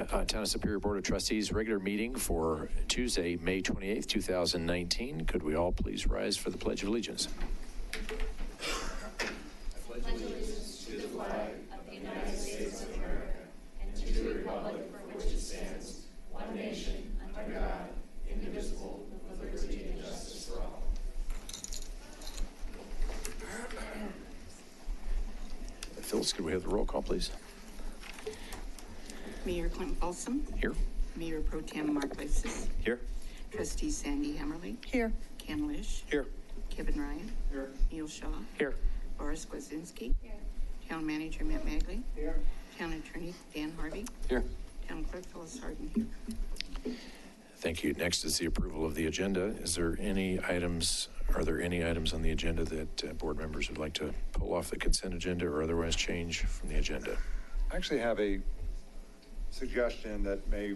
Town of Superior Board of Trustees regular meeting for Tuesday, May 28th, 2019. Could we all please rise for the Pledge of Allegiance? I pledge allegiance to the flag of the United States of America and to the republic for which it stands, one nation, under God, indivisible, with liberty and justice for all. Phyllis, could we have the roll call, please? Mayor Clint Folsom. Here. Mayor Pro Tem Mark Lysis. Here. Trustee Sandy Hammerly. Here. Ken Lish. Here. Kevin Ryan. Here. Neil Shaw. Here. Boris Kwasinski. Here. Town Manager Matt Magley. Here. Town Attorney Dan Harvey. Here. Town Clerk Phyllis Harden. Here. Thank you. Next is the approval of the agenda. Are there any items on the agenda that board members would like to pull off the consent agenda or otherwise change from the agenda? I actually have a suggestion that may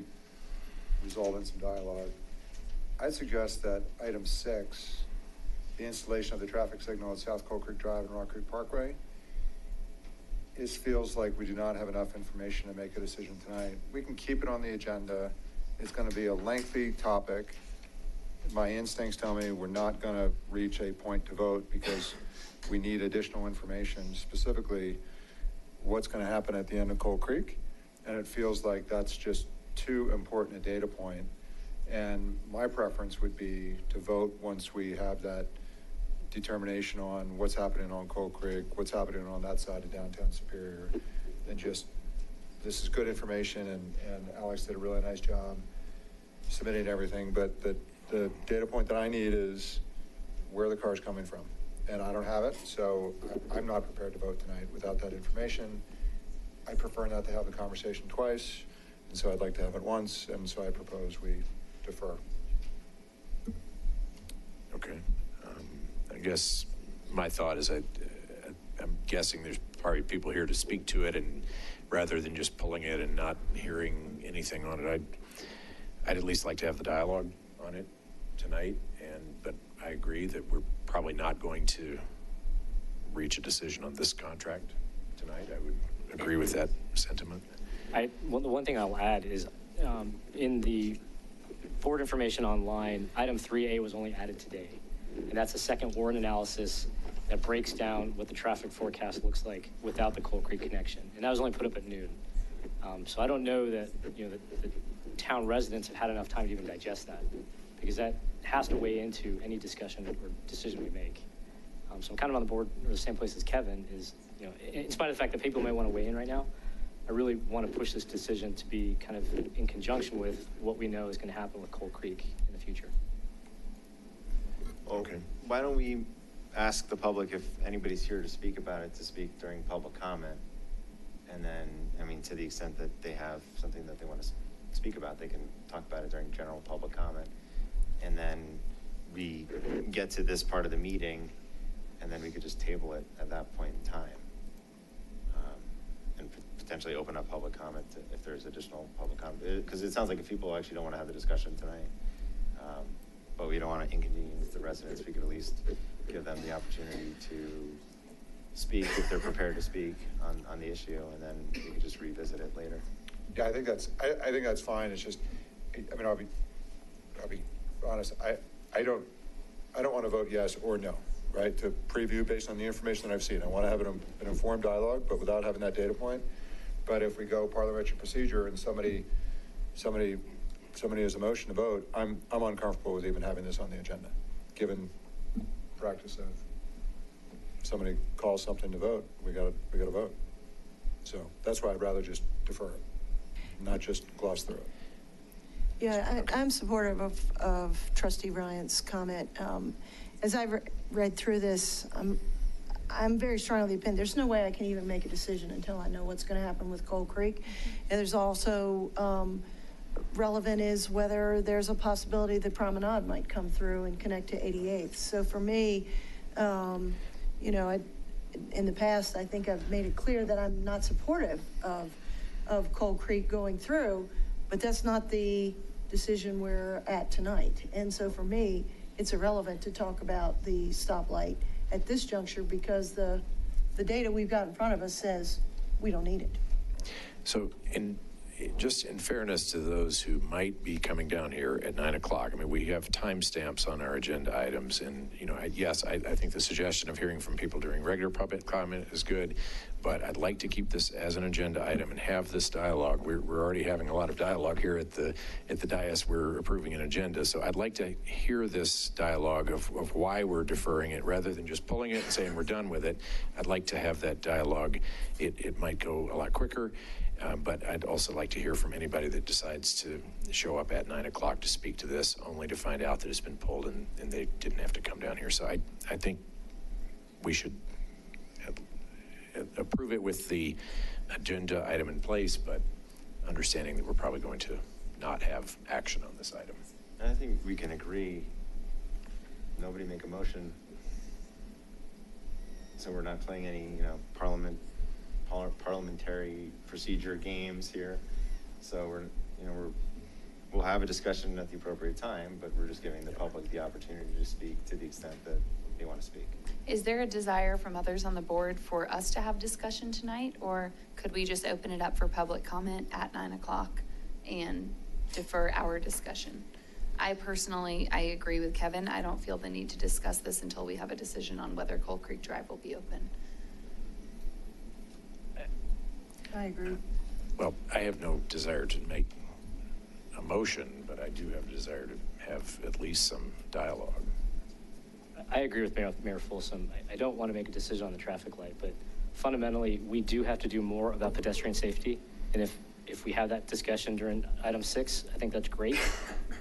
result in some dialogue. I'd suggest that item 6, the installation of the traffic signal at South Coal Creek Drive and Rock Creek Parkway, feels like we do not have enough information to make a decision tonight. We can keep it on the agenda. It's going to be a lengthy topic. My instincts tell me we're not going to reach a point to vote because we need additional information, specifically what's going to happen at the end of Coal Creek. And it feels like that's just too important a data point. And my preference would be to vote once we have that determination on what's happening on Coal Creek, what's happening on that side of downtown Superior, and just, this is good information, and Alex did a really nice job submitting everything, but the data point that I need is where the car's coming from. And I don't have it, so I'm not prepared to vote tonight without that information. I prefer not to have the conversation twice, and so I'd like to have it once, and so I propose we defer. Okay. I guess my thought is I'm guessing there's probably people here to speak to it, and rather than just pulling it and not hearing anything on it, I'd at least like to have the dialogue on it tonight. But I agree that we're probably not going to reach a decision on this contract tonight. I would agree with that sentiment. The one thing I'll add is in the board information online, item 3A was only added today. And that's a second warrant analysis that breaks down what the traffic forecast looks like without the Coal Creek connection. And that was only put up at noon. So I don't know that the town residents have had enough time to even digest that, because that has to weigh into any discussion or decision we make. So I'm kind of on the board, or the same place as Kevin, is, in spite of the fact that people may want to weigh in right now, I really want to push this decision to be kind of in conjunction with what we know is going to happen with Coal Creek in the future. Okay. Why don't we ask the public if anybody's here to speak about it, to speak during public comment? And then, to the extent that they have something that they want to speak about, they can talk about it during general public comment. And then we get to this part of the meeting, and then we could just table it at that point in time. And potentially open up public comment if there's additional public comment. Because it sounds like if people actually don't want to have the discussion tonight, but we don't want to inconvenience the residents, we could at least give them the opportunity to speak if they're prepared to speak on the issue, and then we could just revisit it later. Yeah, I think that's fine. It's just, I'll be honest. I don't want to vote yes or no, right? To preview based on the information that I've seen. I want to have an informed dialogue, but without having that data point. But if we go parliamentary procedure and somebody has a motion to vote, I'm uncomfortable with even having this on the agenda, given practice of somebody calls something to vote, we gotta vote. So that's why I'd rather just defer it, not just gloss through it. Yeah, I'm supportive of Trustee Ryan's comment. As I read through this, I'm very strongly of the opinion there's no way I can even make a decision until I know what's going to happen with Coal Creek. And there's also relevant is whether there's a possibility the promenade might come through and connect to 88th. So for me, in the past, I think I've made it clear that I'm not supportive of Coal Creek going through, but that's not the decision we're at tonight. And so for me, it's irrelevant to talk about the stoplight at this juncture because the data we've got in front of us says we don't need it. So in just in fairness to those who might be coming down here at 9 o'clock, I mean, we have timestamps on our agenda items, and, you know, yes, I think the suggestion of hearing from people during regular public comment is good, but I'd like to keep this as an agenda item and have this dialogue. We're already having a lot of dialogue here at the dais. We're approving an agenda, so I'd like to hear this dialogue of why we're deferring it, rather than just pulling it and saying we're done with it. I'd like to have that dialogue. It might go a lot quicker. But I'd also like to hear from anybody that decides to show up at 9 o'clock to speak to this, only to find out that it's been pulled and they didn't have to come down here. So I think we should approve it with the agenda item in place, but understanding that we're probably going to not have action on this item. And I think we can agree, nobody make a motion. So we're not playing any, parliamentary procedure games here. So we'll have a discussion at the appropriate time, but we're just giving the public the opportunity to speak to the extent that they want to speak. Is there a desire from others on the board for us to have discussion tonight, or could we just open it up for public comment at 9 o'clock and defer our discussion? I agree with Kevin. I don't feel the need to discuss this until we have a decision on whether Coal Creek Drive will be open. I agree. Well, I have no desire to make a motion, but I do have a desire to have at least some dialogue. I agree with Mayor Folsom. I don't want to make a decision on the traffic light, but fundamentally, we do have to do more about pedestrian safety. And if we have that discussion during item 6, I think that's great.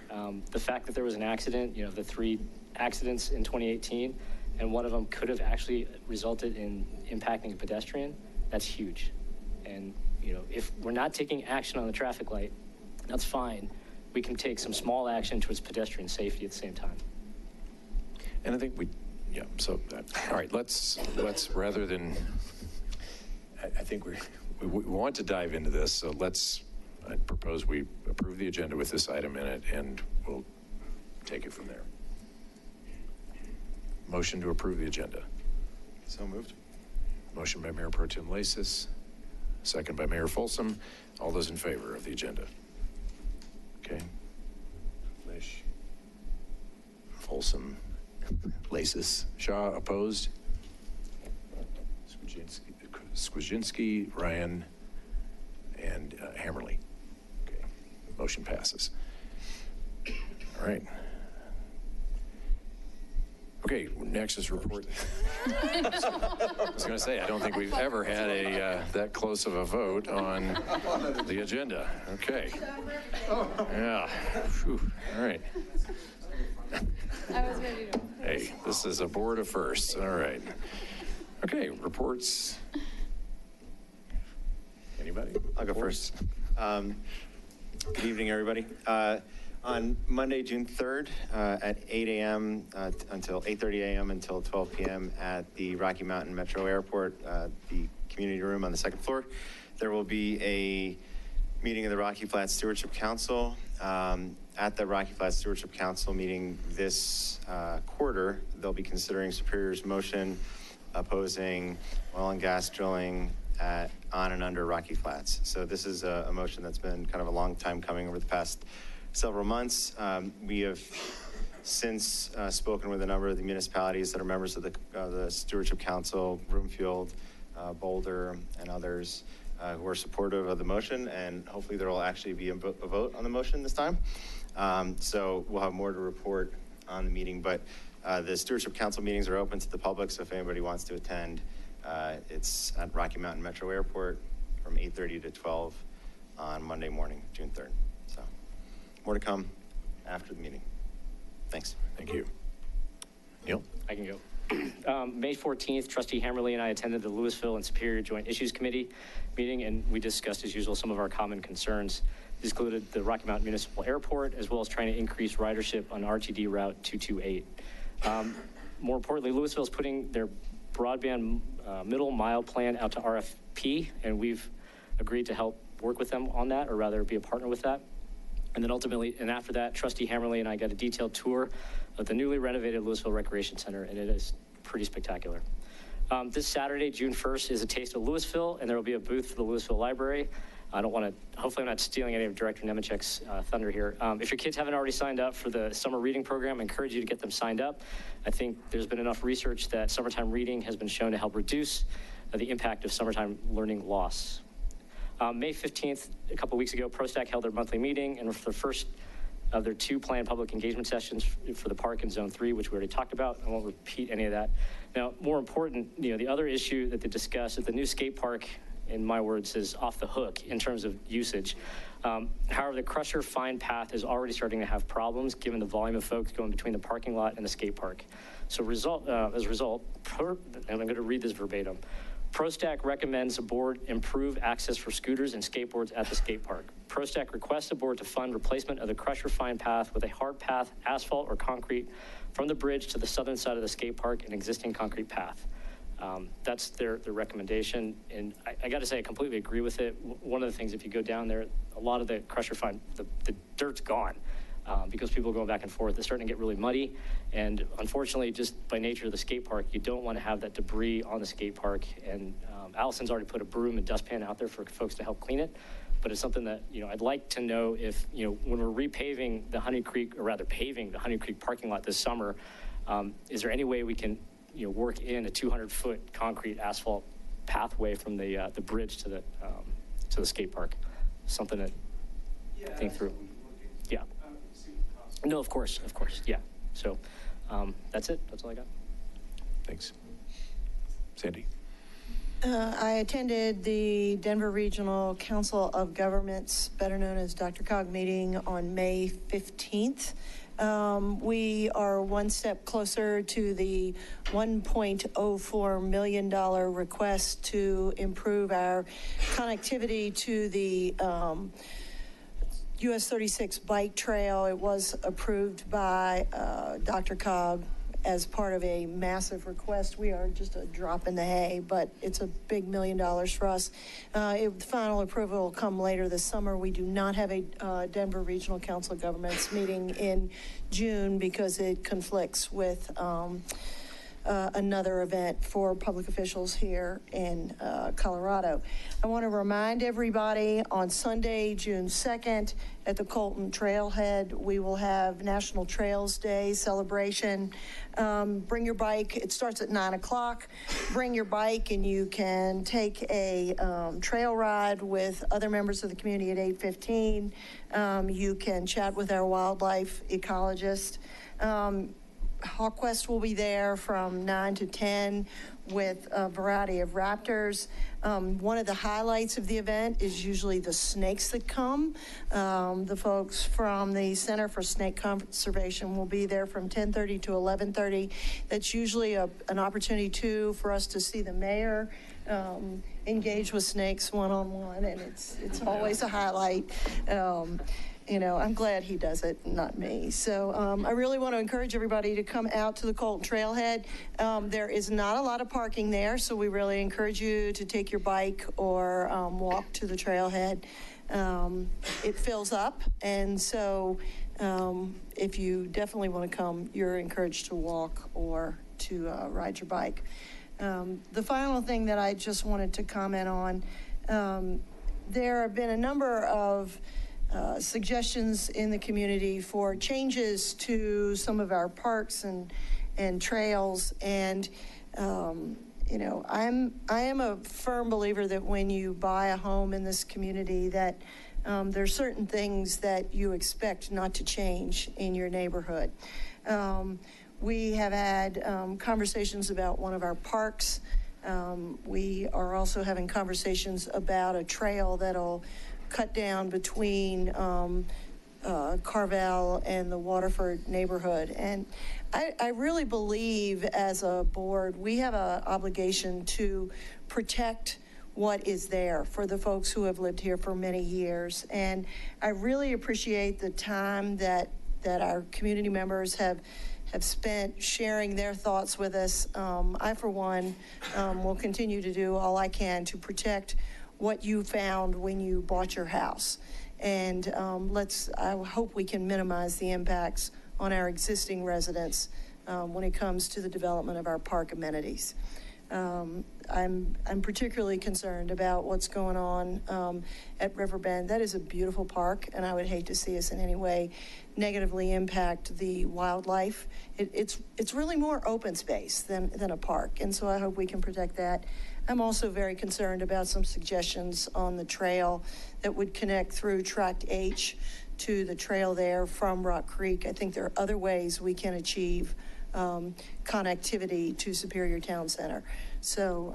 The fact that there was an accident, the 3 accidents in 2018, and one of them could have actually resulted in impacting a pedestrian, that's huge. And, if we're not taking action on the traffic light, that's fine. We can take some small action towards pedestrian safety at the same time. And I think all right, let's rather than, I think we want to dive into this, so I propose we approve the agenda with this item in it, and we'll take it from there. Motion to approve the agenda. So moved. Motion by Mayor Pro Tem Lasis, second by Mayor Folsom. All those in favor of the agenda? Okay. Lish, Folsom, Lasis, Shaw opposed. Skwazinski, Ryan, and Hammerly. Okay, motion passes. All right. Okay, next is report. I was going to say, I don't think we've ever had that close of a vote on the agenda. Okay. Yeah. Whew. All right. I was ready to. Hey, this is a board of firsts. All right. Okay, reports. Anybody? I'll go first. Good evening, everybody. On Monday, June 3rd, at 8 a.m. Until 8:30 a.m. until 12 p.m. at the Rocky Mountain Metro Airport, the community room on the 2nd floor, there will be a meeting of the Rocky Flats Stewardship Council. At the Rocky Flats Stewardship Council meeting this quarter, they'll be considering Superior's motion opposing oil and gas drilling on and under Rocky Flats. So this is a motion that's been kind of a long time coming over the past several months. We have since spoken with a number of the municipalities that are members of the Stewardship Council, Broomfield, Boulder, and others who are supportive of the motion, and hopefully there will actually be a vote on the motion this time. So we'll have more to report on the meeting, but the Stewardship Council meetings are open to the public, so if anybody wants to attend, it's at Rocky Mountain Metro Airport from 8:30 to 12 on Monday morning, June 3rd. So more to come after the meeting. Thanks. Thank you. Neil? I can go. May 14th, Trustee Hammerly and I attended the Louisville and Superior Joint Issues Committee meeting, and we discussed, as usual, some of our common concerns. These included the Rocky Mountain Municipal Airport, as well as trying to increase ridership on RTD Route 228. More importantly, Louisville is putting their broadband middle mile plan out to RFP, and we've agreed to help work with them on that, or rather be a partner with that. And then ultimately, and after that, Trustee Hammerly and I got a detailed tour of the newly renovated Louisville Recreation Center, and it is pretty spectacular. This Saturday, June 1st, is a Taste of Louisville, and there will be a booth for the Louisville Library. I don't want to, hopefully I'm not stealing any of Director Nemechek's thunder here. If your kids haven't already signed up for the summer reading program, I encourage you to get them signed up. I think there's been enough research that summertime reading has been shown to help reduce the impact of summertime learning loss. May 15th, a couple weeks ago, ProStack held their monthly meeting, and for the first of their 2 planned public engagement sessions for the park in Zone 3, which we already talked about. I won't repeat any of that. Now, more important, the other issue that they discussed is the new skate park, in my words, is off the hook in terms of usage. However, the Crusher Fine Path is already starting to have problems given the volume of folks going between the parking lot and the skate park. So as a result, and I'm going to read this verbatim, ProStack recommends the board improve access for scooters and skateboards at the skate park. ProStack requests the board to fund replacement of the Crusher Fine Path with a hard path, asphalt or concrete, from the bridge to the southern side of the skate park, an existing concrete path. That's their recommendation, and I got to say I completely agree with it. One of the things, if you go down there, a lot of the Crusher Fine, the dirt's gone. Because people are going back and forth. It's starting to get really muddy. And unfortunately, just by nature of the skate park, you don't want to have that debris on the skate park. And Allison's already put a broom and dustpan out there for folks to help clean it. But it's something that, I'd like to know if, when we're repaving the Honey Creek, or rather paving the Honey Creek parking lot this summer, is there any way we can, work in a 200-foot concrete asphalt pathway from the bridge to the skate park? Something to think through. Yeah. No, of course, yeah. So that's it. That's all I got. Thanks. Sandy? I attended the Denver Regional Council of Governments, better known as DRCOG meeting, on May 15th. We are one step closer to the $1.04 million request to improve our connectivity to the US 36 bike trail. It was approved by DRCOG as part of a massive request. We are just a drop in the hay, but it's a big $1 million for us. The final approval will come later this summer. We do not have a Denver Regional Council of Governments meeting in June because it conflicts with another event for public officials here in Colorado. I want to remind everybody, on Sunday, June 2nd, at the Colton Trailhead, we will have National Trails Day celebration. Bring your bike. It starts at 9 o'clock. Bring your bike and you can take a trail ride with other members of the community at 8:15. You can chat with our wildlife ecologist. HawkQuest will be there from 9 to 10 with a variety of raptors. One of the highlights of the event is usually the snakes that come. The folks from the Center for Snake Conservation will be there from 10:30 to 11:30. That's usually an opportunity too for us to see the mayor engage with snakes one-on-one, and it's always a highlight. I'm glad he does it, not me. So I really want to encourage everybody to come out to the Colton Trailhead. There is not a lot of parking there, so we really encourage you to take your bike or walk to the trailhead. It fills up, and so if you definitely want to come, you're encouraged to walk or to ride your bike. The final thing that I just wanted to comment on, there have been a number of suggestions in the community for changes to some of our parks and trails. And, I am a firm believer that when you buy a home in this community that there are certain things that you expect not to change in your neighborhood. We have had conversations about one of our parks. We are also having conversations about a trail that'll cut down between Carvel and the Waterford neighborhood. And I really believe as a board, we have an obligation to protect what is there for the folks who have lived here for many years. And I really appreciate the time that our community members have spent sharing their thoughts with us. I, for one, will continue to do all I can to protect what you found when you bought your house. And I hope we can minimize the impacts on our existing residents when it comes to the development of our park amenities. I'm particularly concerned about what's going on at Riverbend. That is a beautiful park, and I would hate to see us in any way negatively impact the wildlife. It's really more open space than a park, and so I hope we can protect that. I'm also very concerned about some suggestions on the trail that would connect through Tract H to the trail there from Rock Creek. I think there are other ways we can achieve connectivity to Superior Town Center. So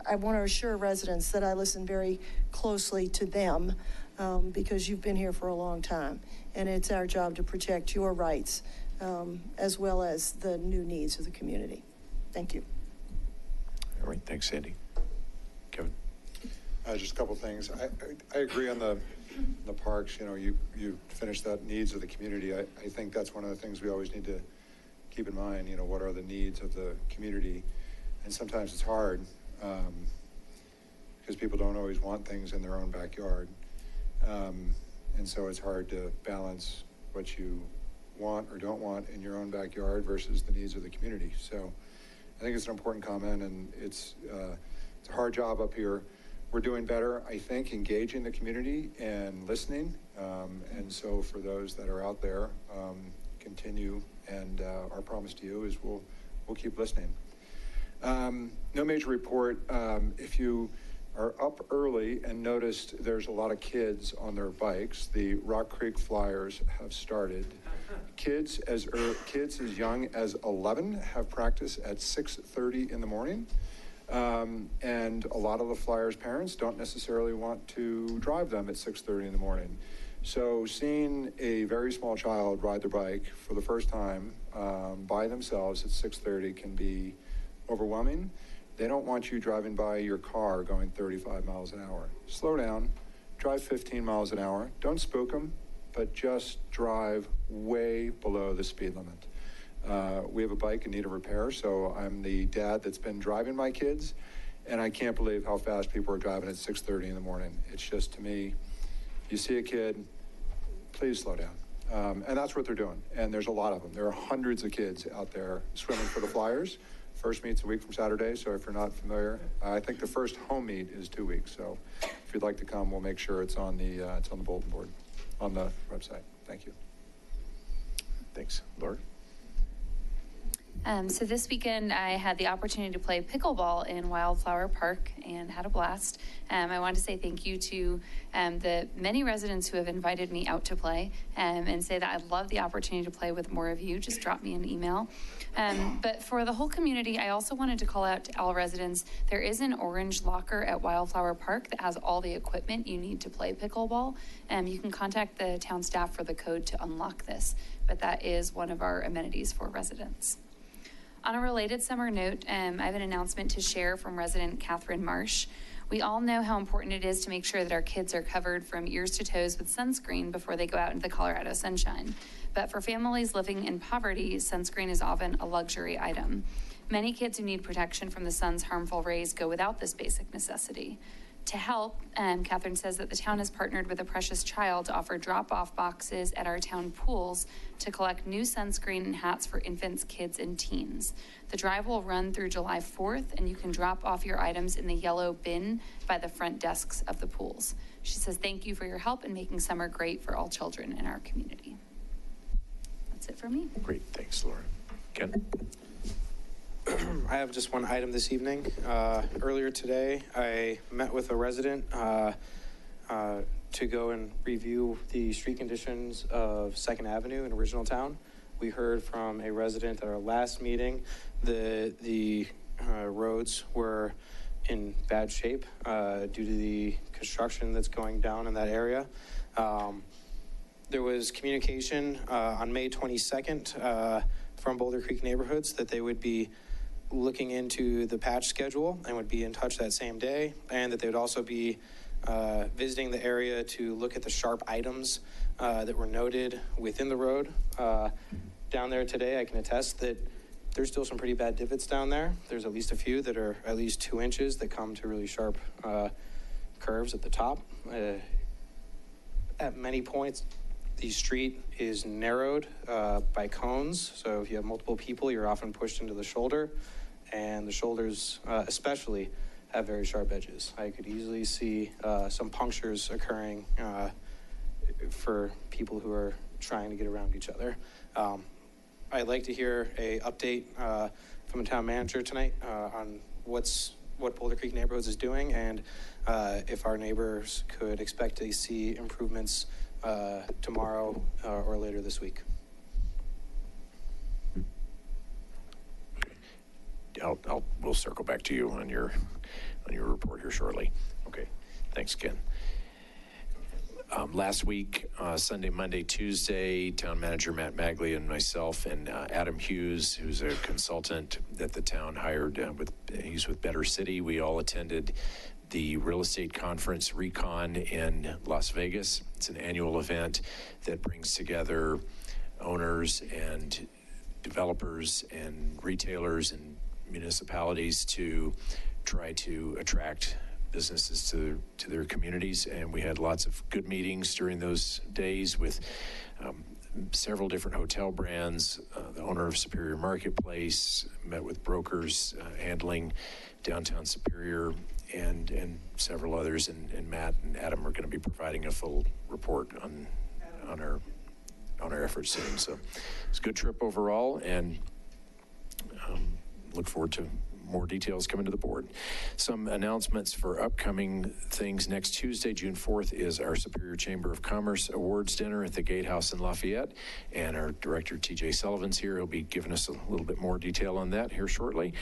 I want to assure residents that I listen very closely to them because you've been here for a long time, and it's our job to protect your rights as well as the new needs of the community. Thank you. All right, thanks, Sandy. Kevin? Just a couple things. I agree on the parks. You know, you finished that needs of the community. I think that's one of the things we always need to keep in mind. You know, what are the needs of the community? And sometimes it's hard because people don't always want things in their own backyard. And so it's hard to balance what you want or don't want in your own backyard versus the needs of the community. So I think it's an important comment, and it's a hard job up here. We're doing better, I think, engaging the community and listening. And so for those that are out there, continue. And our promise to you is we'll keep listening. No major report. If you are up early and noticed there's a lot of kids on their bikes, the Rock Creek Flyers have started. Kids as young as 11 have practice at 6:30 in the morning. And a lot of the Flyers parents don't necessarily want to drive them at 6:30 in the morning. So seeing a very small child ride their bike for the first time by themselves at 6:30 can be overwhelming. They don't want you driving by your car going 35 miles an hour. Slow down, drive 15 miles an hour. Don't spook them, but just drive way below the speed limit. We have a bike in need of repair, so I'm the dad that's been driving my kids, and I can't believe how fast people are driving at 6:30 in the morning. It's just, to me, if you see a kid, please slow down. And that's what they're doing, and there's a lot of them. There are hundreds of kids out there swimming for the Flyers. First meet's a week from Saturday, so if you're not familiar, I think the first home meet is 2 weeks. So if you'd like to come, we'll make sure it's on the bulletin board, on the website. Thank you. Thanks. Laura? So this weekend, I had the opportunity to play pickleball in Wildflower Park and had a blast. I want to say thank you to the many residents who have invited me out to play and say that I'd love the opportunity to play with more of you. Just drop me an email. But for the whole community, I also wanted to call out to all residents, there is an orange locker at Wildflower Park that has all the equipment you need to play pickleball. You can contact the town staff for the code to unlock this, but that is one of our amenities for residents. On a related summer note, I have an announcement to share from resident Catherine Marsh. We all know how important it is to make sure that our kids are covered from ears to toes with sunscreen before they go out into the Colorado sunshine. But for families living in poverty, sunscreen is often a luxury item. Many kids who need protection from the sun's harmful rays go without this basic necessity. To help, Catherine says that the town has partnered with a Precious Child to offer drop-off boxes at our town pools to collect new sunscreen and hats for infants, kids, and teens. The drive will run through July 4th, and you can drop off your items in the yellow bin by the front desks of the pools. She says, thank you for your help in making summer great for all children in our community. That's it for me. Great, thanks, Laura. Ken? I have just one item this evening. Earlier today, I met with a resident to go and review the street conditions of 2nd Avenue in Original Town. We heard from a resident at our last meeting that the roads were in bad shape due to the construction that's going down in that area. There was communication on May 22nd from Boulder Creek Neighborhoods that they would be looking into the patch schedule and would be in touch that same day, and that they would also be visiting the area to look at the sharp items that were noted within the road. Down there today, I can attest that there's still some pretty bad divots down there. There's at least a few that are at least 2 inches that come to really sharp curves at the top. At many points, the street is narrowed by cones, so if you have multiple people, you're often pushed into the shoulder. and the shoulders especially have very sharp edges. I could easily see some punctures occurring for people who are trying to get around each other. I'd like to hear a update from the town manager tonight on what Boulder Creek Neighborhoods is doing, and if our neighbors could expect to see improvements tomorrow or later this week. We'll circle back to you on your report here shortly. Okay, thanks, Ken. Last week, Sunday, Monday, Tuesday, Town Manager Matt Magley and myself and Adam Hughes, who's a consultant that the town hired, he's with Better City. We all attended the real estate conference Recon in Las Vegas. It's an annual event that brings together owners and developers and retailers and municipalities to try to attract businesses to their communities, and we had lots of good meetings during those days with several different hotel brands. The owner of Superior Marketplace met with brokers handling downtown Superior, and several others. And Matt and Adam are going to be providing a full report on our efforts soon. So it's a good trip overall, and look forward to more details coming to the board. Some announcements for upcoming things. Next Tuesday, June 4th, is our Superior Chamber of Commerce Awards Dinner at the Gatehouse in Lafayette, and our director, TJ Sullivan's here. He'll be giving us a little bit more detail on that here shortly.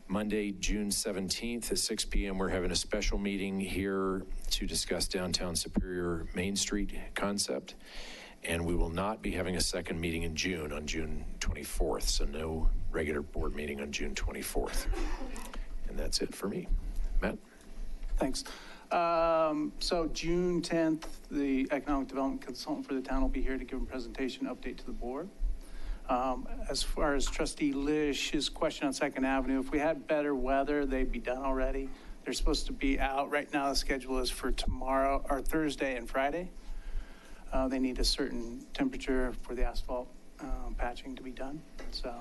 Monday, June 17th at 6 p.m., we're having a special meeting here to discuss downtown Superior Main Street concept. And we will not be having a second meeting in June, on June 24th. So no regular board meeting on June 24th. And that's it for me. Matt? Thanks. So June 10th, the economic development consultant for the town will be here to give a presentation update to the board. As far as Trustee Lish's question on 2nd Avenue, if we had better weather, they'd be done already. They're supposed to be out. Right now, the schedule is for tomorrow, or Thursday and Friday. They need a certain temperature for the asphalt patching to be done. So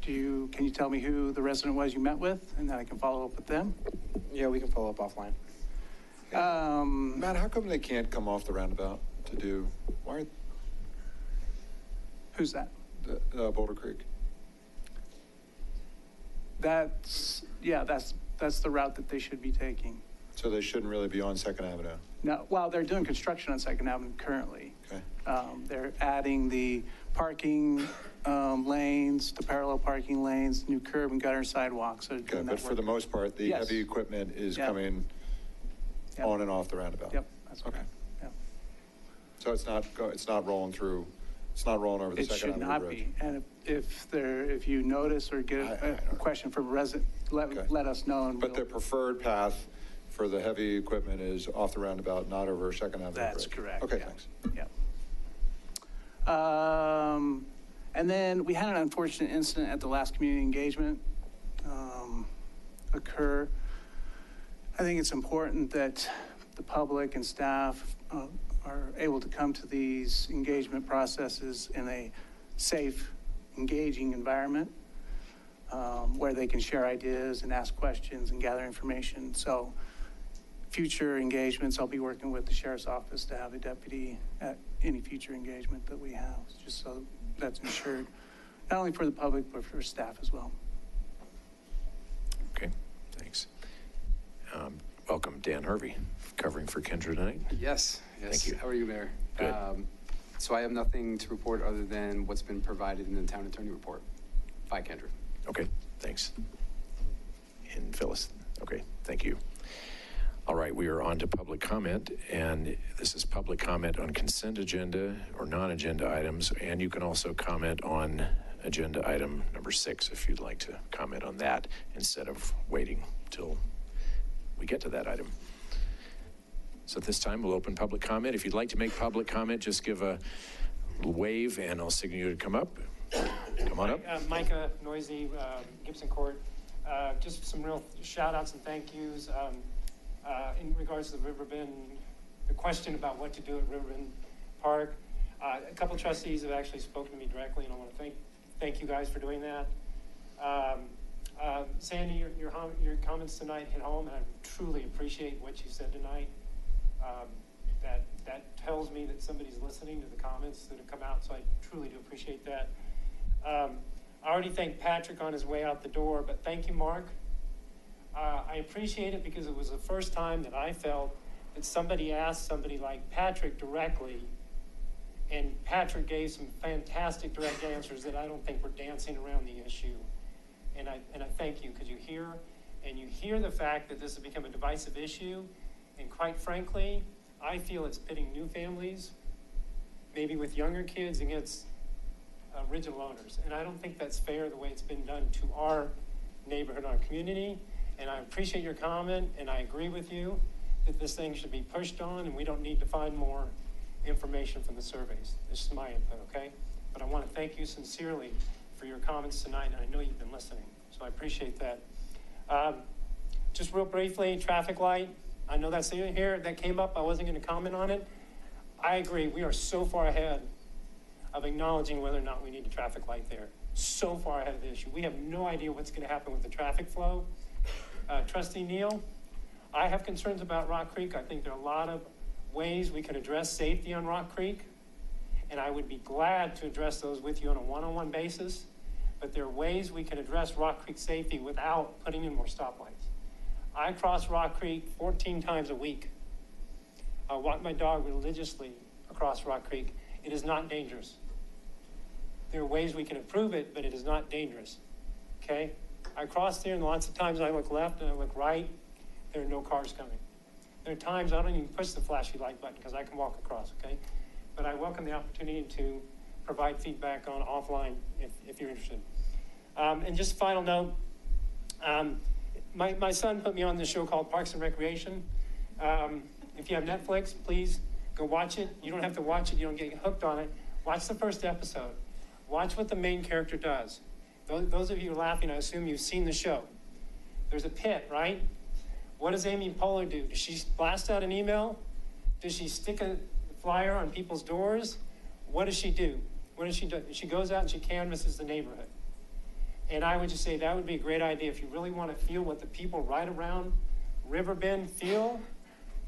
can you tell me who the resident was you met with, and then I can follow up with them? Yeah, we can follow up offline. Matt, how come they can't come off the roundabout to do, Who's that? Boulder Creek? That's the route that they should be taking. So they shouldn't really be on 2nd Avenue? No, well, they're doing construction on 2nd Avenue currently. Okay. They're adding the parking lanes, the parallel parking lanes, new curb and gutter sidewalks. So Okay, but for the most part, the Yes. heavy equipment is Yeah. coming Yep. on and off the roundabout? Yep, that's Okay. correct. Yep. So it's not rolling through, it's not rolling over the It 2nd should Avenue not Bridge? be. And if you notice or get I a don't- question from a resident, Okay. let us know. And But the we'll- preferred path for the heavy equipment is off the roundabout, not over 2nd Avenue Bridge? That's correct. Okay, yeah. thanks. Yeah. And then we had an unfortunate incident at the last community engagement occur. I think it's important that the public and staff are able to come to these engagement processes in a safe, engaging environment where they can share ideas and ask questions and gather information. So future engagements, I'll be working with the sheriff's office to have a deputy at any future engagement that we have, just so that's ensured, not only for the public, but for staff as well. Okay, thanks. Welcome, Dan Harvey, covering for Kendra tonight. Yes. Thank you. How are you, Mayor? Good. So I have nothing to report other than what's been provided in the town attorney report by Kendra. Okay, thanks. And Phyllis, okay, thank you. All right, we are on to public comment, and this is public comment on consent agenda or non-agenda items, and you can also comment on agenda item number 6 if you'd like to comment on that instead of waiting till we get to that item. So at this time, we'll open public comment. If you'd like to make public comment, just give a wave and I'll signal you to come up. Come on up. Micah Noisy, Gibson Court. Just some real shout outs and thank yous. In regards to the Riverbend, the question about what to do at Riverbend Park. A couple trustees have actually spoken to me directly, and I want to thank you guys for doing that. Sandy, your comments tonight hit home, and I truly appreciate what you said tonight. That tells me that somebody's listening to the comments that have come out, so I truly do appreciate that. I already thanked Patrick on his way out the door, but thank you, Mark. I appreciate it because it was the first time that I felt that somebody asked somebody like Patrick directly, and Patrick gave some fantastic direct answers that I don't think were dancing around the issue. And I thank you, because you hear the fact that this has become a divisive issue, and quite frankly, I feel it's pitting new families, maybe with younger kids, against original owners. And I don't think that's fair the way it's been done to our neighborhood, our community. And I appreciate your comment, and I agree with you that this thing should be pushed on, and we don't need to find more information from the surveys. This is my input, okay? But I want to thank you sincerely for your comments tonight, and I know you've been listening, so I appreciate that. Just real briefly, traffic light. I know that's here, that came up. I wasn't going to comment on it. I agree. We are so far ahead of acknowledging whether or not we need a traffic light there. So far ahead of the issue. We have no idea what's going to happen with the traffic flow. Trustee Neal, I have concerns about Rock Creek. I think there are a lot of ways we can address safety on Rock Creek, and I would be glad to address those with you on a one-on-one basis, but there are ways we can address Rock Creek safety without putting in more stoplights. I cross Rock Creek 14 times a week. I walk my dog religiously across Rock Creek. It is not dangerous. There are ways we can improve it, but it is not dangerous, okay? I cross there, and lots of times I look left and I look right. There are no cars coming. There are times I don't even push the flashy light button because I can walk across, okay? But I welcome the opportunity to provide feedback on offline if you're interested. And just a final note, my son put me on this show called Parks and Recreation. If you have Netflix, please go watch it. You don't have to watch it. You don't get hooked on it. Watch the first episode. Watch what the main character does. Those of you who are laughing, I assume you've seen the show. There's a pit, right? What does Amy Poehler do? Does she blast out an email? Does she stick a flyer on people's doors? What does she do? What does she do? She goes out and she canvasses the neighborhood. And I would just say that would be a great idea. If you really want to feel what the people right around Riverbend feel,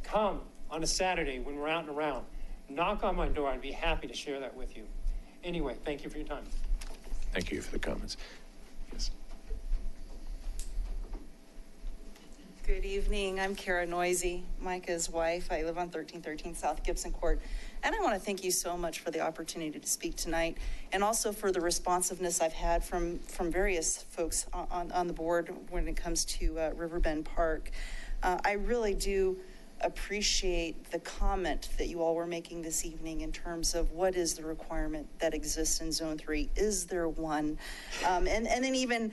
come on a Saturday when we're out and around. Knock on my door. I'd be happy to share that with you. Anyway, thank you for your time. Thank you for the comments. Yes. Good evening. I'm Kara Noisy, Micah's wife. I live on 1313 South Gibson Court. And I want to thank you so much for the opportunity to speak tonight, and also for the responsiveness I've had from various folks on the board when it comes to Riverbend Park. I really do appreciate the comment that you all were making this evening in terms of what is the requirement that exists in Zone 3. Is there one? And then even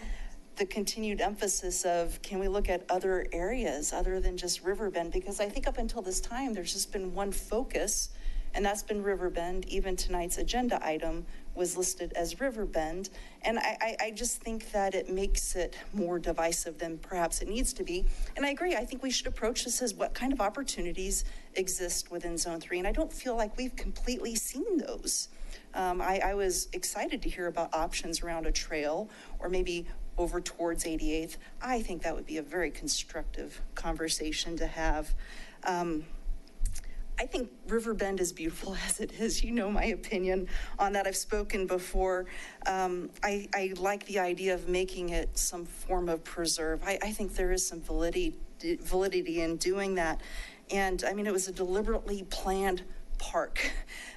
the continued emphasis of, can we look at other areas other than just Riverbend? Because I think up until this time, there's just been one focus, and that's been Riverbend. Even tonight's agenda item was listed as Riverbend. And I just think that it makes it more divisive than perhaps it needs to be. And I agree, I think we should approach this as what kind of opportunities exist within Zone 3. And I don't feel like we've completely seen those. I was excited to hear about options around a trail, or maybe over towards 88th. I think that would be a very constructive conversation to have. I think Riverbend is beautiful as it is. You know my opinion on that. I've spoken before. I like the idea of making it some form of preserve. I think there is some validity in doing that. And I mean, it was a deliberately planned park.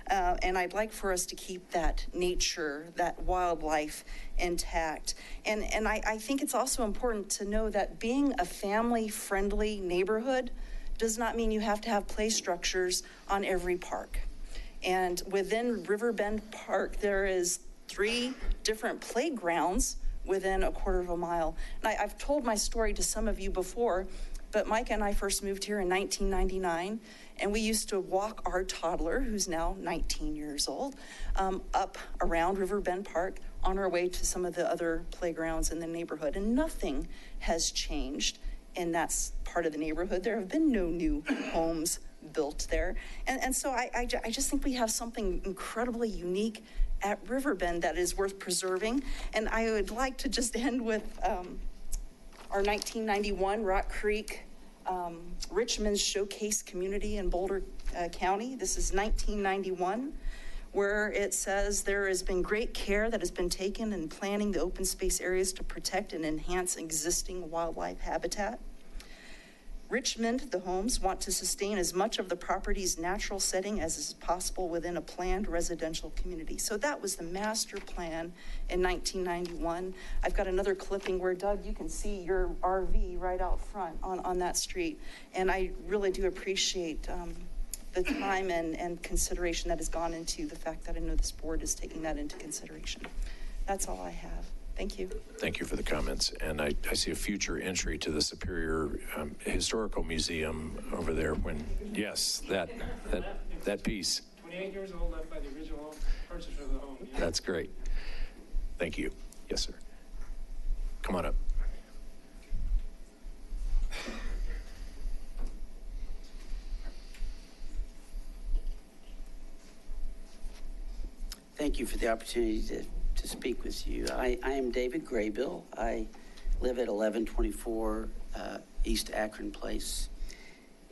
And I'd like for us to keep that nature, that wildlife intact. And I think it's also important to know that being a family-friendly neighborhood does not mean you have to have play structures on every park. And within Riverbend Park, there is 3 different playgrounds within a quarter of a mile. And I've told my story to some of you before, but Mike and I first moved here in 1999, and we used to walk our toddler, who's now 19 years old, up around Riverbend Park on our way to some of the other playgrounds in the neighborhood. And nothing has changed in that part of the neighborhood. There have been no new homes built there. And so I just think we have something incredibly unique at Riverbend that is worth preserving. And I would like to just end with our 1991 Rock Creek Richmond Showcase Community in Boulder County. This is 1991, where it says there has been great care that has been taken in planning the open space areas to protect and enhance existing wildlife habitat. Richmond, the homes, want to sustain as much of the property's natural setting as is possible within a planned residential community. So that was the master plan in 1991. I've got another clipping where, Doug, you can see your RV right out front on that street. And I really do appreciate the time and consideration that has gone into the fact that I know this board is taking that into consideration. That's all I have. Thank you. Thank you for the comments. And I see a future entry to the Superior Historical Museum over there when, yes, that piece. 28 years old, left by the original purchaser of the home. Yeah. That's great. Thank you. Yes, sir. Come on up. Thank you for the opportunity to speak with you. I am David Graybill. I live at 1124 East Akron Place.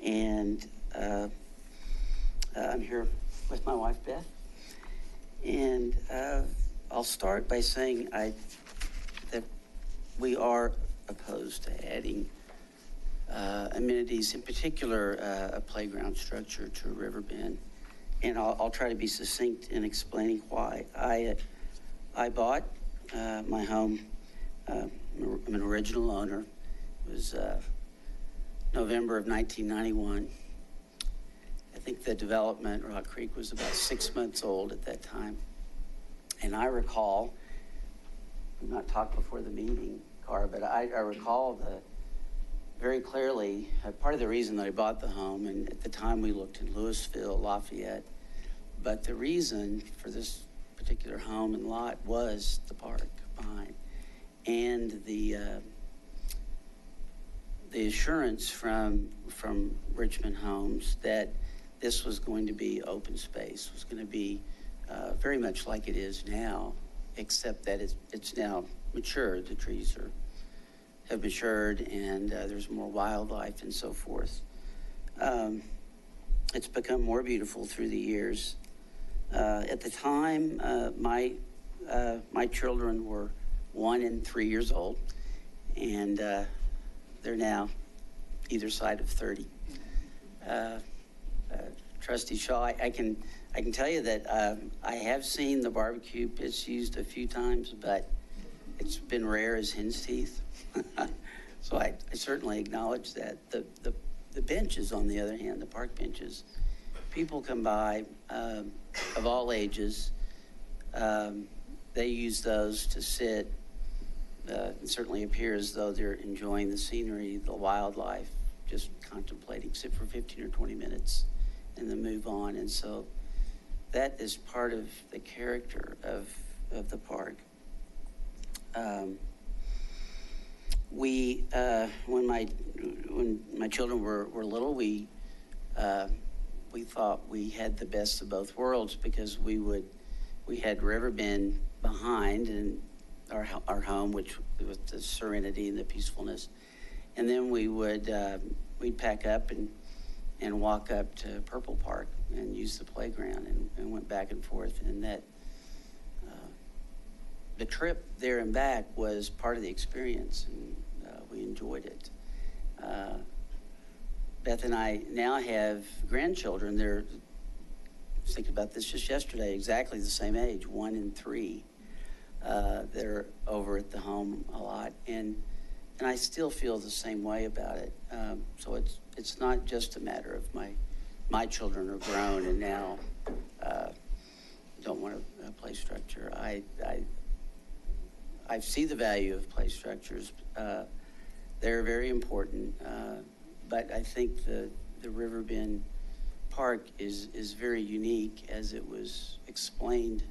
And I'm here with my wife, Beth. And I'll start by saying that we are opposed to adding amenities, in particular a playground structure to Riverbend. And I'll try to be succinct in explaining why. I bought my home. I'm an original owner. It was November of 1991. I think the development, Rock Creek, was about 6 months old at that time. And I recall, we've not talked before the meeting, Cara, but I recall very clearly, part of the reason that I bought the home, and at the time we looked in Louisville, Lafayette, but the reason for this particular home and lot was the park behind, and the assurance from Richmond Homes that this was going to be open space, was going to be very much like it is now, except that it's now matured. The trees have matured, and there's more wildlife and so forth. It's become more beautiful through the years. At the time, my children were 1 and 3 years old, and they're now either side of 30. Trustee Shaw, I can tell you that I have seen the barbecue pits used a few times, but it's been rare as hen's teeth. So I certainly acknowledge that. The benches, on the other hand, the park benches, people come by of all ages. They use those to sit. It certainly appears as though they're enjoying the scenery, the wildlife, just contemplating, sit for 15 or 20 minutes and then move on. And so that is part of the character of the park. When my children were little, we thought we had the best of both worlds, because we had Riverbend behind and our home, which with the serenity and the peacefulness, and then we'd pack up and walk up to Purple Park and use the playground and went back and forth, and that the trip there and back was part of the experience, and we enjoyed it. Beth and I now have grandchildren. I was thinking about this just yesterday, exactly the same age, 1 and 3. They're over at the home a lot, and I still feel the same way about it. So it's not just a matter of my children are grown and now don't want a play structure. I see the value of play structures. They're very important, but I think the Riverbend Park is very unique, as it was explained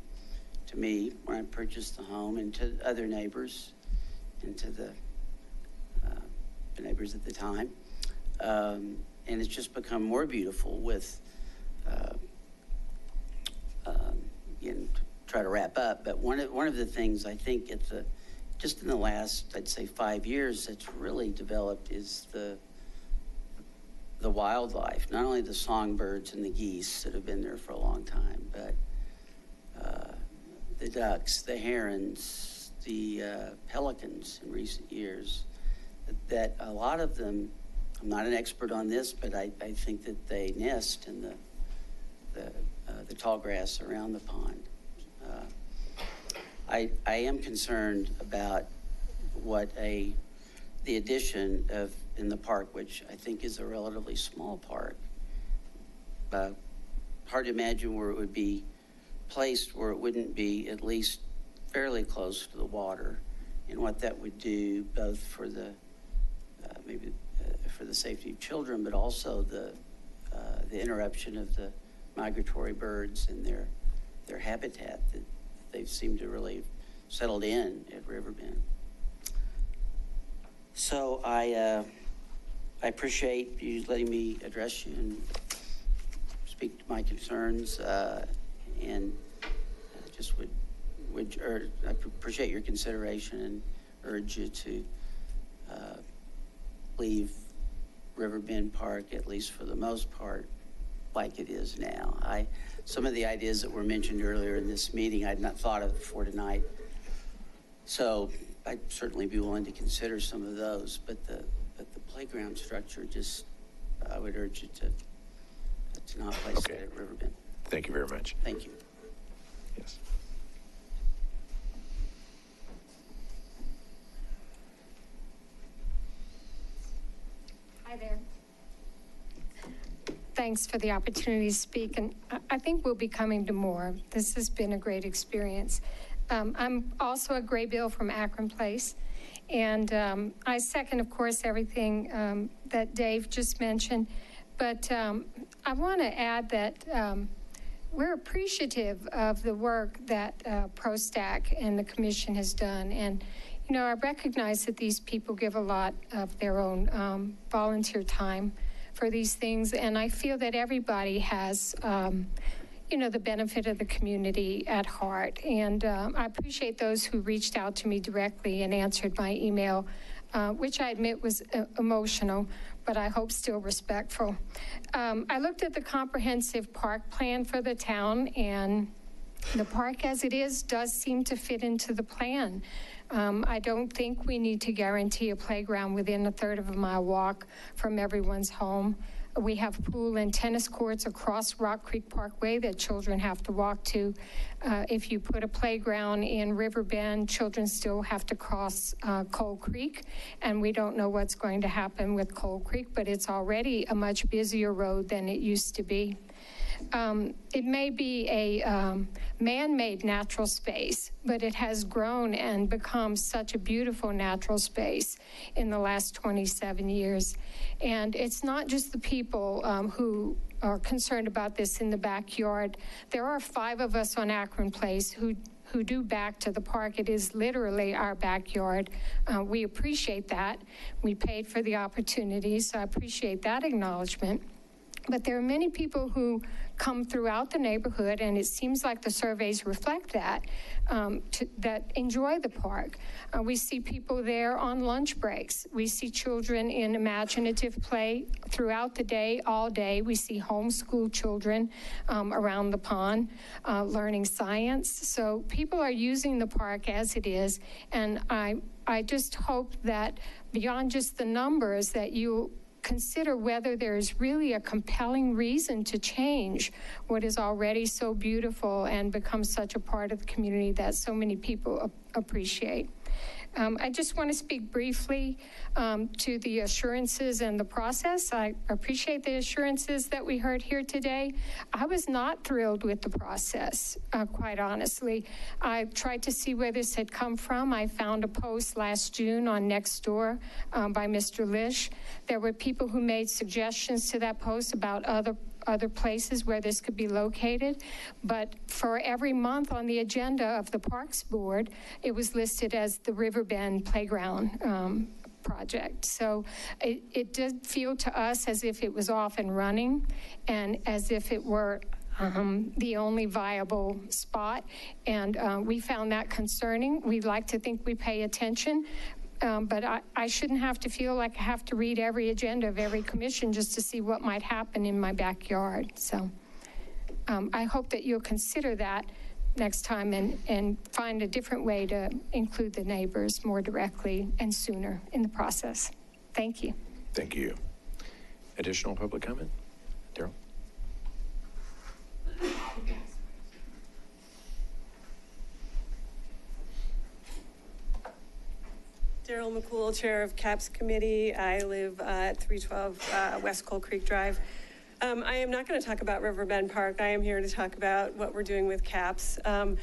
to me when I purchased the home, and to other neighbors, and to the neighbors at the time. And it's just become more beautiful with, again, to try to wrap up, but one of the things I think just in the last, I'd say 5 years, that's really developed is the wildlife, not only the songbirds and the geese that have been there for a long time, but the ducks, the herons, the pelicans in recent years, that a lot of them, I'm not an expert on this, but I think that they nest in the tall grass around the pond. I am concerned about what the addition of in the park, which I think is a relatively small park. Hard to imagine where it would be placed where it wouldn't be at least fairly close to the water, and what that would do both for the for the safety of children, but also the interruption of the migratory birds and their habitat that they've seemed to really settled in at Riverbend. So I appreciate you letting me address you and speak to my concerns, and just I appreciate your consideration and urge you to leave Riverbend Park, at least for the most part, like it is now. Some of the ideas that were mentioned earlier in this meeting I'd not thought of before tonight, so I'd certainly be willing to consider some of those, but the playground structure, just I would urge you to not place it at Riverbend. Thank you very much. Thank you. Yes. Hi there. Thanks for the opportunity to speak, and I think we'll be coming to more. This has been a great experience. I'm also a Graybill from Akron Place, and I second, of course, everything that Dave just mentioned, but I want to add that we're appreciative of the work that ProStack and the commission has done, and you know, I recognize that these people give a lot of their own volunteer time for these things, and I feel that everybody has you know, the benefit of the community at heart. And I appreciate those who reached out to me directly and answered my email, which I admit was emotional, but I hope still respectful. I looked at the comprehensive park plan for the town, and the park as it is does seem to fit into the plan. I don't think we need to guarantee a playground within a 1/3 of a mile walk from everyone's home. We have pool and tennis courts across Rock Creek Parkway that children have to walk to. If you put a playground in Riverbend, children still have to cross Coal Creek, and we don't know what's going to happen with Coal Creek, but it's already a much busier road than it used to be. It may be a man-made natural space, but it has grown and become such a beautiful natural space in the last 27 years. And it's not just the people who are concerned about this in the backyard. There are 5 of us on Akron Place who do back to the park. It is literally our backyard. We appreciate that. We paid for the opportunity, so I appreciate that acknowledgement. But there are many people who come throughout the neighborhood, and it seems like the surveys reflect that, that enjoy the park. We see people there on lunch breaks. We see children in imaginative play throughout the day, all day. We see homeschool children around the pond learning science. So people are using the park as it is, and I just hope that beyond just the numbers that you consider whether there's really a compelling reason to change what is already so beautiful and become such a part of the community that so many people appreciate. I just want to speak briefly to the assurances and the process. I appreciate the assurances that we heard here today. I was not thrilled with the process, quite honestly. I tried to see where this had come from. I found a post last June on Nextdoor by Mr. Lish. There were people who made suggestions to that post about other places where this could be located, but for every month on the agenda of the Parks Board, it was listed as the Riverbend Playground project. So it did feel to us as if it was off and running, and as if it were the only viable spot. And we found that concerning. We'd like to think we pay attention, but I shouldn't have to feel like I have to read every agenda of every commission just to see what might happen in my backyard. So I hope that you'll consider that next time and find a different way to include the neighbors more directly and sooner in the process. Thank you. Thank you. Additional public comment? Daryl? Daryl McCool, Chair of CAPS Committee. I live at 312 West Coal Creek Drive. I am not going to talk about Riverbend Park. I am here to talk about what we're doing with CAPS. I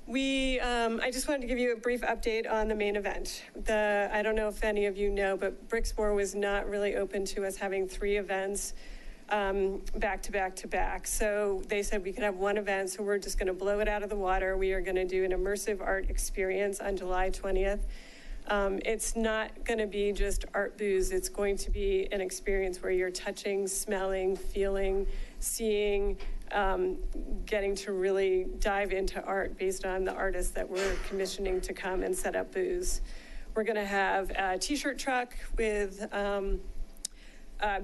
just wanted to give you a brief update on the main event. I don't know if any of you know, but Brixmor was not really open to us having 3 events back to back to back. So they said we could have 1 event, so we're just going to blow it out of the water. We are going to do an immersive art experience on July 20th. It's not going to be just art booze. It's going to be an experience where you're touching, smelling, feeling, seeing, getting to really dive into art based on the artists that we're commissioning to come and set up booths. We're going to have a t-shirt truck with a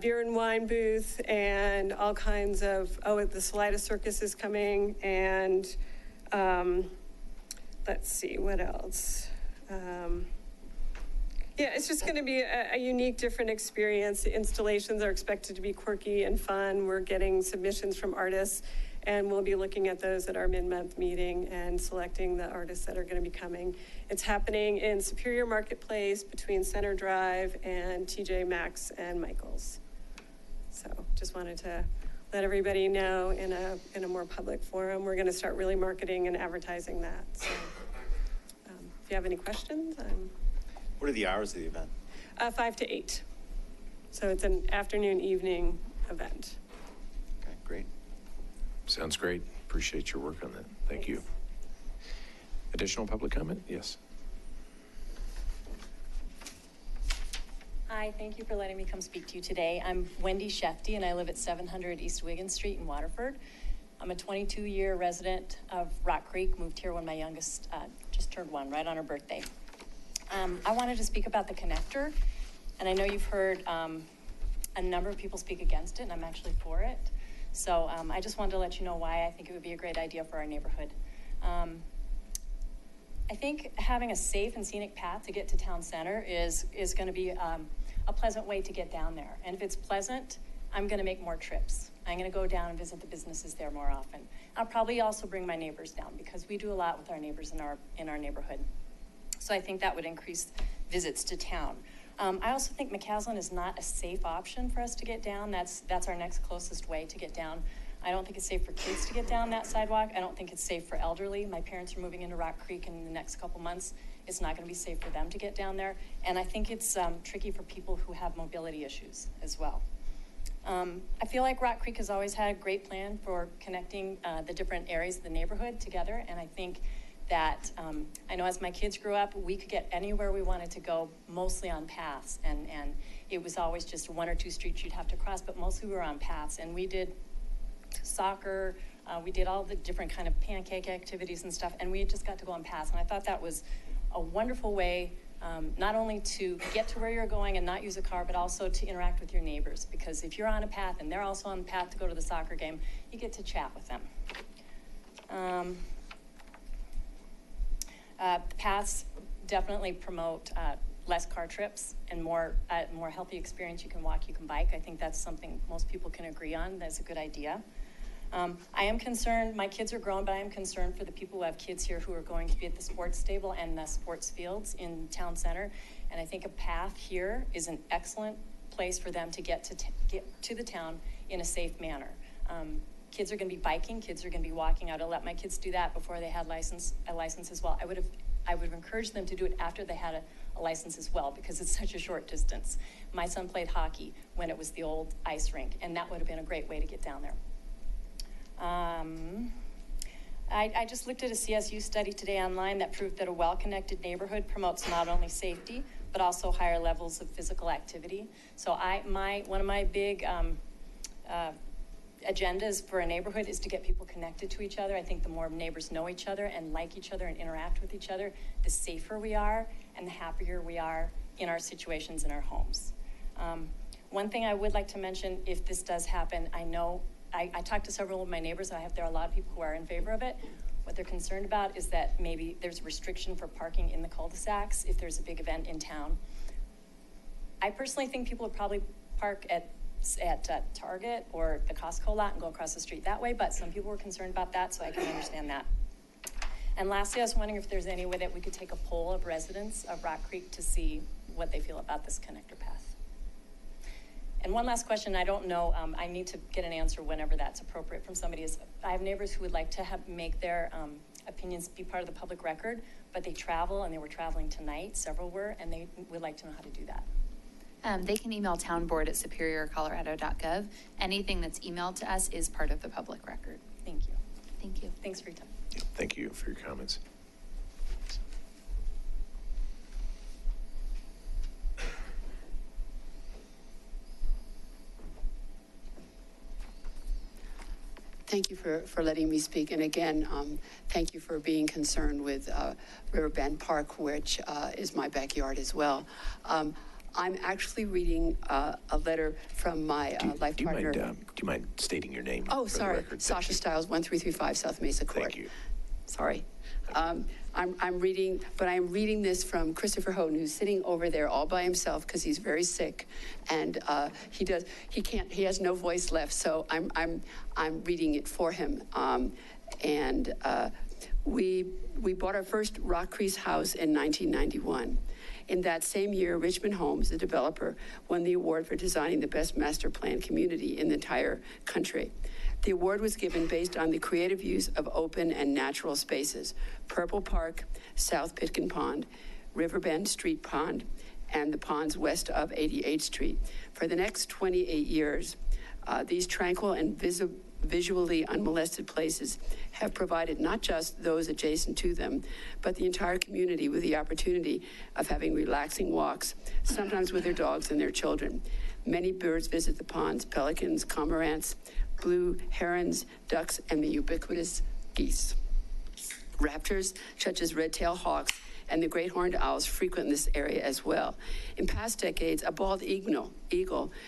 beer and wine booth and all kinds of, the Salida Circus is coming, and let's see, what else? Yeah, it's just going to be a unique, different experience. The installations are expected to be quirky and fun. We're getting submissions from artists, and we'll be looking at those at our mid-month meeting and selecting the artists that are going to be coming. It's happening in Superior Marketplace between Center Drive and TJ Maxx and Michael's. So just wanted to let everybody know in a more public forum. We're going to start really marketing and advertising that. So if you have any questions, What are the hours of the event? 5 to 8. So it's an afternoon, evening event. Okay, great. Sounds great. Appreciate your work on that. Thank you. Additional public comment? Yes. Hi, thank you for letting me come speak to you today. I'm Wendy Shefty, and I live at 700 East Wiggin Street in Waterford. I'm a 22-year resident of Rock Creek, moved here when my youngest just turned 1, right on her birthday. I wanted to speak about the connector, and I know you've heard a number of people speak against it, and I'm actually for it. So I just wanted to let you know why I think it would be a great idea for our neighborhood. I think having a safe and scenic path to get to town center is going to be a pleasant way to get down there. And if it's pleasant, I'm going to make more trips. I'm going to go down and visit the businesses there more often. I'll probably also bring my neighbors down because we do a lot with our neighbors in our neighborhood. So I think that would increase visits to town. I also think McCaslin is not a safe option for us to get down. That's our next closest way to get down. I don't think it's safe for kids to get down that sidewalk. I don't think it's safe for elderly. My parents are moving into Rock Creek in the next couple months. It's not going to be safe for them to get down there. And I think it's tricky for people who have mobility issues as well. I feel like Rock Creek has always had a great plan for connecting the different areas of the neighborhood together. And I think that I know as my kids grew up, we could get anywhere we wanted to go, mostly on paths. And it was always just 1 or 2 streets you'd have to cross, but mostly we were on paths. And we did soccer, we did all the different kind of pancake activities and stuff, and we just got to go on paths. And I thought that was a wonderful way not only to get to where you're going and not use a car, but also to interact with your neighbors. Because if you're on a path and they're also on the path to go to the soccer game, you get to chat with them. The paths definitely promote less car trips and more healthy experience. You can walk, you can bike. I think that's something most people can agree on. That's a good idea. I am concerned, my kids are grown, but I am concerned for the people who have kids here who are going to be at the sports stable and the sports fields in town center. And I think a path here is an excellent place for them to get to the town in a safe manner. Kids are going to be biking, kids are going to be walking out. I let my kids do that before they had a license as well. I would have encouraged them to do it after they had a license as well, because it's such a short distance. My son played hockey when it was the old ice rink, and that would have been a great way to get down there. I just looked at a CSU study today online that proved that a well-connected neighborhood promotes not only safety, but also higher levels of physical activity. So one of my big agendas for a neighborhood is to get people connected to each other. I think the more neighbors know each other and like each other and interact with each other, the safer we are and the happier we are in our situations in our homes. One thing I would like to mention, if this does happen, I know, I talked to several of my neighbors. There are a lot of people who are in favor of it. What they're concerned about is that maybe there's restriction for parking in the cul-de-sacs if there's a big event in town. I personally think people would probably park at Target or the Costco lot and go across the street that way, but some people were concerned about that, so I can understand that. And lastly, I was wondering if there's any way that we could take a poll of residents of Rock Creek to see what they feel about this connector path. And one last question, I don't know, I need to get an answer whenever that's appropriate from somebody, is I have neighbors who would like to make their opinions be part of the public record, but they travel, and they were traveling tonight, several were, and they would like to know how to do that. They can email townboard@superiorcolorado.gov. Anything that's emailed to us is part of the public record. Thank you. Thank you. Thanks for your time. Yeah, thank you for your comments. Thank you for letting me speak. And again, thank you for being concerned with Riverbend Park, which is my backyard as well. I'm actually reading a letter from my life partner. Do you mind stating your name? Oh, for the sorry. record? Sasha Stiles, 1335 South Mesa Court. Thank you. Sorry. I'm reading, but I'm reading this from Christopher Houghton, who's sitting over there all by himself because he's very sick, and he has no voice left. So I'm reading it for him. We bought our first Rock Creek house in 1991. In that same year, Richmond Homes, the developer, won the award for designing the best master plan community in the entire country. The award was given based on the creative use of open and natural spaces: Purple Park, South Pitkin Pond, Riverbend Street Pond, and the ponds west of 88th Street. For the next 28 years, these tranquil and visually unmolested places have provided not just those adjacent to them, but the entire community with the opportunity of having relaxing walks, sometimes with their dogs and their children. Many birds visit the ponds: pelicans, cormorants, blue herons, ducks, and the ubiquitous geese. Raptors, such as red-tailed hawks and the great horned owls, frequent this area as well. In past decades, a bald eagle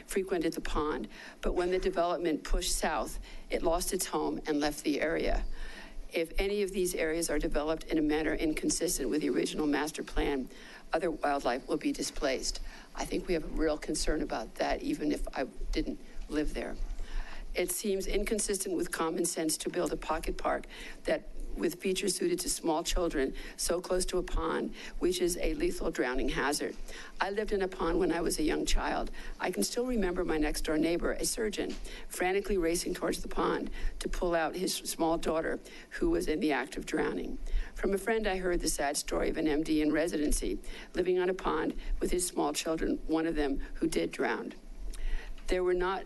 frequented the pond, but when the development pushed south, it lost its home and left the area. If any of these areas are developed in a manner inconsistent with the original master plan, other wildlife will be displaced. I think we have a real concern about that, even if I didn't live there. It seems inconsistent with common sense to build a pocket park with features suited to small children so close to a pond, which is a lethal drowning hazard. I lived in a pond when I was a young child. I can still remember my next door neighbor, a surgeon, frantically racing towards the pond to pull out his small daughter who was in the act of drowning. From a friend, I heard the sad story of an MD in residency living on a pond with his small children, one of them who did drown. These were not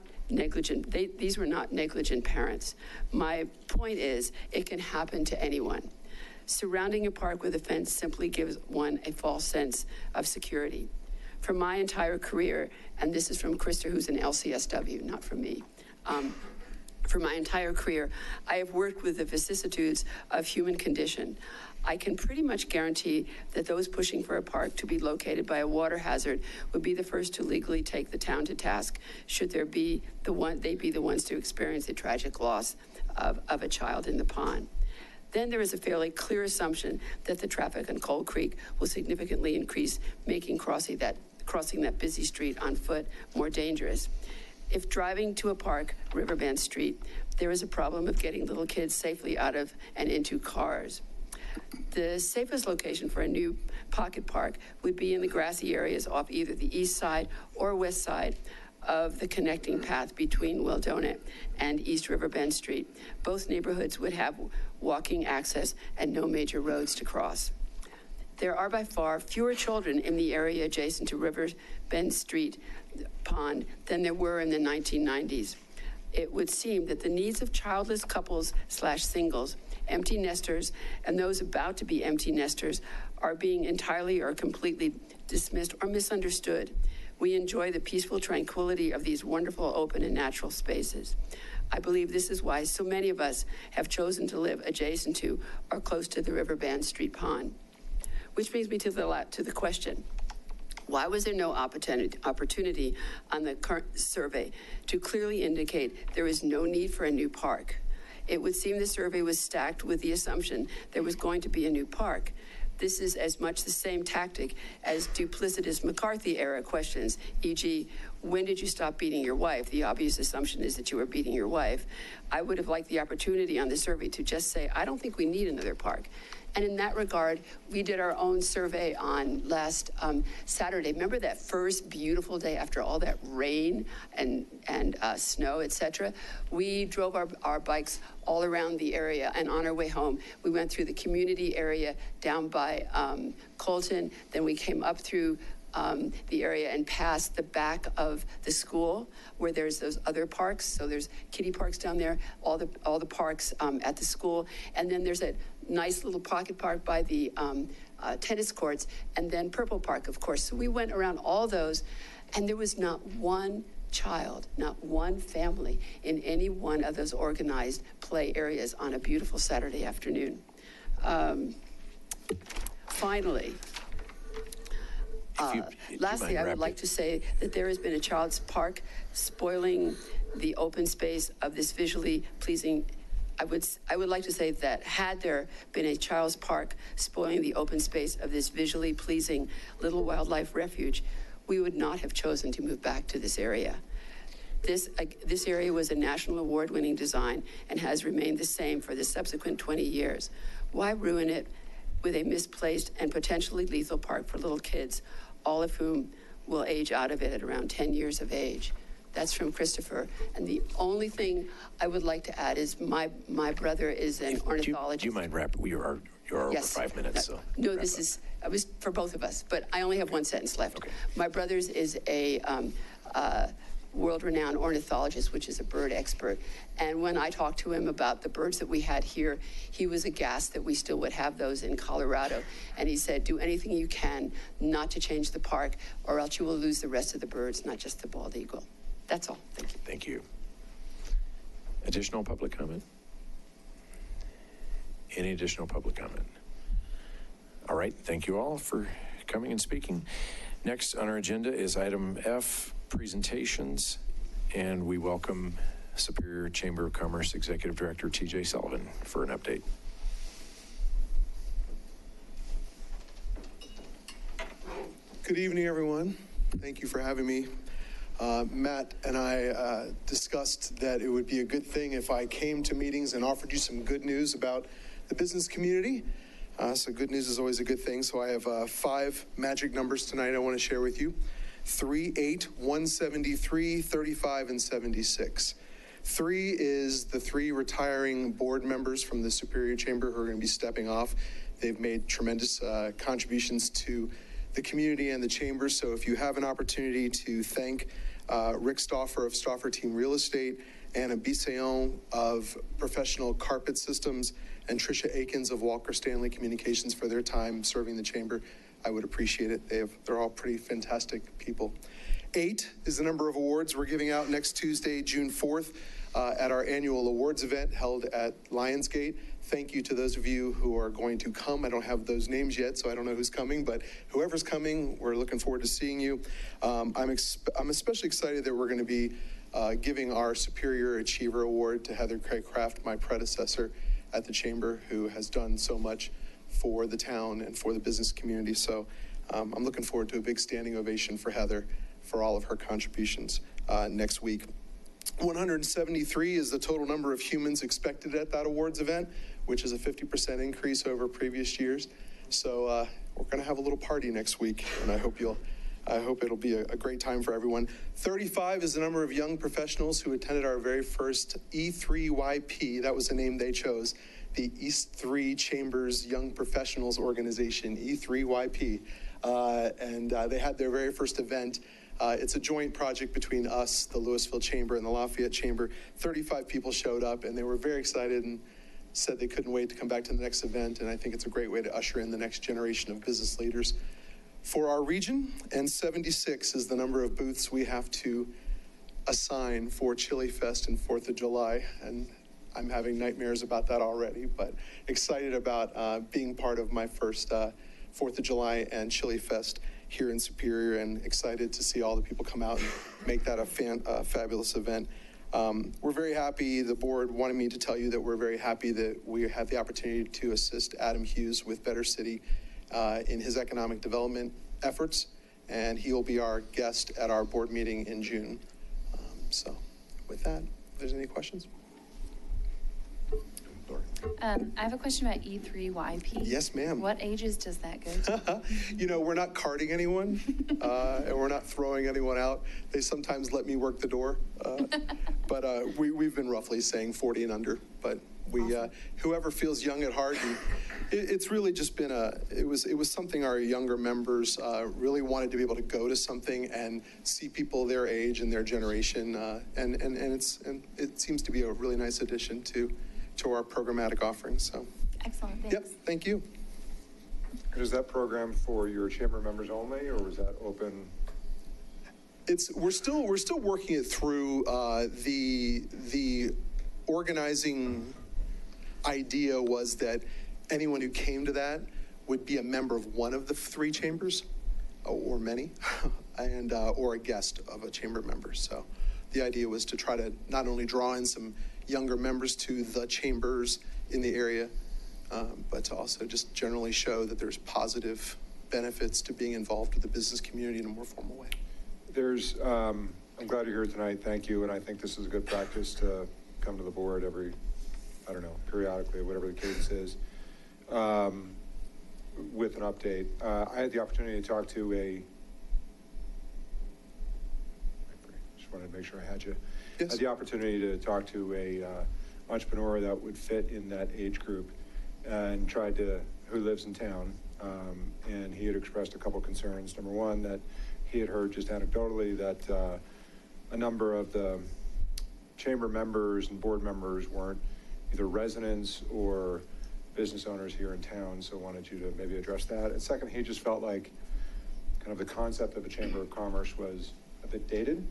negligent parents. My point is, it can happen to anyone. Surrounding a park with a fence simply gives one a false sense of security. For my entire career, and this is from Krista, who's an LCSW, not from me. For my entire career, I have worked with the vicissitudes of human condition. I can pretty much guarantee that those pushing for a park to be located by a water hazard would be the first to legally take the town to task, should they be the ones to experience the tragic loss of a child in the pond. Then there is a fairly clear assumption that the traffic on Cold Creek will significantly increase, making crossing that busy street on foot more dangerous. If driving to a park, Riverbend Street, there is a problem of getting little kids safely out of and into cars. The safest location for a new pocket park would be in the grassy areas off either the east side or west side of the connecting path between Wildona and East Riverbend Street. Both neighborhoods would have walking access and no major roads to cross. There are by far fewer children in the area adjacent to Riverbend Street Pond than there were in the 1990s. It would seem that the needs of childless couples / singles, empty nesters, and those about to be empty nesters are being entirely or completely dismissed or misunderstood. We enjoy the peaceful tranquility of these wonderful open and natural spaces. I believe this is why so many of us have chosen to live adjacent to or close to the Riverbend Street Pond. Which brings me to the question. Why was there no opportunity on the current survey to clearly indicate there is no need for a new park? It would seem the survey was stacked with the assumption there was going to be a new park. This is as much the same tactic as duplicitous McCarthy-era questions, e.g., when did you stop beating your wife? The obvious assumption is that you were beating your wife. I would have liked the opportunity on the survey to just say, I don't think we need another park. And in that regard, we did our own survey on last Saturday. Remember that first beautiful day after all that rain and snow, et cetera? We drove our bikes all around the area, and on our way home, we went through the community area down by Colton. Then we came up through the area and past the back of the school where there's those other parks. So there's kiddie parks down there, all the parks at the school. And then there's a nice little pocket park by the tennis courts, and then Purple Park, of course. So we went around all those, and there was not one child, not one family in any one of those organized play areas on a beautiful Saturday afternoon. Finally, lastly, I would like to say that there has been a child's park spoiling the open space of this visually pleasing. I would like to say that had there been a child's park spoiling the open space of this visually pleasing little wildlife refuge, we would not have chosen to move back to this area. This area was a national award-winning design and has remained the same for the subsequent 20 years. Why ruin it with a misplaced and potentially lethal park for little kids, all of whom will age out of it at around 10 years of age? That's from Christopher. And the only thing I would like to add is my brother is an ornithologist. Do you mind wrapping? You're over Yes. 5 minutes, so. No, this is, it was for both of us, but I only have one sentence left. Okay. My brother's is a world-renowned ornithologist, which is a bird expert. And when I talked to him about the birds that we had here, he was aghast that we still would have those in Colorado. And he said, do anything you can not to change the park, or else you will lose the rest of the birds, not just the bald eagle. That's all. Thank you. Thank you. Additional public comment? Any additional public comment? All right, thank you all for coming and speaking. Next on our agenda is item F, presentations, and we welcome Superior Chamber of Commerce Executive Director TJ Sullivan for an update. Good evening, everyone. Thank you for having me. Matt and I discussed that it would be a good thing if I came to meetings and offered you some good news about the business community. So good news is always a good thing. So I have 5 magic numbers tonight I want to share with you. 3, 8, 173, 35, and 76. 3 is the 3 retiring board members from the Superior Chamber who are going to be stepping off. They've made tremendous contributions to the community and the chamber. So if you have an opportunity to thank Rick Stauffer of Stauffer Team Real Estate, Anna Bissayon of Professional Carpet Systems, and Tricia Akins of Walker Stanley Communications for their time serving the chamber, I would appreciate it. They're all pretty fantastic people. 8 is the number of awards we're giving out next Tuesday, June 4th, at our annual awards event held at Lionsgate. Thank you to those of you who are going to come. I don't have those names yet, so I don't know who's coming, but whoever's coming, we're looking forward to seeing you. I'm especially excited that we're going to be giving our Superior Achiever Award to Heather Craycraft, my predecessor at the Chamber, who has done so much for the town and for the business community. So I'm looking forward to a big standing ovation for Heather for all of her contributions next week. 173 is the total number of humans expected at that awards event, which is a 50% increase over previous years. So we're going to have a little party next week, and I hope it'll be a great time for everyone. 35 is the number of young professionals who attended our very first E3YP. That was the name they chose, the East 3 Chambers Young Professionals Organization, E3YP. And they had their very first event. It's a joint project between us, the Louisville Chamber, and the Lafayette Chamber. 35 people showed up, and they were very excited and said they couldn't wait to come back to the next event. And I think it's a great way to usher in the next generation of business leaders for our region. And 76 is the number of booths we have to a sign for Chili Fest and 4th of July, and I'm having nightmares about that already, but excited about being part of my first 4th of July and Chili Fest here in Superior, and excited to see all the people come out and make that a fabulous event. We're very happy. The board wanted me to tell you that we're very happy that we have the opportunity to assist Adam Hughes with Better City in his economic development efforts, and he will be our guest at our board meeting in June. So with that, if there's any questions? I have a question about E3YP. Yes, ma'am. What ages does that go to? You know, we're not carding anyone, and we're not throwing anyone out. They sometimes let me work the door, but we've been roughly saying 40 and under. But we, whoever feels young at heart, and it's really just been it was something our younger members really wanted to be able to go to something and see people their age and their generation, and it seems to be a really nice addition to our programmatic offerings. So excellent. Thanks. Yep, thank you. Is that program for your chamber members only, or was that open? We're still working it through. The organizing idea was that anyone who came to that would be a member of one of the 3 chambers, or many, and or a guest of a chamber member. So the idea was to try to not only draw in some younger members to the chambers in the area, but to also just generally show that there's positive benefits to being involved with the business community in a more formal way. There's, I'm glad you're here tonight. Thank you. And I think this is a good practice to come to the board every, I don't know, periodically, whatever the cadence is, with an update. I had the opportunity to talk to just wanted to make sure I had you. Yes. I had the opportunity to talk to a entrepreneur that would fit in that age group, and who lives in town, and he had expressed a couple concerns. Number one, that he had heard just anecdotally that a number of the chamber members and board members weren't either residents or business owners here in town, so wanted you to maybe address that. And second, he just felt like kind of the concept of a chamber of commerce was a bit dated,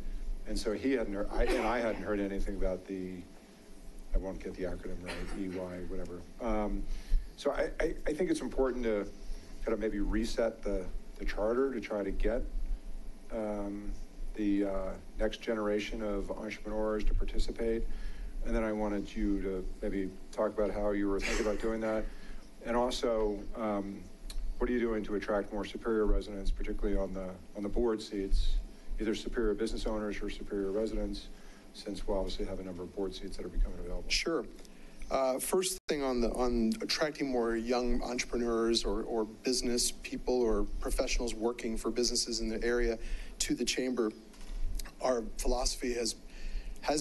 and so he hadn't heard, I hadn't heard anything about I won't get the acronym right, EY, whatever. So I think it's important to kind of maybe reset the charter to try to get the next generation of entrepreneurs to participate. And then I wanted you to maybe talk about how you were thinking about doing that. And also, what are you doing to attract more Superior residents, particularly on the board seats, either Superior business owners or Superior residents, since we'll obviously have a number of board seats that are becoming available? Sure. First thing on attracting more young entrepreneurs or business people or professionals working for businesses in the area to the chamber, our philosophy has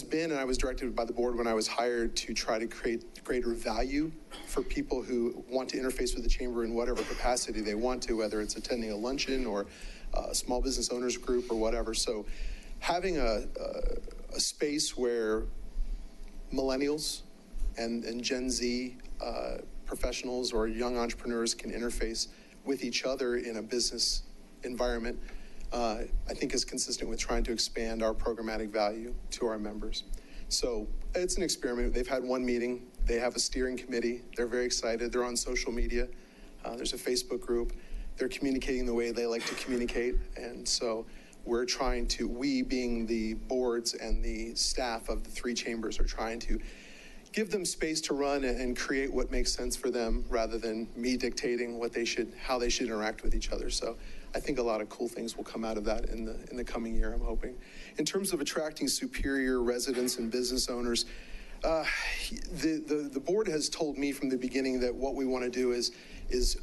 been, and I was directed by the board when I was hired, to try to create greater value for people who want to interface with the chamber in whatever capacity they want to, whether it's attending a luncheon or a small business owners group or whatever. So having a space where millennials and Gen Z professionals or young entrepreneurs can interface with each other in a business environment, I think is consistent with trying to expand our programmatic value to our members. So it's an experiment. They've had one meeting. They have a steering committee. They're very excited. They're on social media. There's a Facebook group. They're communicating the way they like to communicate. And so we're trying to, we being the boards and the staff of the 3 chambers, are trying to give them space to run and create what makes sense for them, rather than me dictating how they should interact with each other. So I think a lot of cool things will come out of that in the coming year, I'm hoping. In terms of attracting Superior residents and business owners, the board has told me from the beginning that what we want to do is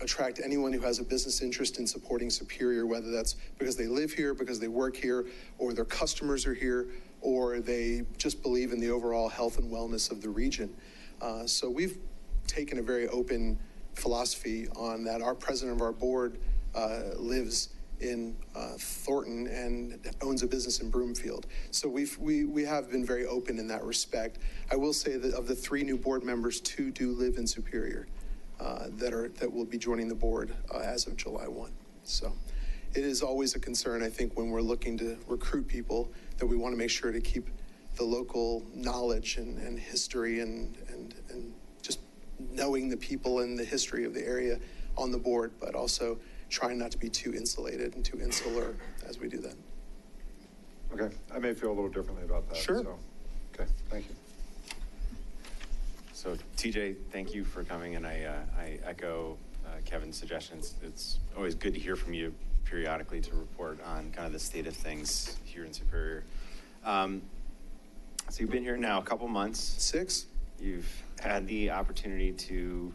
attract anyone who has a business interest in supporting Superior, whether that's because they live here, because they work here, or their customers are here, or they just believe in the overall health and wellness of the region. So we've taken a very open philosophy on that. Our president of our board lives in Thornton and owns a business in Broomfield. So we have been very open in that respect. I will say that of the 3 new board members, 2 do live in Superior that will be joining the board as of July 1. So it is always a concern, I think, when we're looking to recruit people, that we want to make sure to keep the local knowledge and history and just knowing the people and the history of the area on the board, but also trying not to be too insulated and too insular as we do that. Okay, I may feel a little differently about that. Sure. So, okay, thank you. So TJ, thank you for coming, and I echo Kevin's suggestions. It's always good to hear from you periodically to report on kind of the state of things here in Superior. So you've been here now a couple months. 6. You've had the opportunity to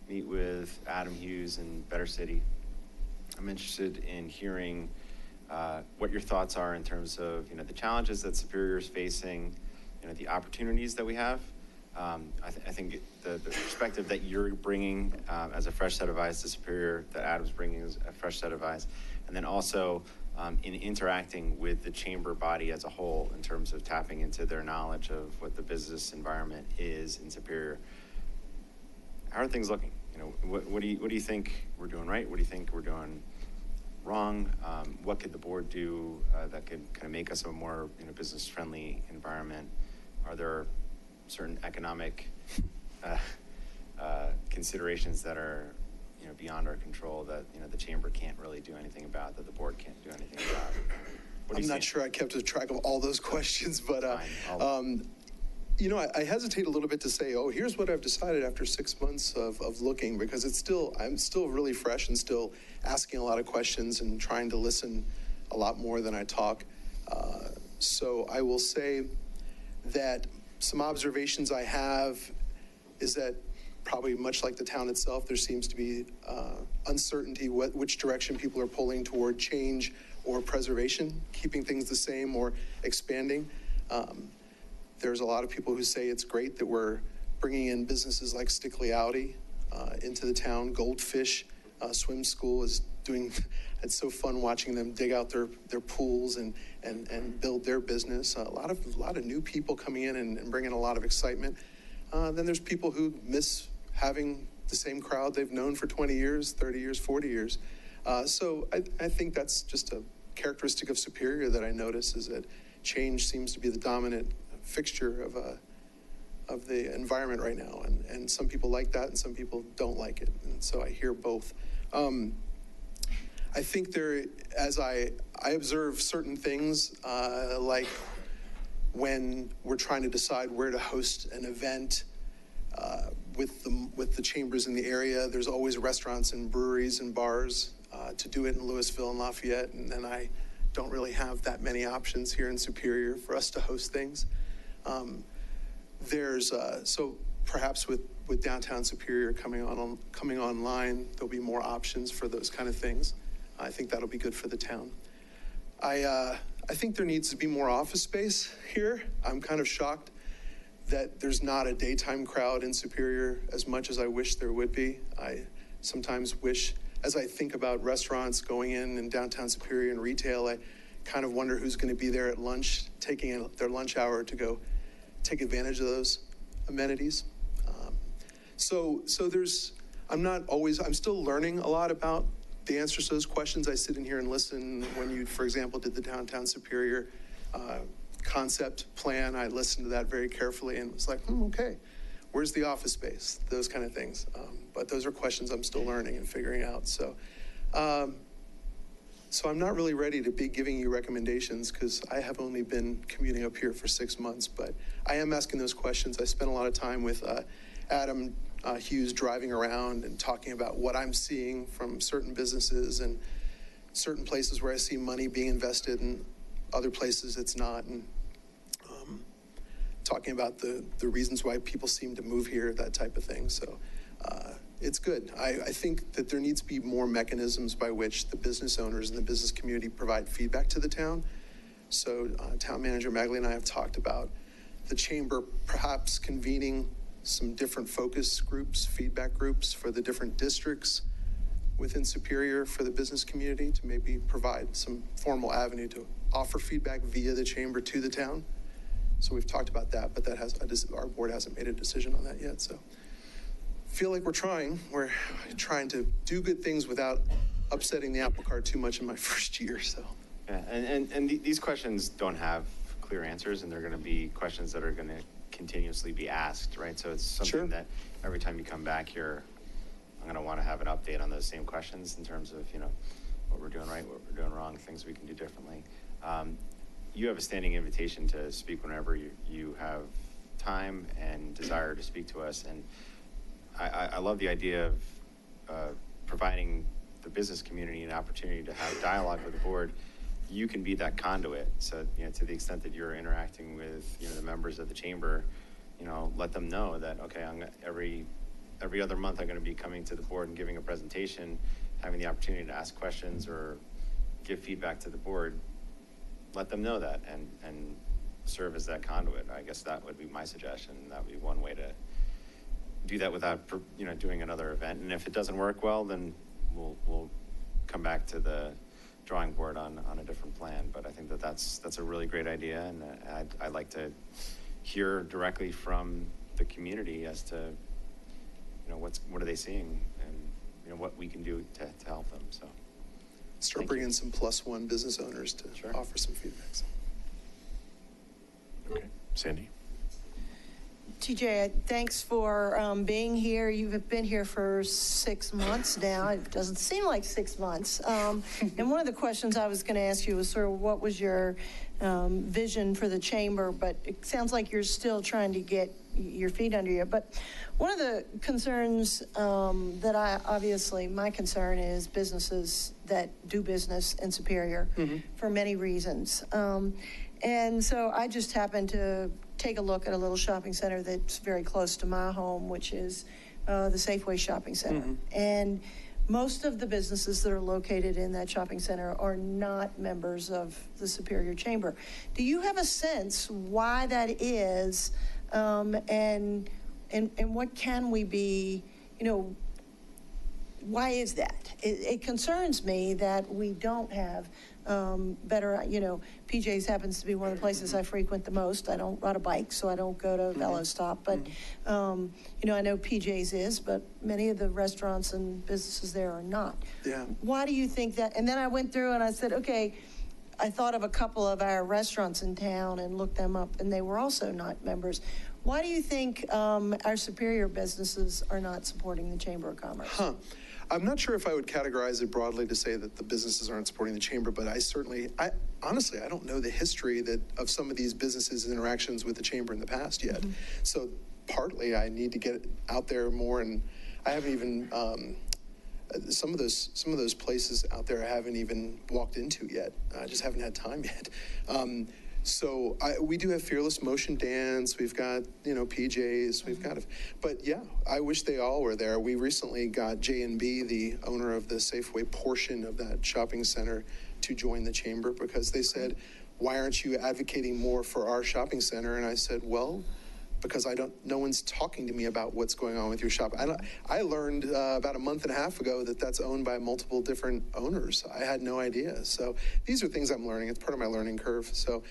meet with Adam Hughes and Better City. I'm interested in hearing what your thoughts are in terms of, the challenges that Superior is facing, the opportunities that we have. I think the perspective that you're bringing as a fresh set of eyes to Superior, that Adam's bringing as a fresh set of eyes, and then also in interacting with the chamber body as a whole in terms of tapping into their knowledge of what the business environment is in Superior. How are things looking? What do you think we're doing right? What do you think we're doing wrong? What could the board do that could kind of make us a more business-friendly environment? Are there certain economic considerations that are beyond our control that the chamber can't really do anything about, that the board can't do anything about? I'm not sure I kept track of all those questions, but I hesitate a little bit to say, oh, here's what I've decided after 6 months of looking, because I'm still really fresh and still asking a lot of questions and trying to listen a lot more than I talk. So I will say that some observations I have is that probably much like the town itself, there seems to be uncertainty which direction people are pulling toward change or preservation, keeping things the same or expanding. There's a lot of people who say it's great that we're bringing in businesses like Stickleality into the town. Goldfish Swim School is doing, it's so fun watching them dig out their pools and build their business. A lot of new people coming in and bringing a lot of excitement. Then there's people who miss having the same crowd they've known for 20 years, 30 years, 40 years. So I think that's just a characteristic of Superior that I notice, is that change seems to be the dominant fixture of the environment right now. And some people like that and some people don't like it. And so I hear both. I think as I observe certain things, like when we're trying to decide where to host an event with the chambers in the area, there's always restaurants and breweries and bars to do it in Louisville and Lafayette, and then I don't really have that many options here in Superior for us to host things. So perhaps with downtown Superior coming online, there'll be more options for those kind of things. I think that'll be good for the town. I think there needs to be more office space here. I'm kind of shocked that there's not a daytime crowd in Superior as much as I wish there would be. I sometimes wish, as I think about restaurants going in downtown Superior and retail, I kind of wonder who's going to be there at lunch, taking their lunch hour to go take advantage of those amenities. So I'm still learning a lot about the answers to those questions. I sit in here and listen when you, for example, did the downtown Superior concept plan. I listened to that very carefully and was like, okay, where's the office space? Those kind of things. But those are questions I'm still learning and figuring out. So I'm not really ready to be giving you recommendations because I have only been commuting up here for 6 months, but I am asking those questions. I spent a lot of time with Adam Hughes driving around and talking about what I'm seeing from certain businesses and certain places where I see money being invested and other places it's not, and talking about the reasons why people seem to move here, that type of thing. So it's good. I think that there needs to be more mechanisms by which the business owners and the business community provide feedback to the town. So Town Manager Magley and I have talked about the chamber perhaps convening some different focus groups, feedback groups for the different districts within Superior for the business community to maybe provide some formal avenue to offer feedback via the chamber to the town. So we've talked about that, but our board hasn't made a decision on that yet. So feel like we're trying to do good things without upsetting the apple cart too much in my first year. So yeah, and these questions don't have clear answers, and they're going to be questions that are going to continuously be asked, right? So it's something Sure. that every time you come back here, I'm going to want to have an update on those same questions in terms of, what we're doing right, what we're doing wrong, things we can do differently. You have a standing invitation to speak whenever you have time and desire to speak to us. And I love the idea of providing the business community an opportunity to have dialogue with the board. You can be that conduit. So, to the extent that you're interacting with, the members of the chamber, let them know that, okay, every other month I'm going to be coming to the board and giving a presentation, having the opportunity to ask questions or give feedback to the board. Let them know that and serve as that conduit. I guess that would be my suggestion. That would be one way to do that without, doing another event. And if it doesn't work well, then we'll come back to the drawing board on a different plan. But I think that's a really great idea, and I'd like to hear directly from the community as to, what are they seeing, and what we can do to help them. So Start bringing some +1 business owners to offer some feedback. Okay, Sandy. TJ, thanks for being here. You've been here for 6 months now. It doesn't seem like 6 months. And one of the questions I was going to ask you was sort of what was your vision for the chamber, but it sounds like you're still trying to get your feet under you. But one of the concerns my concern is businesses that do business in Superior for many reasons. And so I just happened to take a look at a little shopping center that's very close to my home, which is the Safeway Shopping Center. And most of the businesses that are located in that shopping center are not members of the Superior Chamber. Do you have a sense why that is, and what can we be, why is that? It concerns me that we don't have better, PJ's happens to be one of the places I frequent the most. I don't ride a bike, so I don't go to VeloStop, but, I know PJ's is, but many of the restaurants and businesses there are not. Yeah. Why do you think that? And then I went through and I said, okay, I thought of a couple of our restaurants in town and looked them up, and they were also not members. Why do you think our Superior businesses are not supporting the Chamber of Commerce? I'm not sure if I would categorize it broadly to say that the businesses aren't supporting the chamber, but honestly, I don't know the history of some of these businesses' interactions with the chamber in the past yet. So partly I need to get out there more, and I haven't even, some of those places out there I haven't even walked into yet. I just haven't had time yet. So we do have Fearless Motion Dance. We've got, PJs. We've got, but yeah, I wish they all were there. We recently got J&B, the owner of the Safeway portion of that shopping center, to join the chamber because they said, why aren't you advocating more for our shopping center? And I said, well, because no one's talking to me about what's going on with your shop. I learned about a month and a half ago that that's owned by multiple different owners. I had no idea. So these are things I'm learning. It's part of my learning curve. So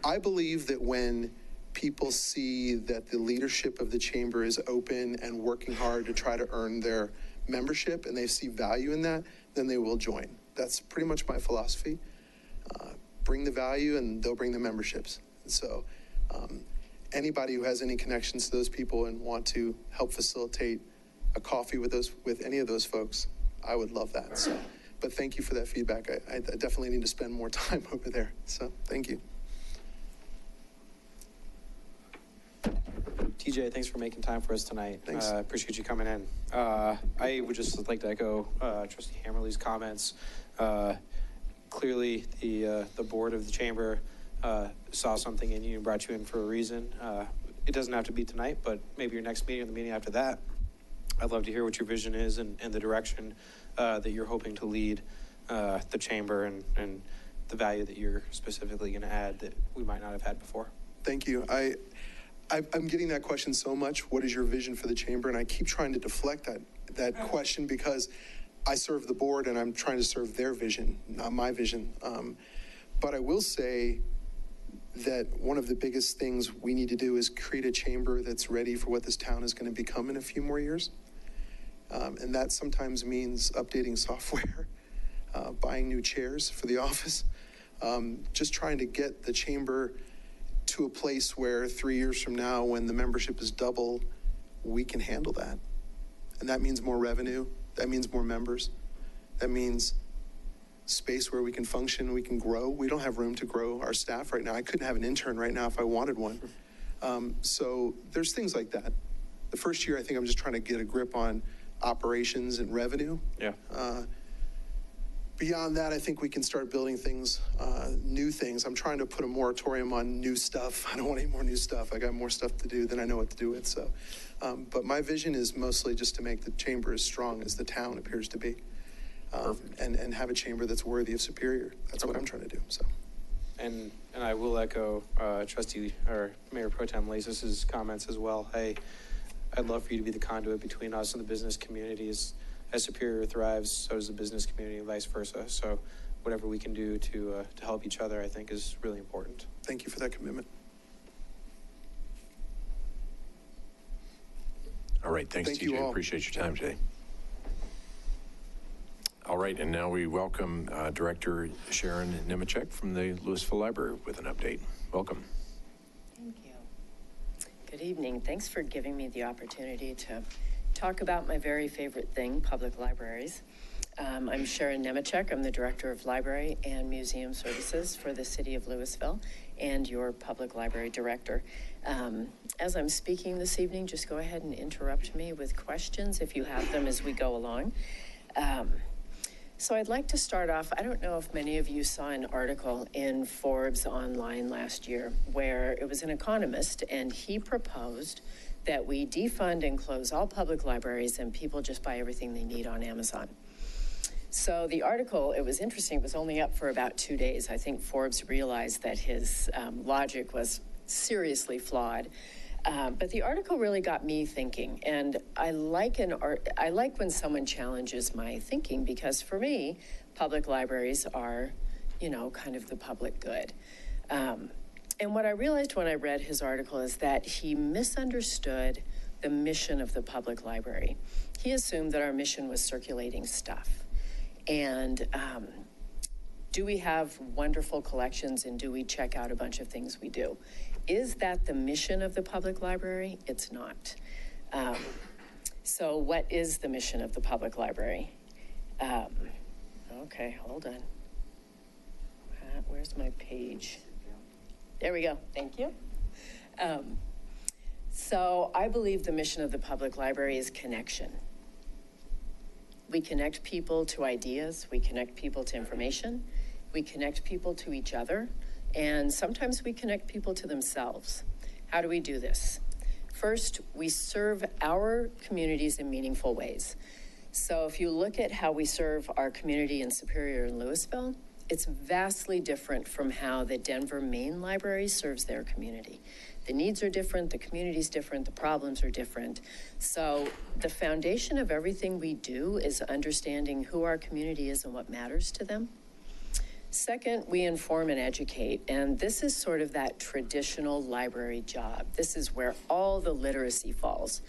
I believe that when people see that the leadership of the chamber is open and working hard to try to earn their membership and they see value in that, then they will join. That's pretty much my philosophy. Bring the value and they'll bring the memberships. And so anybody who has any connections to those people and want to help facilitate a coffee with any of those folks, I would love that. So, but thank you for that feedback. I definitely need to spend more time over there. So thank you. TJ, thanks for making time for us tonight. Thanks. Appreciate you coming in. I would just like to echo Trustee Hammerly's comments. Clearly, the board of the chamber saw something in you and brought you in for a reason. It doesn't have to be tonight, but maybe your next meeting or the meeting after that. I'd love to hear what your vision is and the direction that you're hoping to lead the chamber and the value that you're specifically going to add that we might not have had before. Thank you. I'm getting that question so much. What is your vision for the chamber? And I keep trying to deflect that question because I serve the board and I'm trying to serve their vision, not my vision. But I will say that one of the biggest things we need to do is create a chamber that's ready for what this town is going to become in a few more years. And that sometimes means updating software, buying new chairs for the office, just trying to get the chamber to a place where 3 years from now, when the membership is double, we can handle that. And that means more revenue. That means more members. That means space where we can function, we can grow. We don't have room to grow our staff right now. I couldn't have an intern right now if I wanted one. So there's things like that. The first year, I think I'm just trying to get a grip on operations and revenue. Yeah. Beyond that, I think we can start building things, new things. I'm trying to put a moratorium on new stuff. I don't want any more new stuff. I got more stuff to do than I know what to do with. So, but my vision is mostly just to make the chamber as strong as the town appears to be, and have a chamber that's worthy of Superior. That's what I'm trying to do. So. And I will echo Mayor Pro Tem Lazis's comments as well. I'd love for you to be the conduit between us and the business community. As Superior thrives, so does the business community and vice versa. So whatever we can do to help each other, I think, is really important. Thank you for that commitment. All right, thanks, Thank you TJ. all. Appreciate your time today. All right, and now we welcome Director Sharon Nemechek from the Louisville Library with an update. Welcome. Thank you. Good evening. Thanks for giving me the opportunity to talk about my very favorite thing, public libraries. I'm Sharon Nemechek. I'm the Director of Library and Museum Services for the City of Louisville and your Public Library Director. As I'm speaking this evening, just go ahead and interrupt me with questions if you have them as we go along. So I'd like to start off, I don't know if many of you saw an article in Forbes Online last year where it was an economist and he proposed that we defund and close all public libraries and people just buy everything they need on Amazon. So the article, it was interesting, it was only up for about 2 days. I think Forbes realized that his logic was seriously flawed. But the article really got me thinking, and I like when someone challenges my thinking, because for me, public libraries are, kind of the public good. And what I realized when I read his article is that he misunderstood the mission of the public library. He assumed that our mission was circulating stuff. And do we have wonderful collections, and do we check out a bunch of things? We do. Is that the mission of the public library? It's not. So what is the mission of the public library? Okay, hold on. Where's my page? There we go. Thank you. So I believe the mission of the public library is connection. We connect people to ideas. We connect people to information. We connect people to each other. And sometimes we connect people to themselves. How do we do this? First, we serve our communities in meaningful ways. So if you look at how we serve our community in Superior and Louisville, it's vastly different from how the Denver Main Library serves their community. The needs are different, the community's different, the problems are different. So the foundation of everything we do is understanding who our community is and what matters to them. Second, we inform and educate, and this is sort of that traditional library job. This is where all the literacy falls.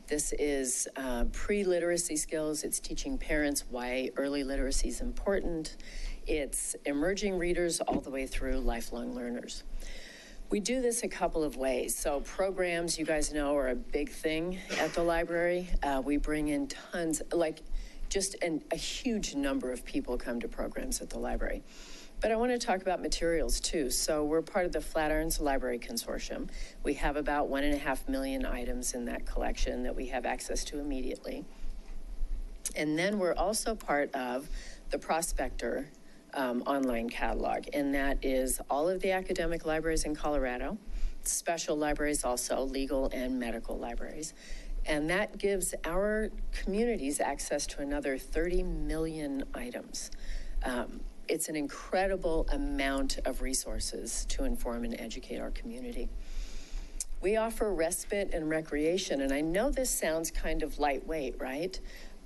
This is pre-literacy skills. It's teaching parents why early literacy is important. It's emerging readers all the way through lifelong learners. We do this a couple of ways. So programs, you guys know, are a big thing at the library. We bring in tons, a huge number of people come to programs at the library. But I want to talk about materials too. So we're part of the Flatirons Library Consortium. We have about 1.5 million items in that collection that we have access to immediately. And then we're also part of the Prospector online catalog, and that is all of the academic libraries in Colorado, special libraries also, legal and medical libraries. And that gives our communities access to another 30 million items. It's an incredible amount of resources to inform and educate our community. We offer respite and recreation, and I know this sounds kind of lightweight, right?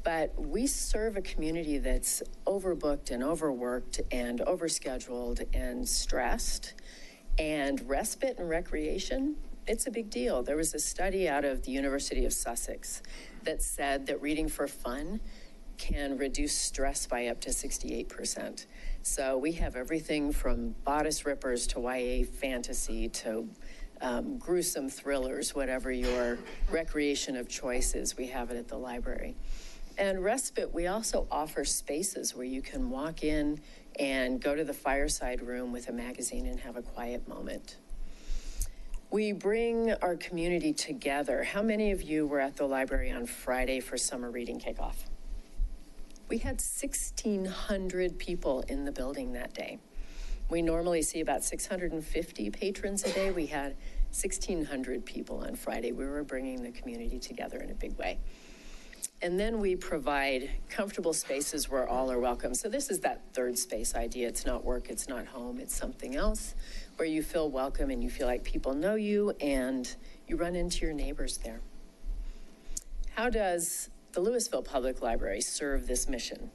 But we serve a community that's overbooked and overworked and overscheduled and stressed. And respite and recreation, it's a big deal. There was a study out of the University of Sussex that said that reading for fun can reduce stress by up to 68%. So we have everything from bodice rippers to YA fantasy to gruesome thrillers, whatever your recreation of choice is, we have it at the library. And respite, we also offer spaces where you can walk in and go to the fireside room with a magazine and have a quiet moment. We bring our community together. How many of you were at the library on Friday for summer reading kickoff? We had 1,600 people in the building that day. We normally see about 650 patrons a day. We had 1,600 people on Friday. We were bringing the community together in a big way. And then we provide comfortable spaces where all are welcome. So this is that third space idea. It's not work, it's not home, it's something else where you feel welcome and you feel like people know you and you run into your neighbors there. How does the Louisville Public Library serve this mission?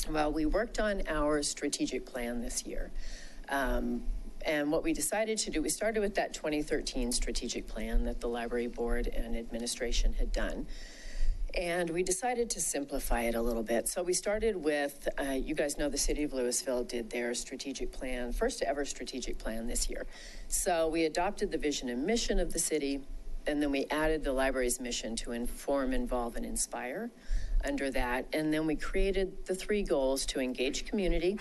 Well, we worked on our strategic plan this year. And what we decided to do, we started with that 2013 strategic plan that the library board and administration had done. And we decided to simplify it a little bit. So we started with, you guys know the city of Louisville did their strategic plan, first ever strategic plan this year. So we adopted the vision and mission of the city, and then we added the library's mission to inform, involve, and inspire under that. And then we created the 3 goals to engage community,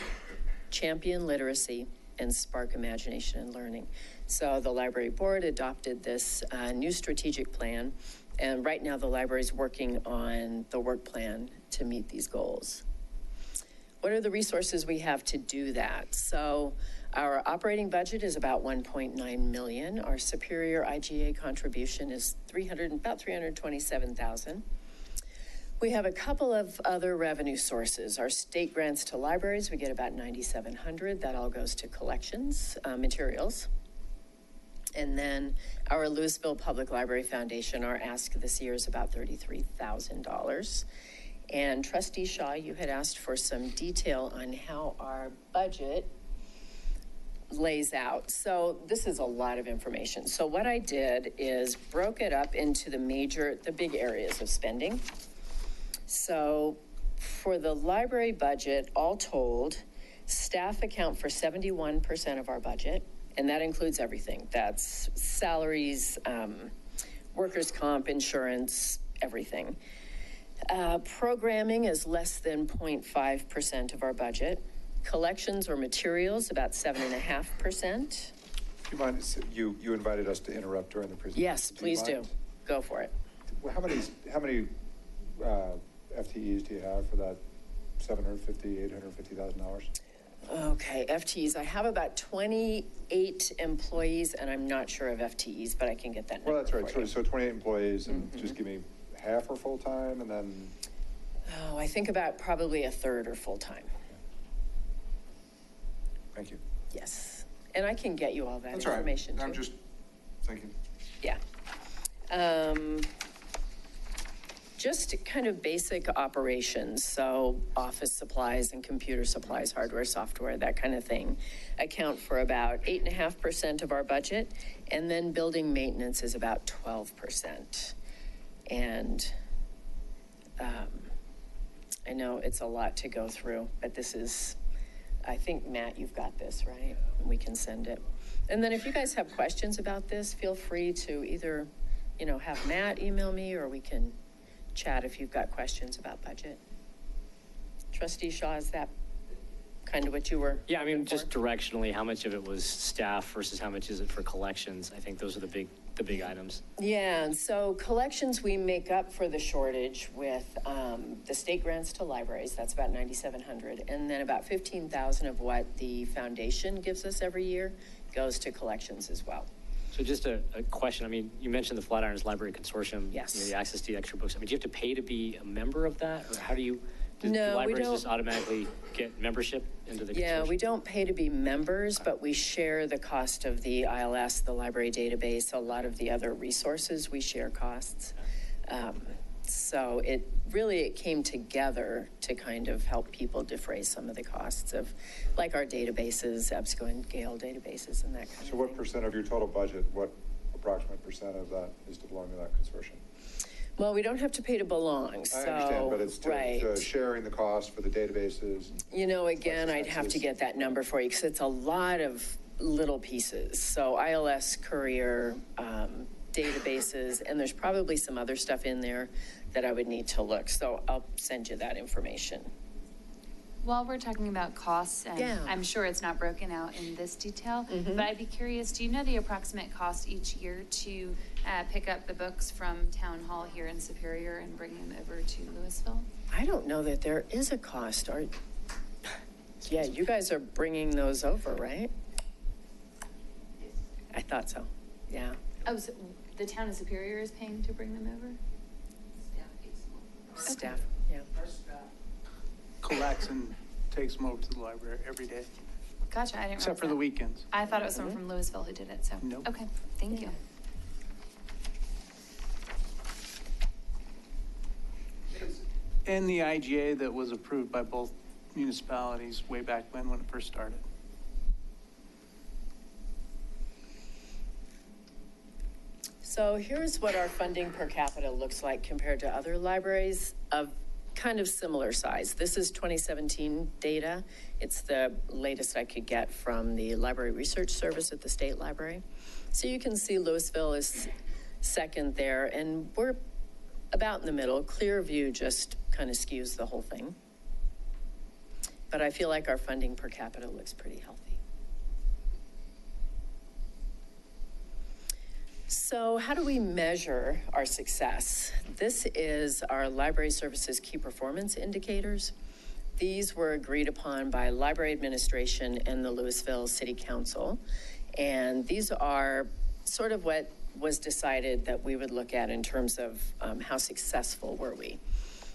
champion literacy, and spark imagination and learning. So the library board adopted this new strategic plan. And right now, the library is working on the work plan to meet these goals. What are the resources we have to do that? So our operating budget is about $1.9 million. Our superior IGA contribution is about $327,000. We have a couple of other revenue sources. Our state grants to libraries, we get about $9,700. That all goes to collections, materials. And then our Louisville Public Library Foundation, our ask this year is about $33,000. And Trustee Shaw, you had asked for some detail on how our budget lays out. So this is a lot of information. So what I did is broke it up into the big areas of spending. So for the library budget, all told, staff account for 71% of our budget. And that includes everything. That's salaries, workers' comp, insurance, everything. Programming is less than 0.5% of our budget. Collections or materials, about 7.5%. Do you mind, you invited us to interrupt during the presentation. Yes, please do. Go for it. Well, how many FTEs do you have for that $750,000, $850,000? Okay, FTEs. I have about 28 employees, and I'm not sure of FTEs, but I can get that number. Well, that's right. for you. So 28 employees, and just give me half are full-time, and then? Oh, I think about probably a third are full-time. Thank you. Yes. And I can get you all that That's information, right. I'm too. just thinking. Yeah. Just kind of basic operations, so office supplies and computer supplies, hardware, software, that kind of thing, account for about 8.5% of our budget, and then building maintenance is about 12%. And I know it's a lot to go through, but this is, I think, Matt, you've got this, right? We can send it. And then if you guys have questions about this, feel free to either, have Matt email me, or we can chat if you've got questions about budget. Trustee Shaw, is that kind of what you were? Yeah, I mean, just directionally, how much of it was staff versus how much is it for collections? I think those are the big items. Yeah, and so collections, we make up for the shortage with the state grants to libraries. That's about $9,700, and then about $15,000 of what the foundation gives us every year goes to collections as well. So just a question. I mean, you mentioned the Flatirons Library Consortium. Yes. The access to the extra books. I mean, do you have to pay to be a member of that, or how do you? Do No, we libraries don't. just automatically get membership into the Yeah, consortium? we don't pay to be members, but we share the cost of the ILS, the library database, a lot of the other resources, we share costs. So it came together to kind of help people defray some of the costs of, like our databases, EBSCO and Gale databases and that kind of thing. So what % of your total budget, what approximate % of that is to belong to that consortium? Well, we don't have to pay to belong, so. I understand, but it's right. to sharing the cost for the databases. You know, again, I'd have to get that number for you because it's a lot of little pieces. So ILS, Courier, databases, and there's probably some other stuff in there that I would need to look. So I'll send you that information. While we're talking about costs, and Yeah. I'm sure it's not broken out in this detail, Mhm. but I'd be curious, do you know the approximate cost each year to pick up the books from Town Hall here in Superior and bring them over to Louisville? I don't know that there is a cost. Yeah, you guys are bringing those over, right? I thought so, yeah. Oh, so the town of Superior is paying to bring them over? Staff, yeah. Collects and takes them over to the library every day, Gotcha, I didn't except for realize the that. weekends. I thought it was someone from Louisville who did it, so. Nope. Okay, thank you. And the IGA that was approved by both municipalities way back when it first started. So here's what our funding per capita looks like compared to other libraries of kind of similar size. This is 2017 data. It's the latest I could get from the Library Research Service at the State Library. So you can see Louisville is second there, and we're about in the middle. Clearview just kind of skews the whole thing. But I feel like our funding per capita looks pretty healthy. So how do we measure our success? This is our Library Services Key Performance Indicators. These were agreed upon by Library Administration and the Louisville City Council. And these are sort of what was decided that we would look at in terms of how successful were we.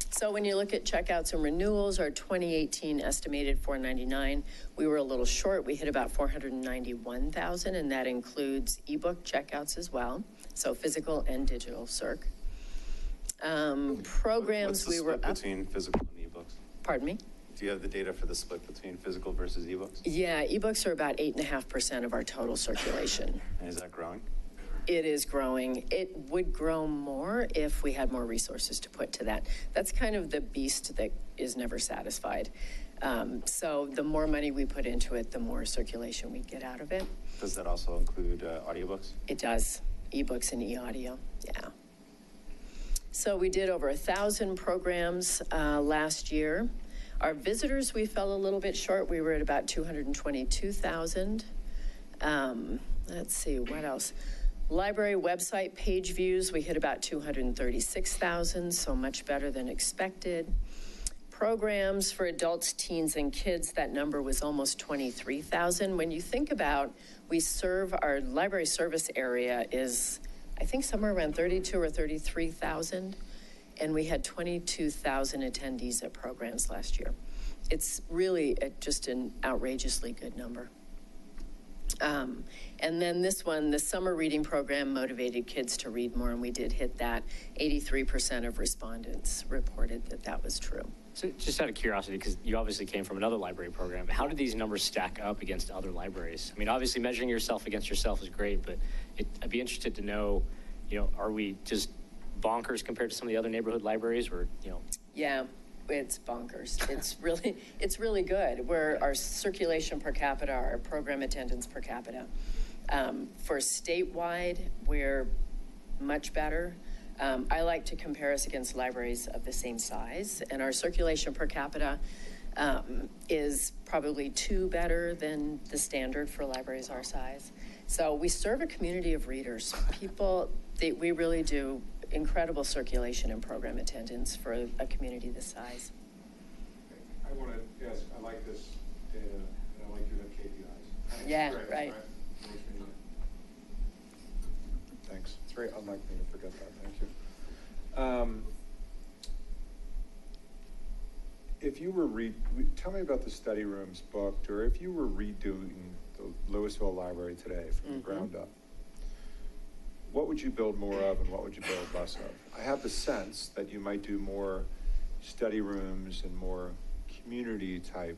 So when you look at checkouts and renewals, our 2018 estimated 499, we were a little short. We hit about 491,000, and that includes ebook checkouts as well, so physical and digital circ. Programs, What's the we were split up. between physical and ebooks? Pardon me? Do you have the data for the split between physical versus ebooks? Yeah, ebooks are about 8.5% of our total circulation. And is that growing? It is growing. It would grow more if we had more resources to put to that. That's kind of the beast that is never satisfied. So the more money we put into it, the more circulation we get out of it. Does that also include audiobooks? It does. Ebooks and e-audio, yeah. So we did over 1,000 programs last year. Our visitors, we fell a little bit short. We were at about 222,000. Let's see, what else? Library website page views, we hit about 236,000, so much better than expected. Programs for adults, teens, and kids, that number was almost 23,000. When you think about, we serve, our library service area is, I think, somewhere around 32 or 33,000, and we had 22,000 attendees at programs last year. It's really just an outrageously good number. And then this one, the summer reading program motivated kids to read more, and we did hit that. 83% of respondents reported that that was true. So just out of curiosity, because you obviously came from another library program, how do these numbers stack up against other libraries? I mean, obviously measuring yourself against yourself is great, but I'd be interested to know, are we just bonkers compared to some of the other neighborhood libraries, or, Yeah, it's bonkers. It's really good. Where our circulation per capita, our program attendance per capita. For statewide, we're much better. I like to compare us against libraries of the same size, and our circulation per capita is probably 2 better than the standard for libraries our size. So we serve a community of readers. We really do incredible circulation and program attendance for a community this size. I want to, yes, I like this data, and I like you to have KPIs. Yeah, Great, right. Thanks. It's very unlike me to forget that. Thank you. If you were tell me about the study rooms booked, or if you were redoing the Louisville Library today from the ground up, what would you build more of and what would you build less of? I have the sense that you might do more study rooms and more community type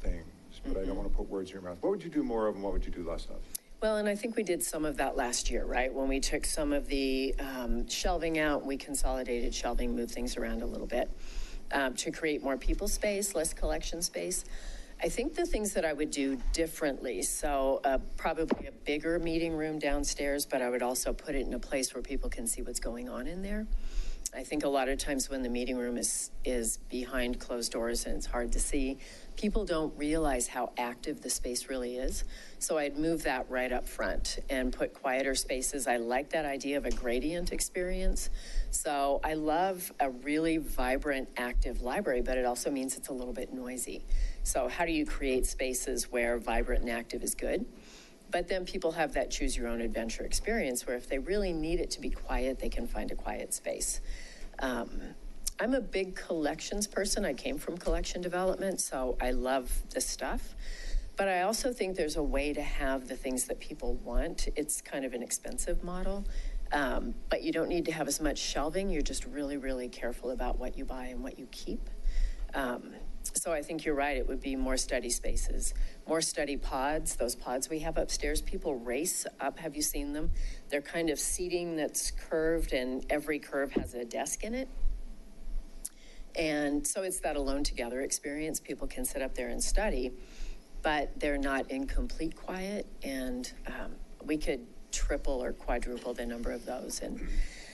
things, but I don't want to put words in your mouth. What would you do more of and what would you do less of? Well, and I think we did some of that last year, right? When we took some of the shelving out, we consolidated shelving, moved things around a little bit to create more people space, less collection space. I think the things that I would do differently, so probably a bigger meeting room downstairs, but I would also put it in a place where people can see what's going on in there. I think a lot of times when the meeting room is behind closed doors and it's hard to see, people don't realize how active the space really is. So I'd move that right up front and put quieter spaces. I like that idea of a gradient experience. So I love a really vibrant, active library, but it also means it's a little bit noisy. So how do you create spaces where vibrant and active is good? But then people have that choose your own adventure experience where if they really need it to be quiet, they can find a quiet space. I'm a big collections person. I came from collection development, so I love this stuff. But I also think there's a way to have the things that people want. It's kind of an expensive model, but you don't need to have as much shelving. You're just really, really careful about what you buy and what you keep. So I think you're right. It would be more study spaces, more study pods. Those pods we have upstairs, people race up. Have you seen them? They're kind of seating that's curved, and every curve has a desk in it. And so it's that alone together experience. People can sit up there and study, but they're not in complete quiet. And we could triple or quadruple the number of those. And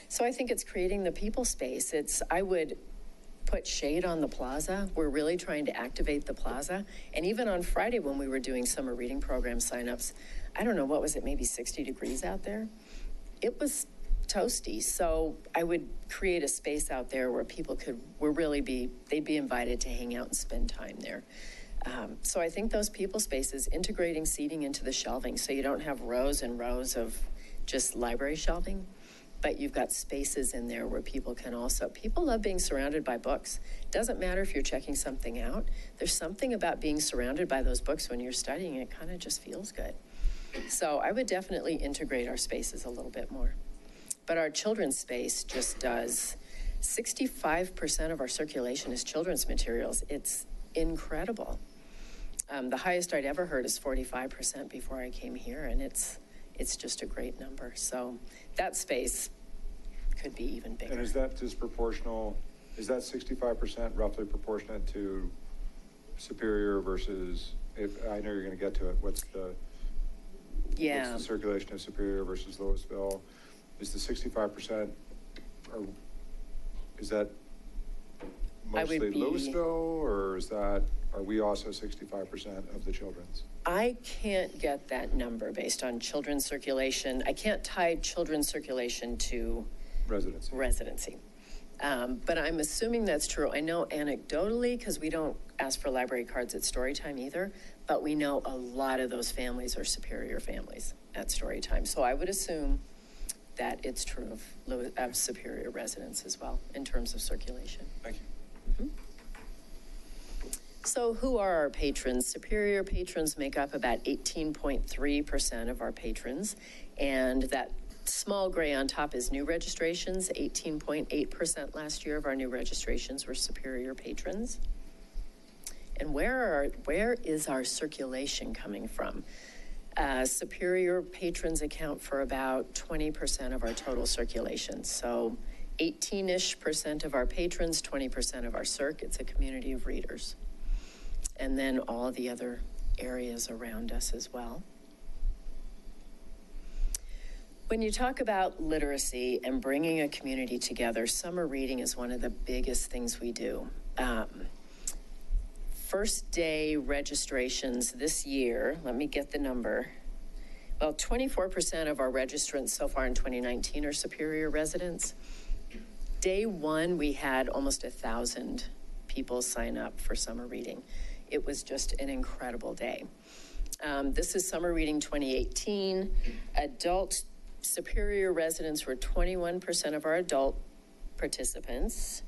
so I think it's creating the people space. I would put shade on the plaza. We're really trying to activate the plaza. And even on Friday when we were doing summer reading program signups, I don't know, what was it, maybe 60 degrees out there? It was toasty. So I would create a space out there where people they'd be invited to hang out and spend time there. So I think those people spaces, integrating seating into the shelving so you don't have rows and rows of just library shelving, but you've got spaces in there where people love being surrounded by books. Doesn't matter if you're checking something out. There's something about being surrounded by those books when you're studying. It kind of just feels good. So I would definitely integrate our spaces a little bit more. But our children's space just does 65% of our circulation is children's materials. It's incredible. The highest I'd ever heard is 45% before I came here, and it's just a great number. So that space could be even bigger. And is that disproportional? Is that 65% roughly proportionate to Superior versus, I know you're going to get to it, what's the circulation of Superior versus Louisville? Is the 65%, or is that mostly Louisville, or are we also 65% of the children's? I can't get that number based on children's circulation. I can't tie children's circulation to residency. But I'm assuming that's true. I know anecdotally, because we don't ask for library cards at Storytime either, but we know a lot of those families are Superior families at Storytime. So I would assume that it's true of Superior residents as well in terms of circulation. Thank you. Mm-hmm. So who are our patrons? Superior patrons make up about 18.3% of our patrons, and that small gray on top is new registrations. 18.8% last year of our new registrations were Superior patrons. And where is our circulation coming from? Superior patrons account for about 20% of our total circulation. So 18-ish% of our patrons, 20% of our circ. It's a community of readers. And then all the other areas around us as well. When you talk about literacy and bringing a community together, summer reading is one of the biggest things we do. First day registrations this year, let me get the number. Well, 24% of our registrants so far in 2019 are Superior residents. Day one, we had almost 1,000 people sign up for summer reading. It was just an incredible day. This is Summer Reading 2018. Adult Superior residents were 21% of our adult participants,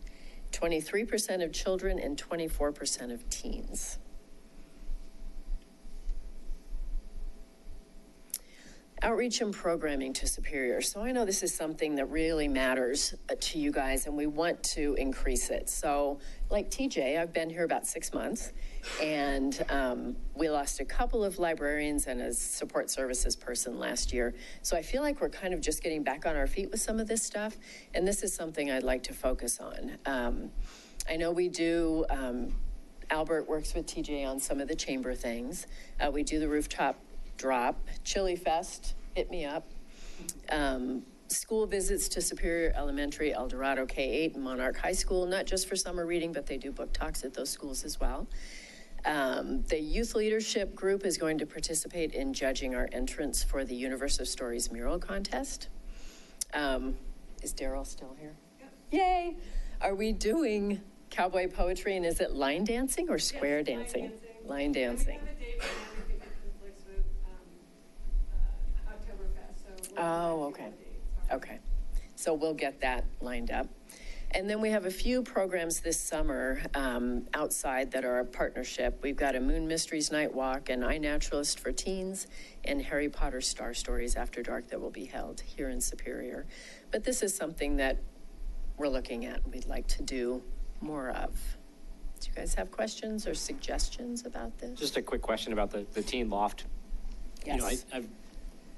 23% of children, and 24% of teens. outreach and programming to Superior. So I know this is something that really matters to you guys, and we want to increase it. So like TJ, I've been here about 6 months, and we lost a couple of librarians and a support services person last year. So I feel like we're kind of just getting back on our feet with some of this stuff, and this is something I'd like to focus on. I know we do, Albert works with TJ on some of the chamber things. We do the rooftop drop, Chili Fest, hit me up. School visits to Superior Elementary, El Dorado K-8, and Monarch High School, not just for summer reading, but they do book talks at those schools as well. The youth leadership group is going to participate in judging our entrance for the Universe of Stories mural contest. Is Daryl still here? Yep. Yay! Are we doing cowboy poetry, and is it line dancing or square dancing? Line dancing. Oh, okay. Okay. So we'll get that lined up. And then we have a few programs this summer outside that are a partnership. We've got a Moon Mysteries Night Walk, an iNaturalist for teens, and Harry Potter Star Stories After Dark that will be held here in Superior. But this is something that we're looking at and we'd like to do more of. Do you guys have questions or suggestions about this? Just a quick question about the teen loft. Yes. You know, I've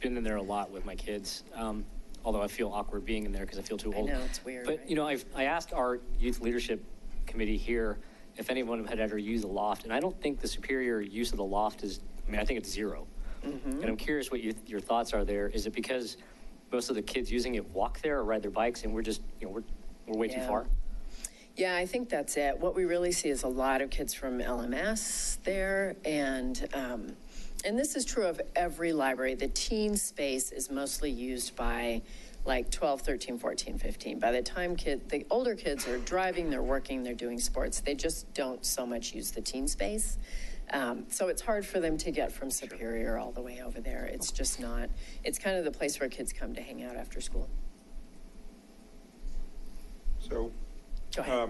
been in there a lot with my kids, although I feel awkward being in there because I feel too old. I know, it's weird, But, right? you know, I asked our youth leadership committee here if anyone had ever used the loft, and I don't think the Superior use of the loft is, I mean, I think it's zero. And I'm curious what your thoughts are there. Is it because most of the kids using it walk there or ride their bikes, and we're just, you know, we're way too Yeah. far? Yeah, I think that's it. What we really see is a lot of kids from LMS there, and this is true of every library. The teen space is mostly used by like 12, 13, 14, 15. By the time the older kids are driving, they're working, they're doing sports, they just don't so much use the teen space. So it's hard for them to get from Superior all the way over there. It's just not, it's kind of the place where kids come to hang out after school. So, Go ahead.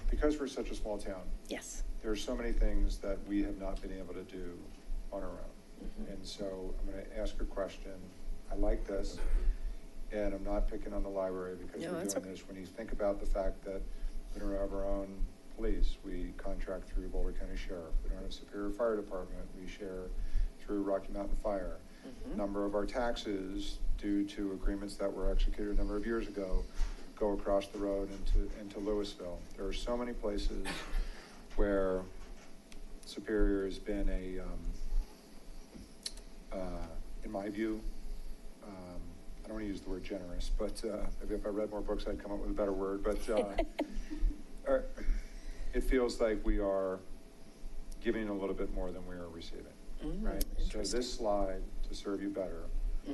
Because we're such a small town, Yes. there are so many things that we have not been able to do on our own. And so I'm going to ask a question. I like this, and I'm not picking on the library because No, we're that's doing okay. this. When you think about the fact that we don't have our own police, we contract through Boulder County Sheriff. We don't have Superior Fire Department, we share through Rocky Mountain Fire. Number of our taxes, due to agreements that were executed a number of years ago, go across the road into Louisville. There are so many places where Superior has been in my view, I don't want to use the word generous, but maybe if I read more books, I'd come up with a better word, but it feels like we are giving a little bit more than we are receiving, right? So this slide, to serve you better,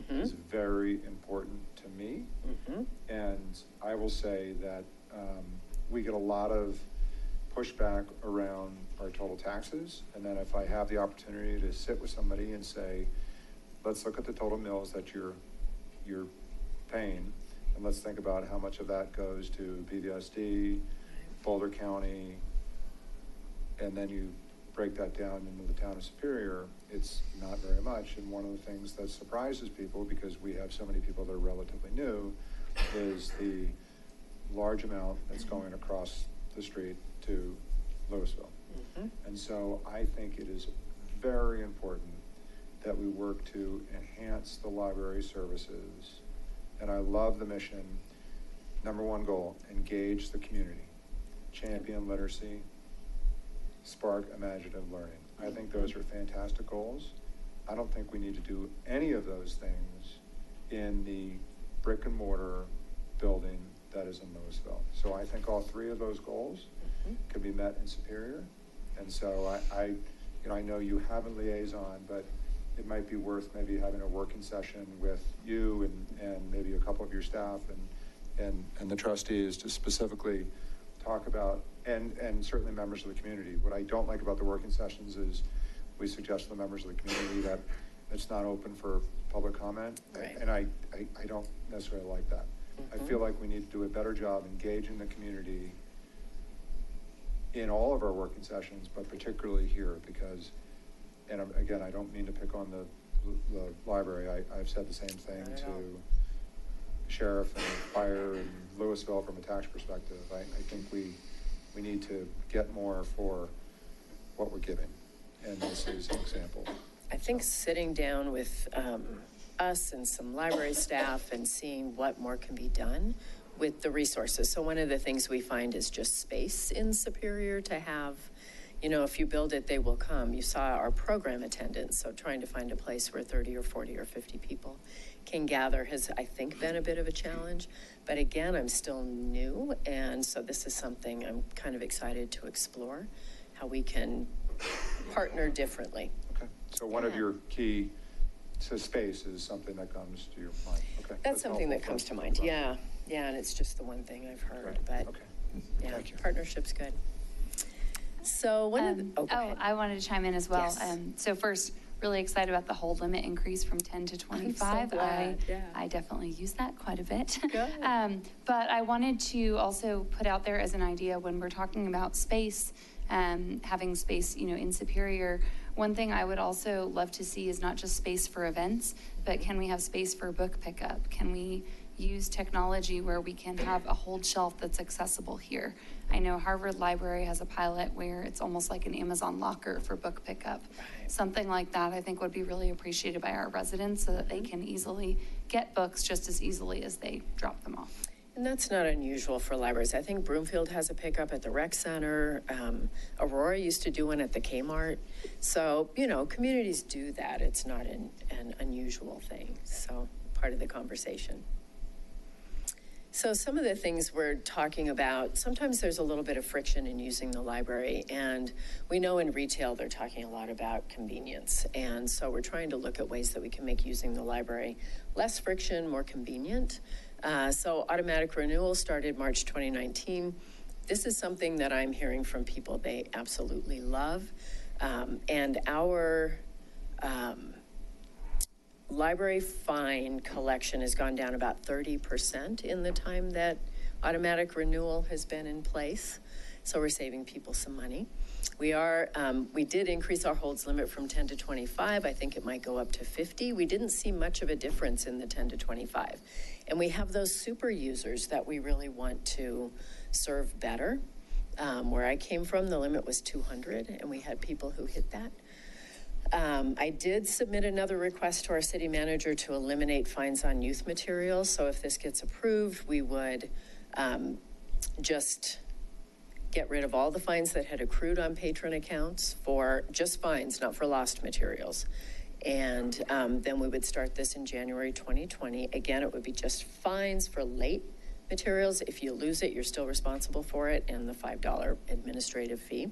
is very important to me. And I will say that we get a lot of pushback around our total taxes. And then if I have the opportunity to sit with somebody and say, let's look at the total mills that you're paying, and let's think about how much of that goes to BVSD, Boulder County, and then you break that down into the town of Superior, it's not very much. And one of the things that surprises people, because we have so many people that are relatively new, is the large amount that's going across the street to Louisville. And so I think it is very important that we work to enhance the library services. And I love the mission. Number one goal, engage the community, champion literacy, spark imaginative learning. I think those are fantastic goals. I don't think we need to do any of those things in the brick and mortar building that is in Louisville. So I think all three of those goals can be met in Superior. And so I know you have a liaison, but it might be worth maybe having a working session with you and maybe a couple of your staff and the trustees to specifically talk about, and certainly members of the community. What I don't like about the working sessions is we suggest to the members of the community that it's not open for public comment. Right. And I don't necessarily like that. I feel like we need to do a better job engaging the community in all of our working sessions, but particularly here, because, and again, I don't mean to pick on the library. I've said the same thing to sheriff and fire and Louisville from a tax perspective. I think we need to get more for what we're giving, and this is an example. I think sitting down with us and some library staff and seeing what more can be done with the resources. So one of the things we find is just space in Superior to have, you know, if you build it, they will come. You saw our program attendance, so trying to find a place where 30 or 40 or 50 people can gather has, I think, been a bit of a challenge. But again, I'm still new, and so this is something I'm kind of excited to explore, how we can partner differently. Okay, so one of your key space is something that comes to your mind. Okay, that's something that comes to mind. Yeah, and it's just the one thing I've heard. But yeah, partnership's good. So I wanted to chime in as well. Yes. So first, really excited about the hold limit increase from 10 to 25. I'm so glad. I definitely use that quite a bit. Good. But I wanted to also put out there as an idea when we're talking about space, having space, you know, in Superior. One thing I would also love to see is not just space for events, but can we have space for book pickup? Can we use technology where we can have a hold shelf that's accessible here? I know Harvard Library has a pilot where it's almost like an Amazon locker for book pickup. Something like that I think would be really appreciated by our residents so that they can easily get books just as easily as they drop them off. And that's not unusual for libraries. I think Broomfield has a pickup at the rec center. Aurora used to do one at the Kmart. So, you know, communities do that. It's not an unusual thing. So part of the conversation. So some of the things we're talking about, sometimes there's a little bit of friction in using the library, and we know in retail they're talking a lot about convenience, and so we're trying to look at ways that we can make using the library less friction, more convenient. So automatic renewal started March 2019. This is something that I'm hearing from people they absolutely love, and our library fine collection has gone down about 30% in the time that automatic renewal has been in place. So we're saving people some money. We did increase our holds limit from 10 to 25. I think it might go up to 50. We didn't see much of a difference in the 10 to 25. And we have those super users that we really want to serve better. Where I came from, the limit was 200, and we had people who hit that. I did submit another request to our city manager to eliminate fines on youth materials. So if this gets approved, we would just get rid of all the fines that had accrued on patron accounts for just fines, not for lost materials. And then we would start this in January 2020. Again, it would be just fines for late materials. If you lose it, you're still responsible for it, and the $5 administrative fee.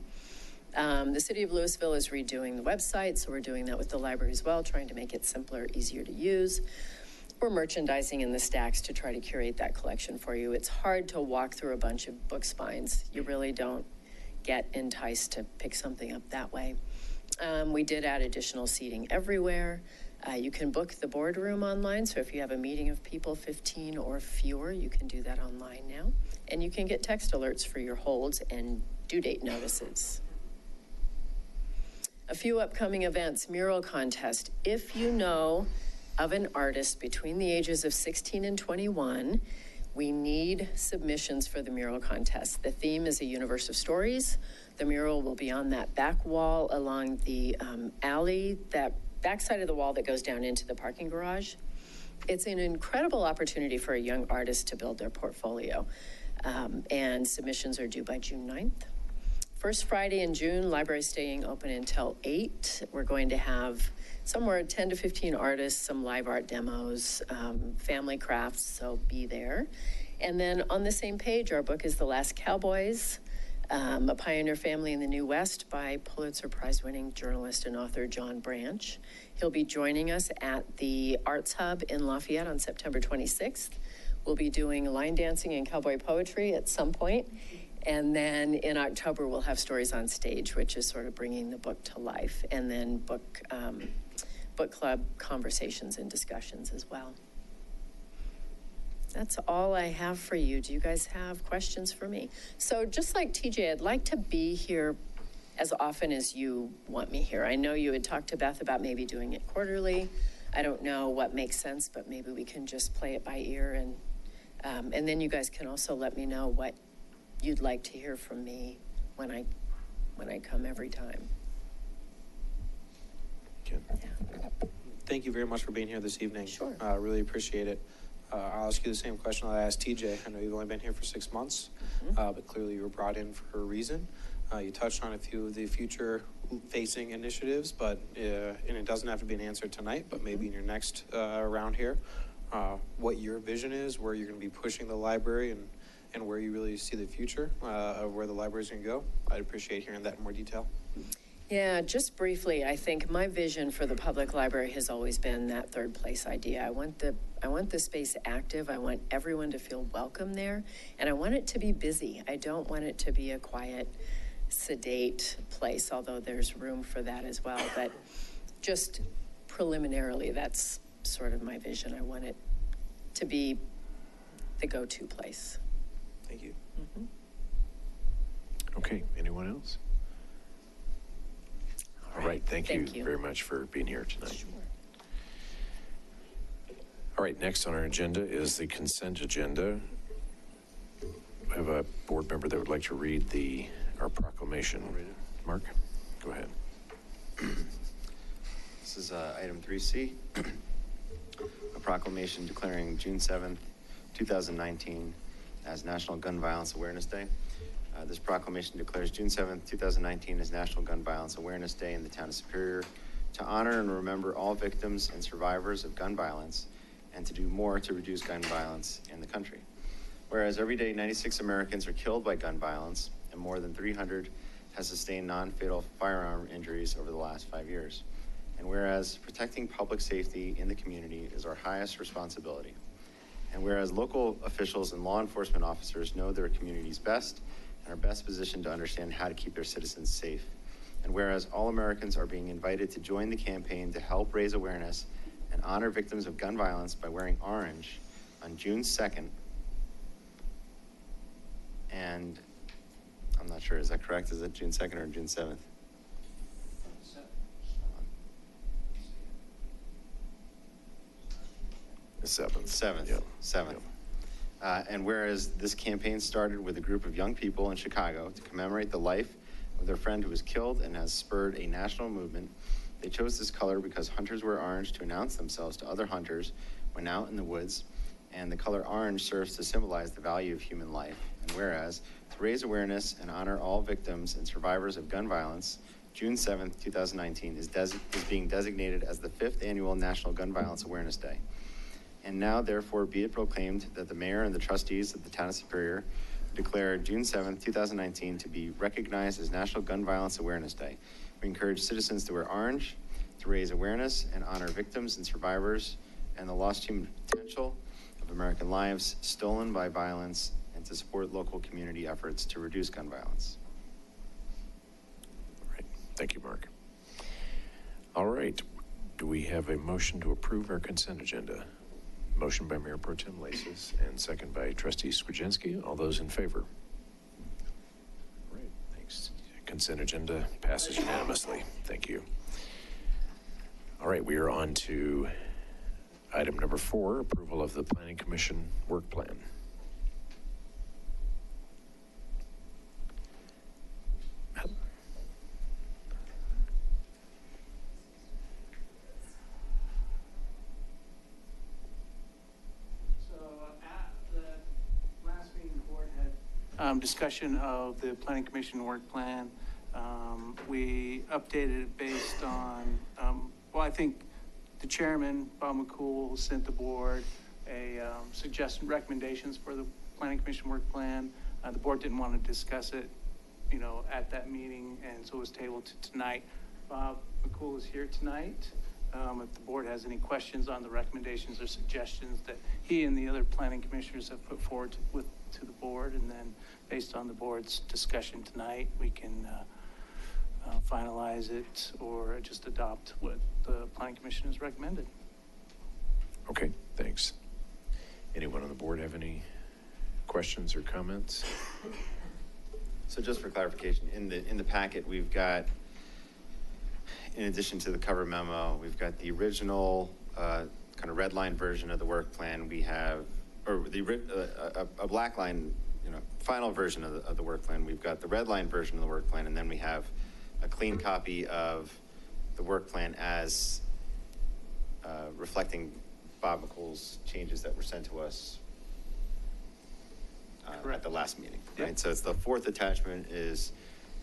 The city of Louisville is redoing the website, so we're doing that with the library as well, trying to make it simpler, easier to use. We're merchandising in the stacks to try to curate that collection for you. It's hard to walk through a bunch of book spines. You really don't get enticed to pick something up that way. We did add additional seating everywhere. You can book the boardroom online, so if you have a meeting of people 15 or fewer, you can do that online now. And you can get text alerts for your holds and due date notices. A few upcoming events, mural contest. If you know of an artist between the ages of 16 and 21, we need submissions for the mural contest. The theme is a universe of stories. The mural will be on that back wall along the alley, that backside of the wall that goes down into the parking garage. It's an incredible opportunity for a young artist to build their portfolio. And submissions are due by June 9th. First Friday in June, library staying open until 8. We're going to have somewhere 10 to 15 artists, some live art demos, family crafts, so be there. And then on the same page, our book is The Last Cowboys, A Pioneer Family in the New West by Pulitzer Prize-winning journalist and author John Branch. He'll be joining us at the Arts Hub in Lafayette on September 26th. We'll be doing line dancing and cowboy poetry at some point. And then in October, we'll have Stories on Stage, which is sort of bringing the book to life, and then book club conversations and discussions as well. That's all I have for you. Do you guys have questions for me? So just like TJ, I'd like to be here as often as you want me here. I know you had talked to Beth about maybe doing it quarterly. I don't know what makes sense, but maybe we can just play it by ear, and then you guys can also let me know what you'd like to hear from me when I come every time. Thank you very much for being here this evening. Sure. Really appreciate it. I'll ask you the same question I asked TJ. I know you've only been here for 6 months, but clearly you were brought in for a reason. You touched on a few of the future-facing initiatives, but and it doesn't have to be an answer tonight, but maybe in your next round here, what your vision is, where you're going to be pushing the library, and where you really see the future of where the library is going to go. I'd appreciate hearing that in more detail. Yeah, just briefly, I think my vision for the public library has always been that third place idea. I want the space active. I want everyone to feel welcome there, and I want it to be busy. I don't want it to be a quiet, sedate place, although there's room for that as well. But just preliminarily, that's sort of my vision. I want it to be the go-to place. Thank you. Okay, anyone else? All right, thank you very much for being here tonight. Sure. All right, next on our agenda is the consent agenda. We have a board member that would like to read our proclamation. Mark, go ahead. This is item 3C, a proclamation declaring June 7th, 2019 as National Gun Violence Awareness Day. This proclamation declares June 7th, 2019 as National Gun Violence Awareness Day in the town of Superior to honor and remember all victims and survivors of gun violence and to do more to reduce gun violence in the country. Whereas every day 96 Americans are killed by gun violence and more than 300 has sustained non-fatal firearm injuries over the last 5 years. And whereas protecting public safety in the community is our highest responsibility. And whereas local officials and law enforcement officers know their communities best and are best positioned to understand how to keep their citizens safe. And whereas all Americans are being invited to join the campaign to help raise awareness and honor victims of gun violence by wearing orange on June 2nd. And I'm not sure, is that correct? Is it June 2nd or June 7th? The 7th. 7th. Yep. 7th. Yep. And whereas this campaign started with a group of young people in Chicago to commemorate the life of their friend who was killed and has spurred a national movement, they chose this color because hunters wear orange to announce themselves to other hunters when out in the woods, and the color orange serves to symbolize the value of human life. And whereas, to raise awareness and honor all victims and survivors of gun violence, June 7th, 2019 is being designated as the 5th annual National Gun Violence Awareness Day. And now, therefore, be it proclaimed that the mayor and the trustees of the town of Superior declare June 7th, 2019 to be recognized as National Gun Violence Awareness Day. We encourage citizens to wear orange, to raise awareness and honor victims and survivors and the lost human potential of American lives stolen by violence, and to support local community efforts to reduce gun violence. All right, thank you, Mark. All right, do we have a motion to approve our consent agenda? Motion by Mayor Pro Tem Lasis and second by Trustee Skrzynski. All those in favor? All right, thanks. Consent agenda passes unanimously. Thank you. All right, we are on to item number 4, approval of the Planning Commission work plan. Discussion of the Planning Commission work plan. We updated it based on, well, I think the chairman, Bob McCool, sent the board a suggested recommendations for the Planning Commission work plan. The board didn't want to discuss it, at that meeting, and so it was tabled to tonight. Bob McCool is here tonight. If the board has any questions on the recommendations or suggestions that he and the other planning commissioners have put forward to the board, and then based on the board's discussion tonight, we can finalize it or just adopt what the planning commission has recommended. Okay, thanks. Anyone on the board have any questions or comments? So just for clarification, in the packet, we've got, in addition to the cover memo, we've got the original kind of red line version of the work plan. We have, or a black line, final version of the work plan. We've got the red line version of the work plan, and then we have a clean copy of the work plan as reflecting Bob McCool's changes that were sent to us at the last meeting, right? Yep. So it's the fourth attachment is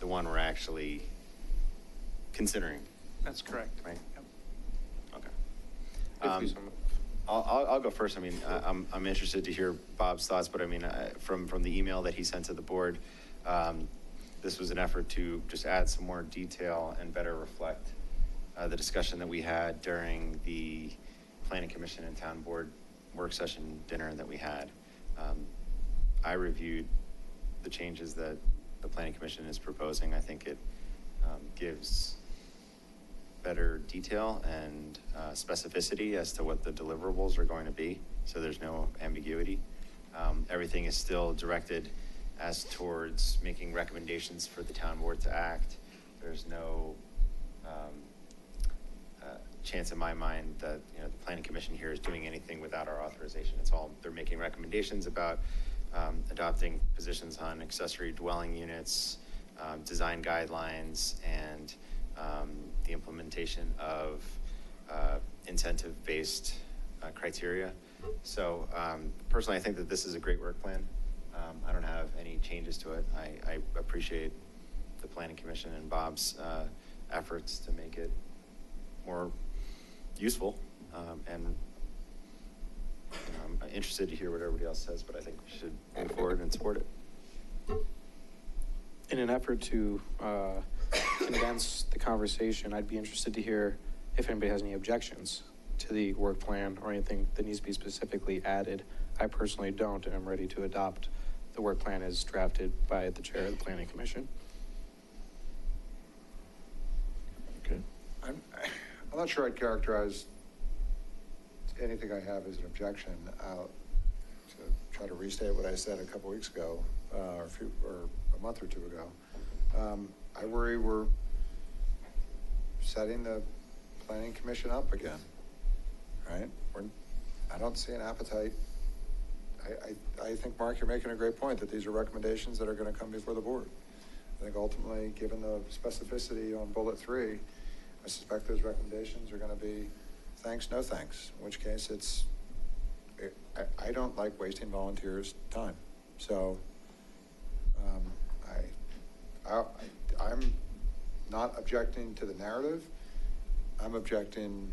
the one we're actually considering. That's correct. Right? Yep. Okay. I'll go first. I mean, I'm interested to hear Bob's thoughts, but I mean, from the email that he sent to the board, this was an effort to just add some more detail and better reflect the discussion that we had during the Planning Commission and Town Board work session dinner that we had. I reviewed the changes that the Planning Commission is proposing. I think it gives better detail and specificity as to what the deliverables are going to be, so there's no ambiguity. Everything is still directed as towards making recommendations for the town board to act. There's no chance in my mind that the Planning Commission here is doing anything without our authorization. It's all, they're making recommendations about adopting positions on accessory dwelling units, design guidelines, and the implementation of incentive-based criteria. So personally, I think that this is a great work plan. I don't have any changes to it. I appreciate the Planning Commission and Bob's efforts to make it more useful, and I'm interested to hear what everybody else says, but I think we should move forward and support it. In an effort to condense the conversation, I'd be interested to hear if anybody has any objections to the work plan or anything that needs to be specifically added. I personally don't, and I'm ready to adopt the work plan as drafted by the chair of the Planning Commission. Okay. I'm not sure I'd characterize anything I have as an objection. I'll try to restate what I said a couple weeks ago, or a month or two ago. I worry we're setting the Planning Commission up again, right? I don't see an appetite. I think, Mark, you're making a great point that these are recommendations that are going to come before the board. I think ultimately, given the specificity on bullet 3, I suspect those recommendations are going to be thanks, no thanks, in which case I don't like wasting volunteers' time. So I'm not objecting to the narrative. I'm objecting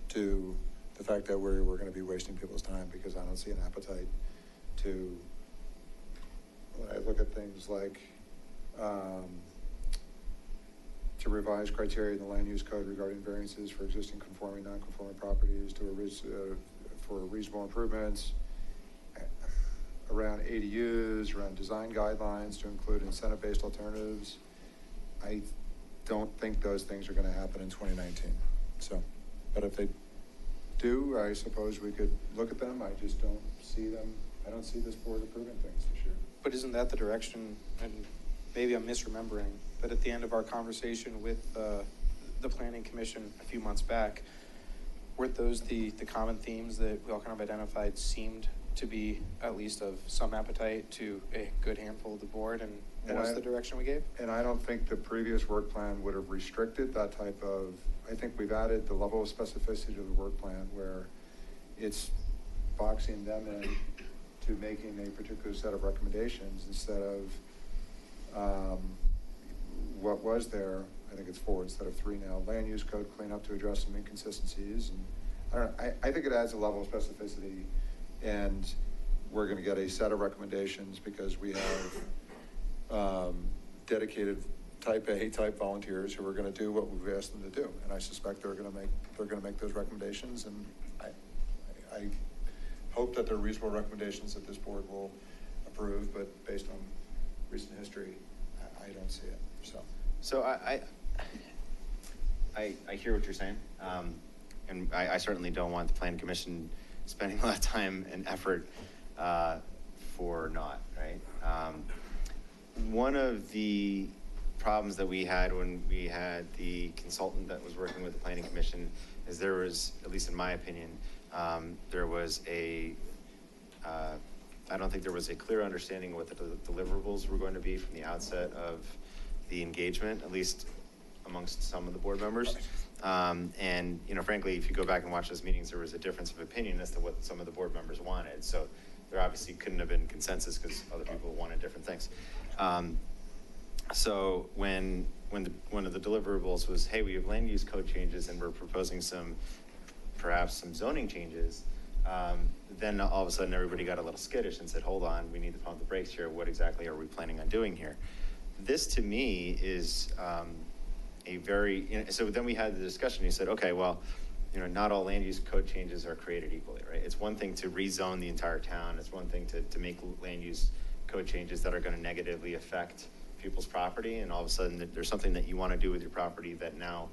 to the fact that we're going to be wasting people's time, because I don't see an appetite to, when I look at things like to revise criteria in the land use code regarding variances for existing conforming, non-conforming properties for reasonable improvements, around ADUs, around design guidelines to include incentive-based alternatives. I don't think those things are going to happen in 2019. So, but if they do, I suppose we could look at them. I just don't see them. I don't see this board approving things this year. But isn't that the direction, and maybe I'm misremembering, but at the end of our conversation with the Planning Commission a few months back, weren't those the common themes that we all kind of identified seemed to be at least of some appetite to a good handful of the board, and was the direction we gave? And I don't think the previous work plan would have restricted that type of, I think we've added the level of specificity to the work plan where it's boxing them in to making a particular set of recommendations instead of what was there. I think it's 4 instead of 3 now. Land use code cleanup to address some inconsistencies. And I think it adds a level of specificity, and we're going to get a set of recommendations because we have dedicated type A type volunteers who are going to do what we've asked them to do. And I suspect they're going to make those recommendations. And I hope that they're reasonable recommendations that this board will approve, but based on recent history, I don't see it. So I hear what you're saying, and I certainly don't want the Planning Commission spending a lot of time and effort for naught, right? one of the problems that we had when we had the consultant that was working with the planning commission is there was, at least in my opinion, there was I don't think there was a clear understanding of what the deliverables were going to be from the outset of the engagement, at least amongst some of the board members. And, you know, frankly, if you go back and watch those meetings, there was a difference of opinion as to what some of the board members wanted. So there obviously couldn't have been consensus because other people wanted different things. So when one of the deliverables was, hey, we have land use code changes and we're proposing perhaps some zoning changes, then all of a sudden everybody got a little skittish and said, hold on, we need to pump the brakes here. What exactly are we planning on doing here? This to me is a very, you know, so then we had the discussion. He said, okay, well, you know, not all land use code changes are created equally, right? It's one thing to rezone the entire town. It's one thing to make land use code changes that are going to negatively affect people's property. And all of a sudden there's something that you want to do with your property that now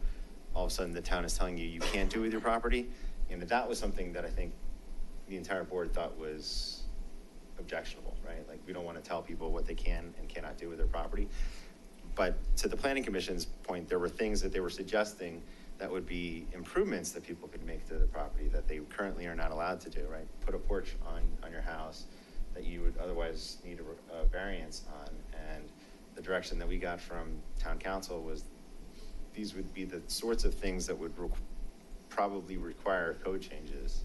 all of a sudden the town is telling you you can't do with your property. And that was something that I think the entire board thought was objectionable, right? Like, we don't want to tell people what they can and cannot do with their property. But to the planning commission's point, there were things that they were suggesting that would be improvements that people could make to the property that they currently are not allowed to do, right? Put a porch on your house that you would otherwise need a variance on. And the direction that we got from town council was these would be the sorts of things that would probably require code changes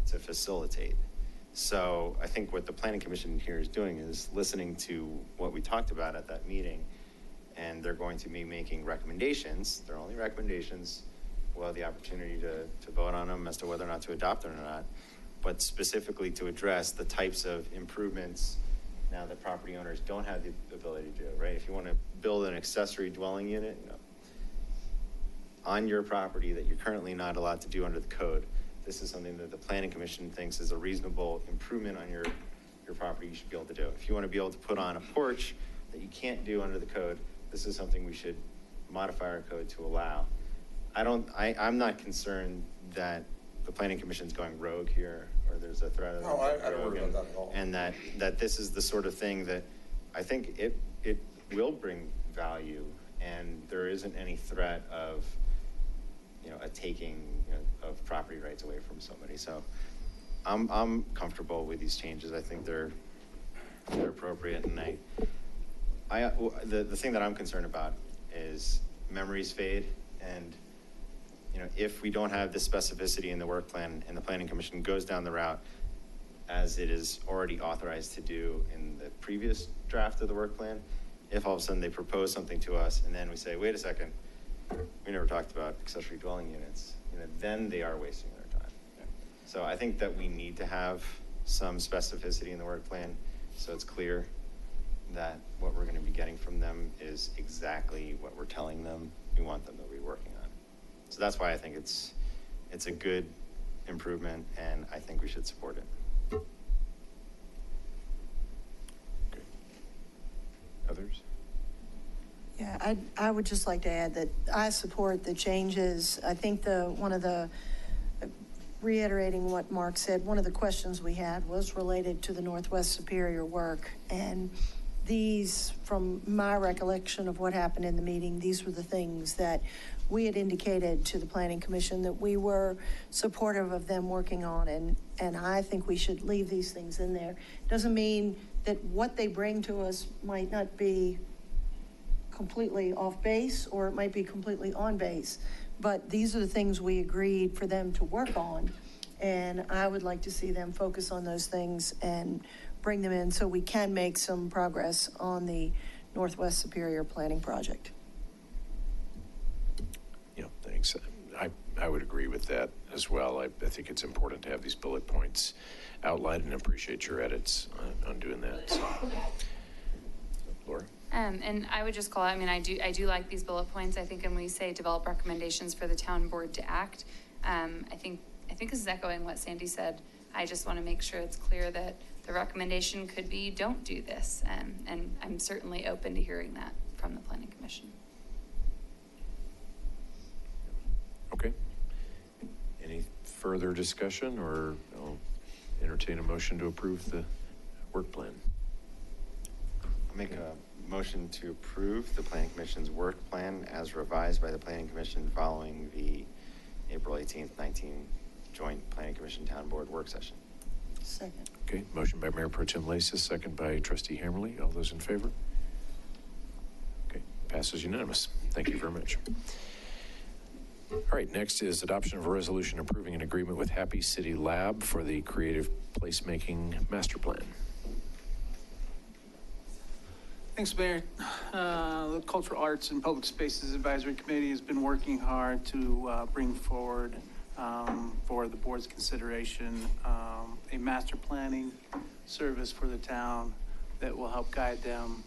to facilitate. So I think what the planning commission here is doing is listening to what we talked about at that meeting, and they're going to be making recommendations. They're only recommendations. We'll have the opportunity to vote on them as to whether or not to adopt them or not, but specifically to address the types of improvements now that property owners don't have the ability to do, right? If you want to build an accessory dwelling unit, you know, on your property that you're currently not allowed to do under the code, this is something that the planning commission thinks is a reasonable improvement on your property you should be able to do. If you want to be able to put on a porch that you can't do under the code, this is something we should modify our code to allow. I'm not concerned that the planning commission's going rogue here, or there's a threat of No, I don't worry about that at all. and that this is the sort of thing that I think it will bring value, and there isn't any threat of, you know, a taking, you know, of property rights away from somebody. So I'm comfortable with these changes. I think they're appropriate, and the thing that I'm concerned about is memories fade, and you know, if we don't have this specificity in the work plan and the planning commission goes down the route as it is already authorized to do in the previous draft of the work plan, if all of a sudden they propose something to us and then we say, wait a second, we never talked about accessory dwelling units, you know, then they are wasting their time. So I think that we need to have some specificity in the work plan so it's clear that what we're going to be getting from them is exactly what we're telling them we want them to be working on. So that's why I think it's a good improvement, and I think we should support it. Okay. Others? Yeah, I would just like to add that I support the changes. I think reiterating what Mark said, one of the questions we had was related to the Northwest Superior work. And these, from my recollection of what happened in the meeting, these were the things that we had indicated to the Planning Commission that we were supportive of them working on. And I think we should leave these things in there. Doesn't mean that what they bring to us might not be completely off base, or it might be completely on base. But these are the things we agreed for them to work on. And I would like to see them focus on those things and bring them in so we can make some progress on the Northwest Superior Planning Project. Yeah, thanks. I would agree with that as well. I think it's important to have these bullet points outlined, and appreciate your edits on doing that. So. Laura? And I would just call out, I mean, I do like these bullet points. I think when we say develop recommendations for the town board to act, I think this is echoing what Sandy said. I just want to make sure it's clear that the recommendation could be, don't do this. And I'm certainly open to hearing that from the Planning Commission. Okay. Any further discussion, or I'll entertain a motion to approve the work plan? I'll make a motion to approve the Planning Commission's work plan as revised by the Planning Commission following the April 18th, 19 joint Planning Commission Town Board work session. Second. Okay, motion by Mayor Pro Tem Lasis, second by Trustee Hammerly. All those in favor? Okay, passes unanimous. Thank you very much. All right, next is adoption of a resolution approving an agreement with Happy City Lab for the Creative Placemaking Master Plan. Thanks, Mayor. The Cultural Arts and Public Spaces Advisory Committee has been working hard to bring forward for the board's consideration a master planning service for the town that will help guide them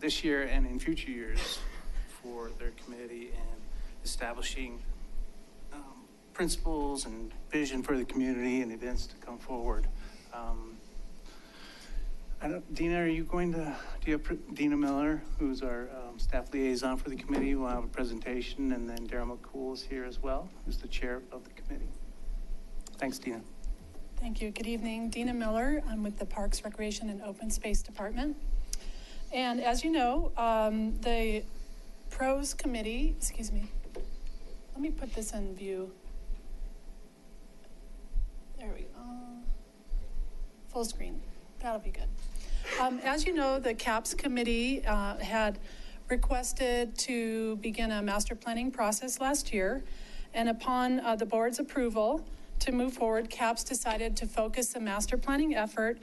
this year and in future years for their committee and establishing principles and vision for the community and events to come forward. Dina, are you going to, do you have Dina Miller, who's our staff liaison for the committee, will have a presentation, and then Daryl McCool is here as well, who's the chair of the committee. Thanks, Dina. Thank you. Good evening. Dina Miller. I'm with the Parks, Recreation, and Open Space Department. And as you know, the PROS committee, excuse me, let me put this in view. There we go. Full screen. That'll be good. As you know, the CAPS committee had requested to begin a master planning process last year. And upon the board's approval to move forward, CAPS decided to focus the master planning effort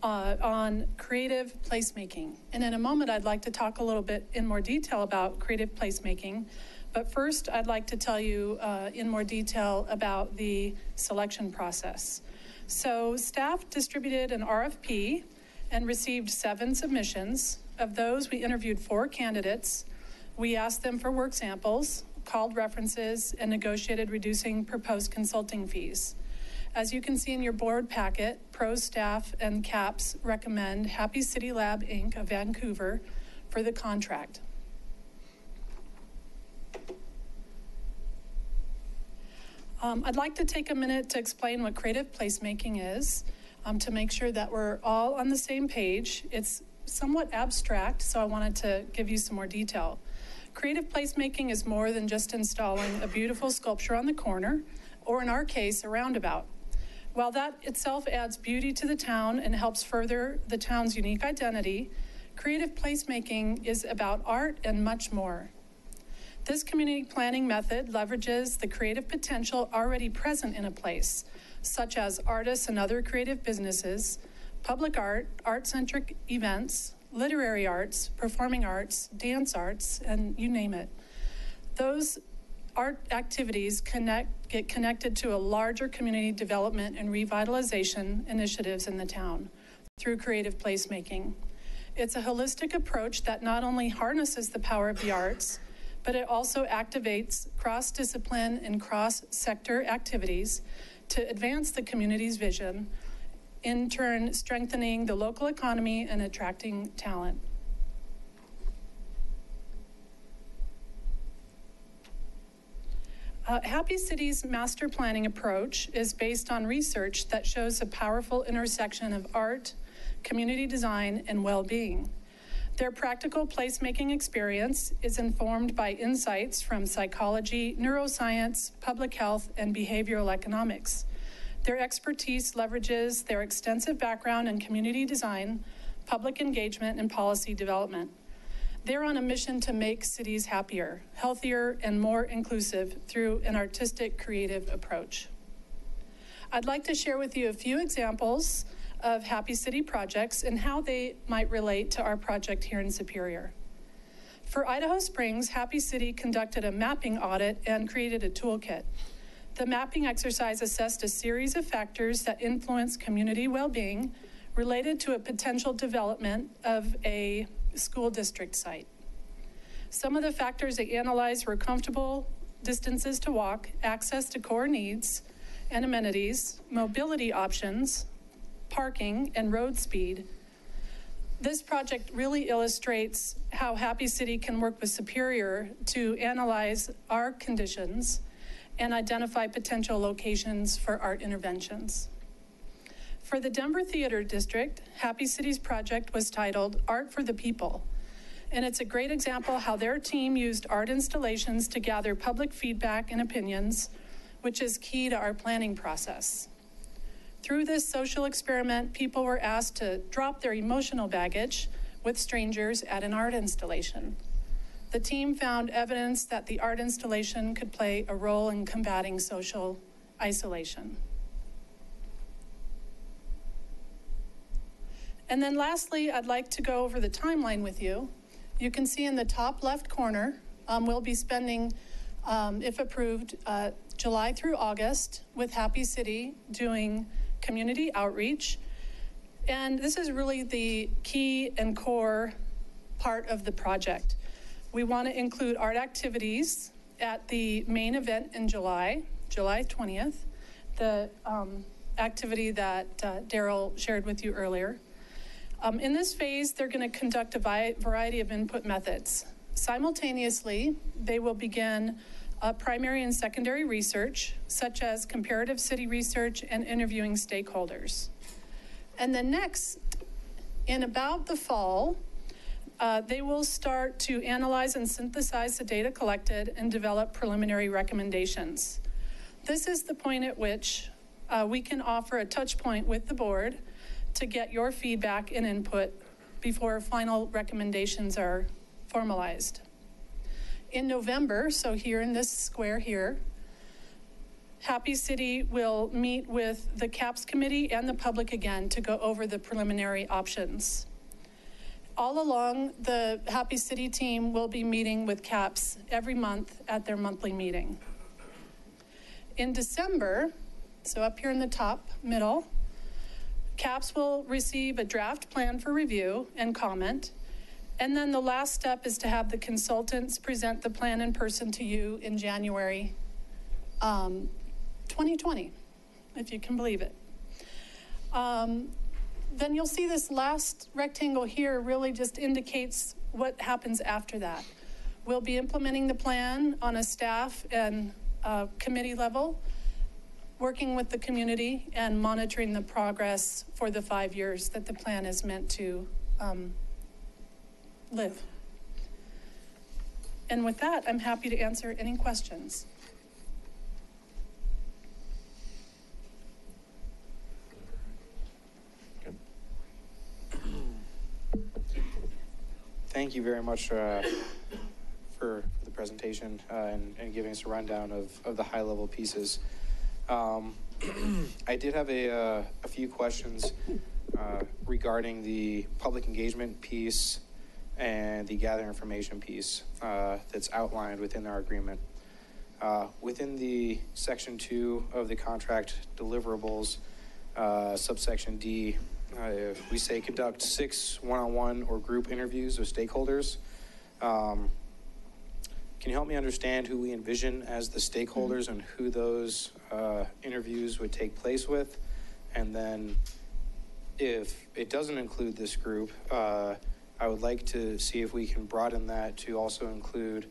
on creative placemaking. And in a moment, I'd like to talk a little bit in more detail about creative placemaking. But first, I'd like to tell you in more detail about the selection process. So staff distributed an RFP and received 7 submissions. Of those, we interviewed 4 candidates. We asked them for work samples, called references, and negotiated reducing proposed consulting fees. As you can see in your board packet, PROS staff and CAPS recommend Happy City Lab, Inc. of Vancouver for the contract. I'd like to take a minute to explain what creative placemaking is to make sure that we're all on the same page. It's somewhat abstract, so I wanted to give you some more detail. Creative placemaking is more than just installing a beautiful sculpture on the corner, or in our case, a roundabout. While that itself adds beauty to the town and helps further the town's unique identity, creative placemaking is about art and much more. This community planning method leverages the creative potential already present in a place, such as artists and other creative businesses, public art, art-centric events, literary arts, performing arts, dance arts, and you name it. Those art activities get connected to a larger community development and revitalization initiatives in the town through creative placemaking. It's a holistic approach that not only harnesses the power of the arts, but it also activates cross-discipline and cross-sector activities to advance the community's vision, in turn strengthening the local economy and attracting talent. Happy City's master planning approach is based on research that shows a powerful intersection of art, community design, and well-being. Their practical placemaking experience is informed by insights from psychology, neuroscience, public health, and behavioral economics. Their expertise leverages their extensive background in community design, public engagement, and policy development. They're on a mission to make cities happier, healthier, and more inclusive through an artistic, creative approach. I'd like to share with you a few examples of Happy City projects and how they might relate to our project here in Superior. For Idaho Springs, Happy City conducted a mapping audit and created a toolkit. The mapping exercise assessed a series of factors that influence community well-being related to a potential development of a school district site. Some of the factors they analyzed were comfortable distances to walk, access to core needs and amenities, mobility options, parking, and road speed. This project really illustrates how Happy City can work with Superior to analyze our conditions and identify potential locations for art interventions. For the Denver Theater District, Happy Cities project was titled Art for the People. And it's a great example how their team used art installations to gather public feedback and opinions, which is key to our planning process. Through this social experiment, people were asked to drop their emotional baggage with strangers at an art installation. The team found evidence that the art installation could play a role in combating social isolation. And then lastly, I'd like to go over the timeline with you. You can see in the top left corner, we'll be spending, if approved, July through August with Happy City doing community outreach. And this is really the key and core part of the project. We want to include art activities at the main event in July 20th, the activity that Daryl shared with you earlier. In this phase, they're going to conduct a variety of input methods. Simultaneously, they will begin primary and secondary research, such as comparative city research and interviewing stakeholders. And then next, in about the fall, they will start to analyze and synthesize the data collected and develop preliminary recommendations. This is the point at which we can offer a touch point with the board to get your feedback and input before final recommendations are formalized. In November, so here in this square here, Happy City will meet with the CAPS committee and the public again to go over the preliminary options. All along, the Happy City team will be meeting with CAPS every month at their monthly meeting. In December, so up here in the top middle, CAPS will receive a draft plan for review and comment. And then the last step is to have the consultants present the plan in person to you in January 2020, if you can believe it. Then you'll see this last rectangle here really just indicates what happens after that. We'll be implementing the plan on a staff and committee level, working with the community and monitoring the progress for the 5 years that the plan is meant to live. And with that, I'm happy to answer any questions. Thank you very much for the presentation and giving us a rundown of the high-level pieces. I did have a few questions regarding the public engagement piece and the gather information piece that's outlined within our agreement. Within the section 2 of the contract deliverables, subsection D, we say conduct 6 one-on-one or group interviews with stakeholders. Can you help me understand who we envision as the stakeholders and who those interviews would take place with? And then if it doesn't include this group, I would like to see if we can broaden that to also include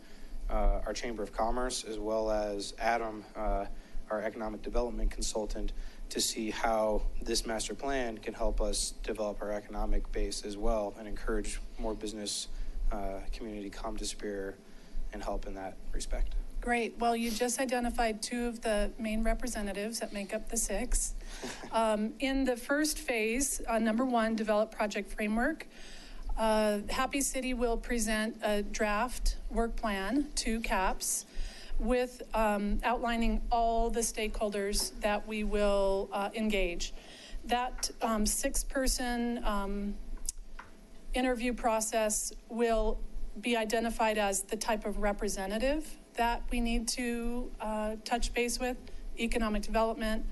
our Chamber of Commerce, as well as Adam, our economic development consultant, to see how this master plan can help us develop our economic base as well and encourage more business community come to Superior and help in that respect. Great. Well, you just identified 2 of the main representatives that make up the 6. In the first phase, number 1, develop project framework. Happy City will present a draft work plan to CAPS with outlining all the stakeholders that we will engage. That 6-person interview process will be identified as the type of representative that we need to touch base with, economic development,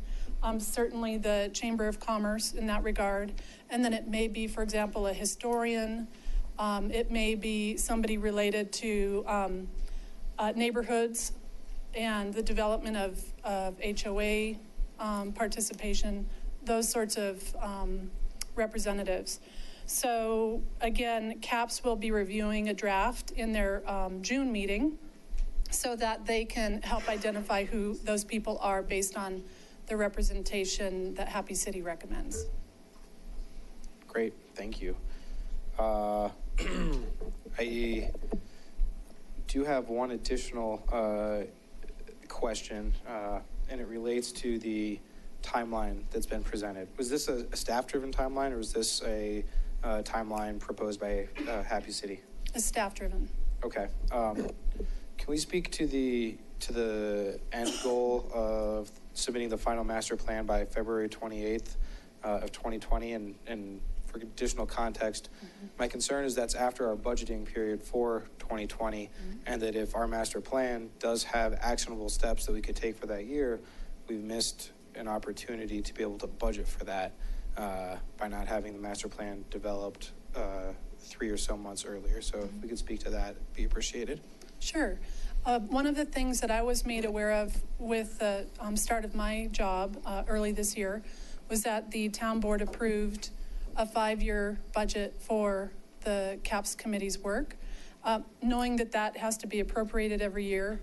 certainly the Chamber of Commerce in that regard. And then it may be, for example, a historian. It may be somebody related to neighborhoods and the development of HOA participation, those sorts of representatives. So again, CAPS will be reviewing a draft in their June meeting so that they can help identify who those people are based on the representation that Happy City recommends. Great, thank you. I do have one additional question, and it relates to the timeline that's been presented. Was this a staff-driven timeline, or was this a timeline proposed by Happy City? It's staff-driven. Okay. Can we speak to the end goal of submitting the final master plan by February 28th of 2020? And for additional context, my concern is that's after our budgeting period for 2020, and that if our master plan does have actionable steps that we could take for that year, we've missed an opportunity to be able to budget for that by not having the master plan developed 3 or so months earlier. So if we could speak to that, it'd be appreciated. Sure. One of the things that I was made aware of with the start of my job early this year was that the town board approved a 5-year budget for the CAPS committee's work. Knowing that that has to be appropriated every year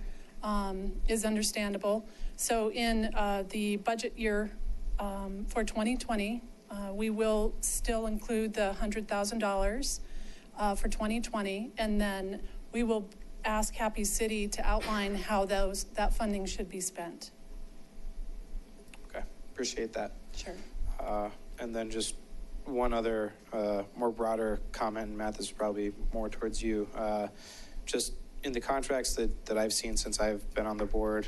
is understandable. So in the budget year for 2020, we will still include the $100,000 for 2020, and then we will ask Happy City to outline how that funding should be spent. Okay, appreciate that. Sure. And then just one other more broader comment, and Matt, this is probably more towards you. Just in the contracts that I've seen since I've been on the board,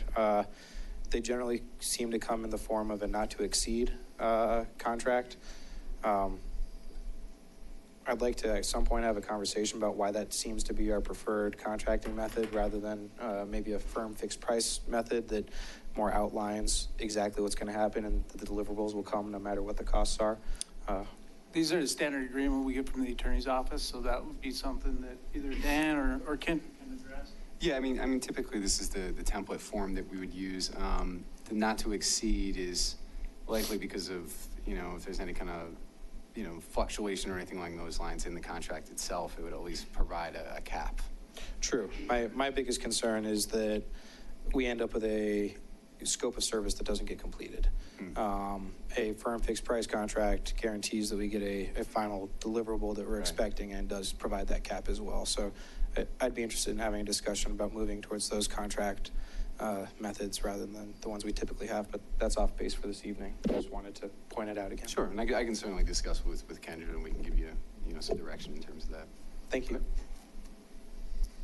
they generally seem to come in the form of a not to exceed contract. I'd like to at some point have a conversation about why that seems to be our preferred contracting method rather than maybe a firm fixed price method that more outlines exactly what's going to happen and that the deliverables will come no matter what the costs are. These are the standard agreement we get from the attorney's office, so that would be something that either Dan or Kent can address. Yeah, I mean, typically this is the template form that we would use. The not to exceed is likely because of, if there's any kind of, fluctuation or anything along those lines in the contract itself, it would at least provide a cap. True. My biggest concern is that we end up with a scope of service that doesn't get completed. A firm fixed price contract guarantees that we get a final deliverable that we're expecting and does provide that cap as well. So I'd be interested in having a discussion about moving towards those contract methods rather than the ones we typically have, but that's off base for this evening. I just wanted to point it out again. Sure, and I can certainly discuss with Kendra, and we can give you, some direction in terms of that. Thank you.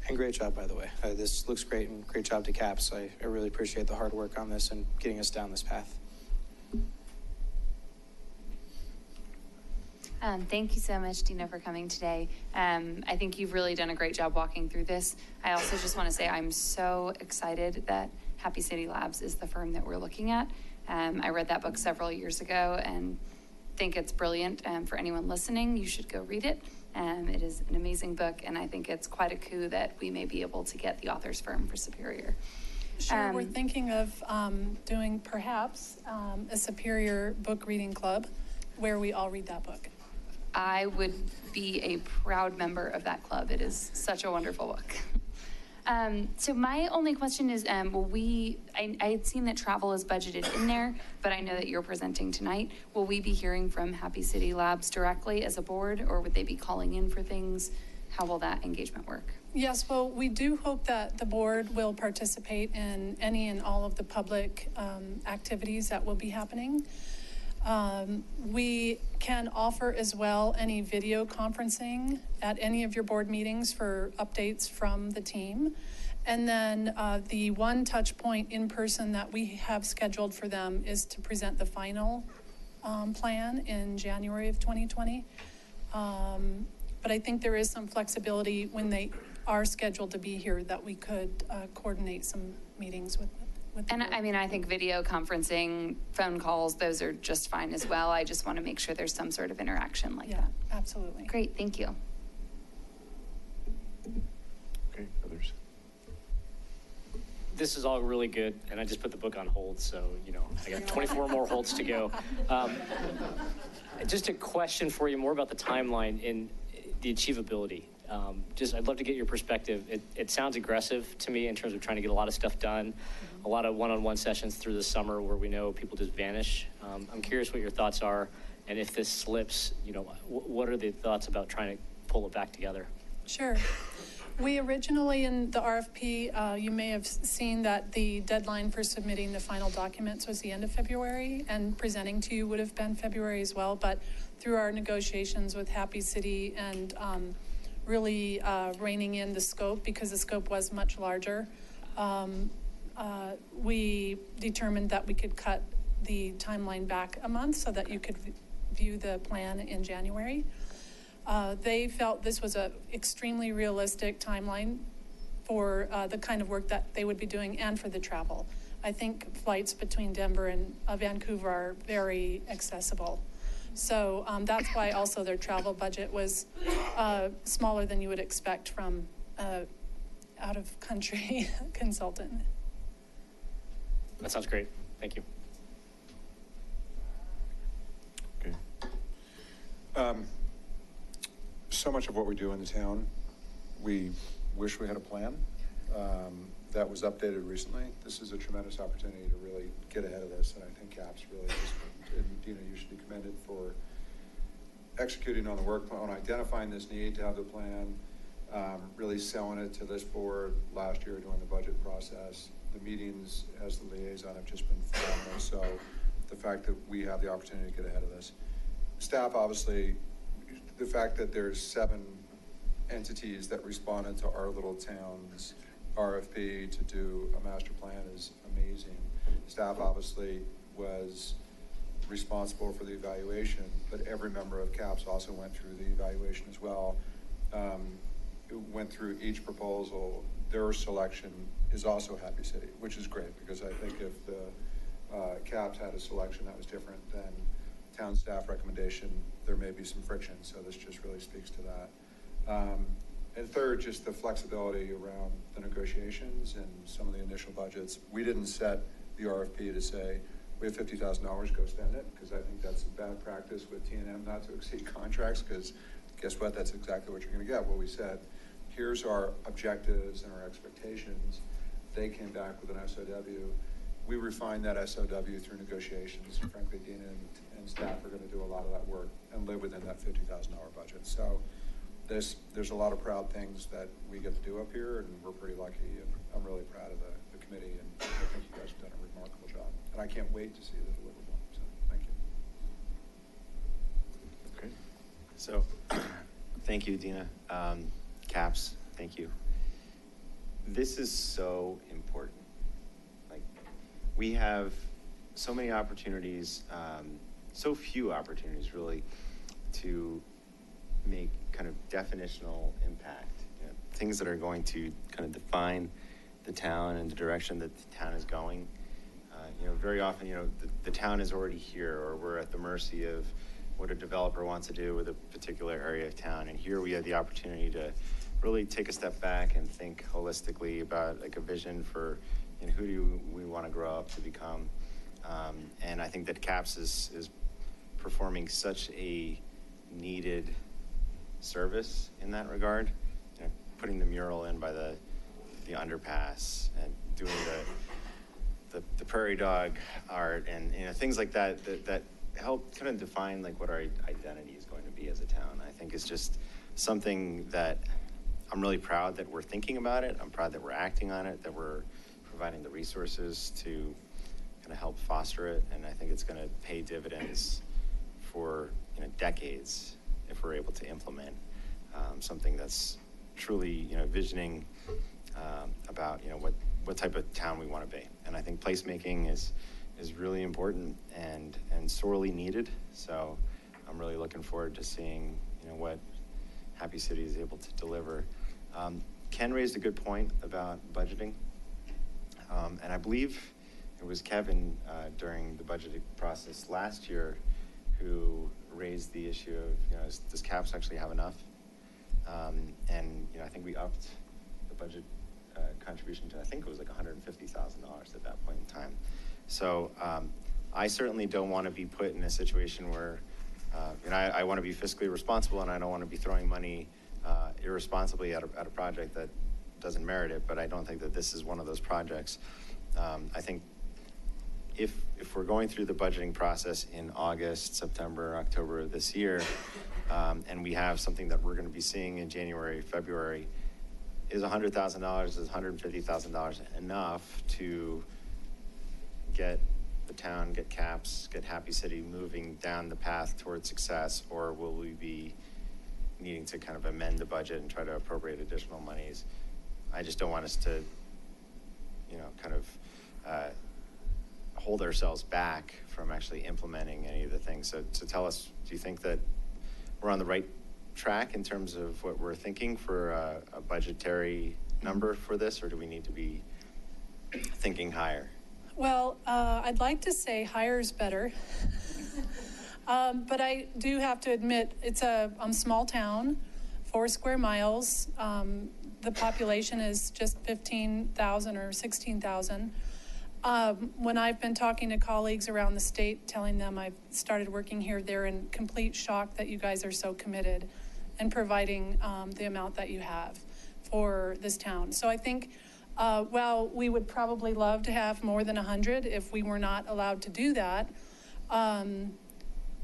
And great job, by the way. This looks great, and great job to CAPS. I really appreciate the hard work on this and getting us down this path. Thank you so much, Dina, for coming today. I think you've really done a great job walking through this. I also just want to say I'm so excited that Happy City Labs is the firm that we're looking at. I read that book several years ago and think it's brilliant. For anyone listening, you should go read it. It is an amazing book, and I think it's quite a coup that we may be able to get the author's firm for Superior. Sure, we're thinking of doing perhaps a Superior book reading club where we all read that book. I would be a proud member of that club. It is such a wonderful book. So my only question is, I had seen that travel is budgeted in there, but I know that you're presenting tonight. Will we be hearing from Happy City Labs directly as a board, or would they be calling in for things? How will that engagement work? Yes, well, we do hope that the board will participate in any and all of the public activities that will be happening. We can offer as well any video conferencing at any of your board meetings for updates from the team. And then the one touch point in person that we have scheduled for them is to present the final plan in January of 2020. But I think there is some flexibility when they are scheduled to be here that we could coordinate some meetings with them. And I mean, I think video conferencing, phone calls, those are just fine as well. I just want to make sure there's some sort of interaction like that. Absolutely. Great, thank you. Okay, others? This is all really good, and I just put the book on hold, so, I got 24 more holds to go. Just a question for you more about the timeline and the achievability. I'd love to get your perspective. It sounds aggressive to me in terms of trying to get a lot of stuff done. a lot of one-on-one sessions through the summer where we know people just vanish. I'm curious what your thoughts are, and if this slips, you know, what are the thoughts about trying to pull it back together? Sure. We originally in the RFP, you may have seen that the deadline for submitting the final documents was the end of February, and presenting to you would have been February as well. But through our negotiations with Happy City and really reining in the scope, because the scope was much larger, we determined that we could cut the timeline back a month so that you could view the plan in January. They felt this was an extremely realistic timeline for the kind of work that they would be doing and for the travel. I think flights between Denver and Vancouver are very accessible. So that's why also their travel budget was smaller than you would expect from out-of-country consultant. That sounds great. Thank you. Okay. So much of what we do in the town, we wish we had a plan. That was updated recently. This is a tremendous opportunity to really get ahead of this, and I think CAPS really is, and Dina, you should be commended for executing on the work plan, on identifying this need to have the plan, really selling it to this board last year during the budget process. The meetings as the liaison have just been phenomenal, so the fact that we have the opportunity to get ahead of this. Staff, obviously, the fact that there's 7 entities that responded to our little town's RFP to do a master plan is amazing. Staff obviously was responsible for the evaluation, but every member of CAPS also went through the evaluation as well. Went through each proposal. Their selection is also Happy City, which is great, because I think if the CAPS had a selection that was different than town staff recommendation, there may be some friction, so this just really speaks to that. And third, just the flexibility around the negotiations and some of the initial budgets. We didn't set the RFP to say, we have $50,000, go spend it, because I think that's a bad practice with T&M not to exceed contracts, because guess what, that's exactly what you're gonna get. What we said, here's our objectives and our expectations. They came back with an SOW. We refined that SOW through negotiations. Frankly, Dina and staff are gonna do a lot of that work and live within that $50,000 budget. So there's a lot of proud things that we get to do up here, and we're pretty lucky, and I'm really proud of the committee, and I think you guys have done a remarkable job. And I can't wait to see the deliverable, so thank you. Great. So, thank you, Dina. CAPS, thank you. This is so important. Like, we have so many opportunities, so few opportunities really, to make kind of definitional impact, you know, things that are going to kind of define the town and the direction that the town is going. You know, very often, you know, the town is already here, or we're at the mercy of what a developer wants to do with a particular area of town. And here we have the opportunity to really take a step back and think holistically about like a vision for, you know, who do we want to grow up to become. And I think that CAPS is performing such a needed service in that regard. You know, putting the mural in by the underpass and doing the prairie dog art and, you know, things like that help kind of define like what our identity is going to be as a town. I think it's just something that I'm really proud that we're thinking about it. I'm proud that we're acting on it, that we're providing the resources to kind of help foster it. And I think it's going to pay dividends for, you know, decades if we're able to implement something that's truly, you know, visioning about, you know, what type of town we want to be. And I think placemaking is really important and sorely needed. So I'm really looking forward to seeing, you know, what Happy City is able to deliver. Ken raised a good point about budgeting. And I believe it was Kevin during the budgeting process last year who raised the issue of, you know, does CAPS actually have enough? And, you know, I think we upped the budget contribution to, I think it was like $150,000 at that point in time. So I certainly don't want to be put in a situation where, you know, I want to be fiscally responsible, and I don't want to be throwing money irresponsibly at a project that doesn't merit it, but I don't think that this is one of those projects. I think if we're going through the budgeting process in August, September, October of this year, and we have something that we're going to be seeing in January, February, is $100,000, is $150,000 enough to get the town, get CAPS, get Happy City moving down the path towards success, or will we be needing to kind of amend the budget and try to appropriate additional monies? I just don't want us to, kind of hold ourselves back from actually implementing any of the things. So tell us, do you think that we're on the right track in terms of what we're thinking for a budgetary number for this, or do we need to be thinking higher? Well, I'd like to say higher is better. But I do have to admit, it's a small town, 4 square miles. The population is just 15,000 or 16,000. When I've been talking to colleagues around the state, telling them I've started working here, they're in complete shock that you guys are so committed and providing the amount that you have for this town. So I think, while we would probably love to have more than 100 if we were not allowed to do that,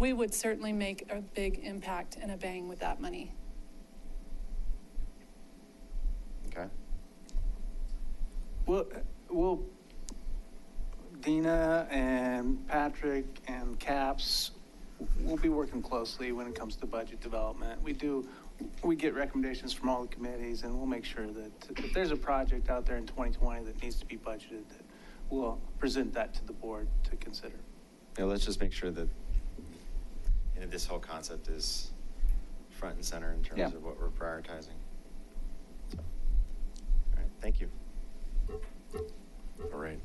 we would certainly make a big impact and a bang with that money. Okay. Well, Dina and Patrick and CAPS, we'll be working closely when it comes to budget development. We get recommendations from all the committees, and we'll make sure that if there's a project out there in 2020 that needs to be budgeted, that we'll present that to the board to consider. Yeah, let's just make sure that this whole concept is front and center in terms of what we're prioritizing. So, all right, thank you. All right.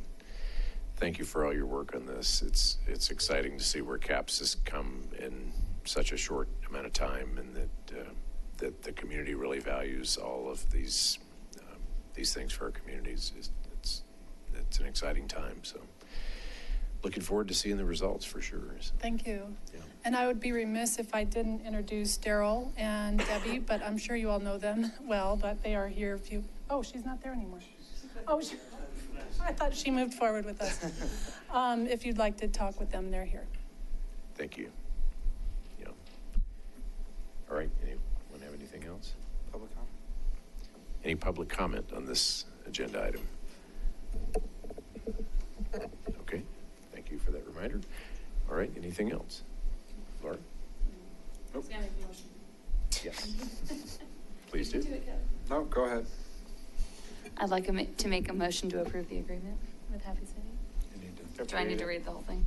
Thank you for all your work on this. It's exciting to see where CAPS has come in such a short amount of time, and that the community really values all of these things for our communities. It's an exciting time. So looking forward to seeing the results for sure. So. Thank you. Yeah. And I would be remiss if I didn't introduce Daryl and Debbie, but I'm sure you all know them well, but they are here. Oh, she's not there anymore. Oh, I thought she moved forward with us. If you'd like to talk with them, they're here. Thank you. Yeah. All right. Anyone have anything else? Public comment? Any public comment on this agenda item? Okay. Thank you for that reminder. All right. Anything else? Laura? Nope. Yes. Please do. No, go ahead. I'd like to make a motion to approve the agreement with Happy City. Do I need to read the whole thing?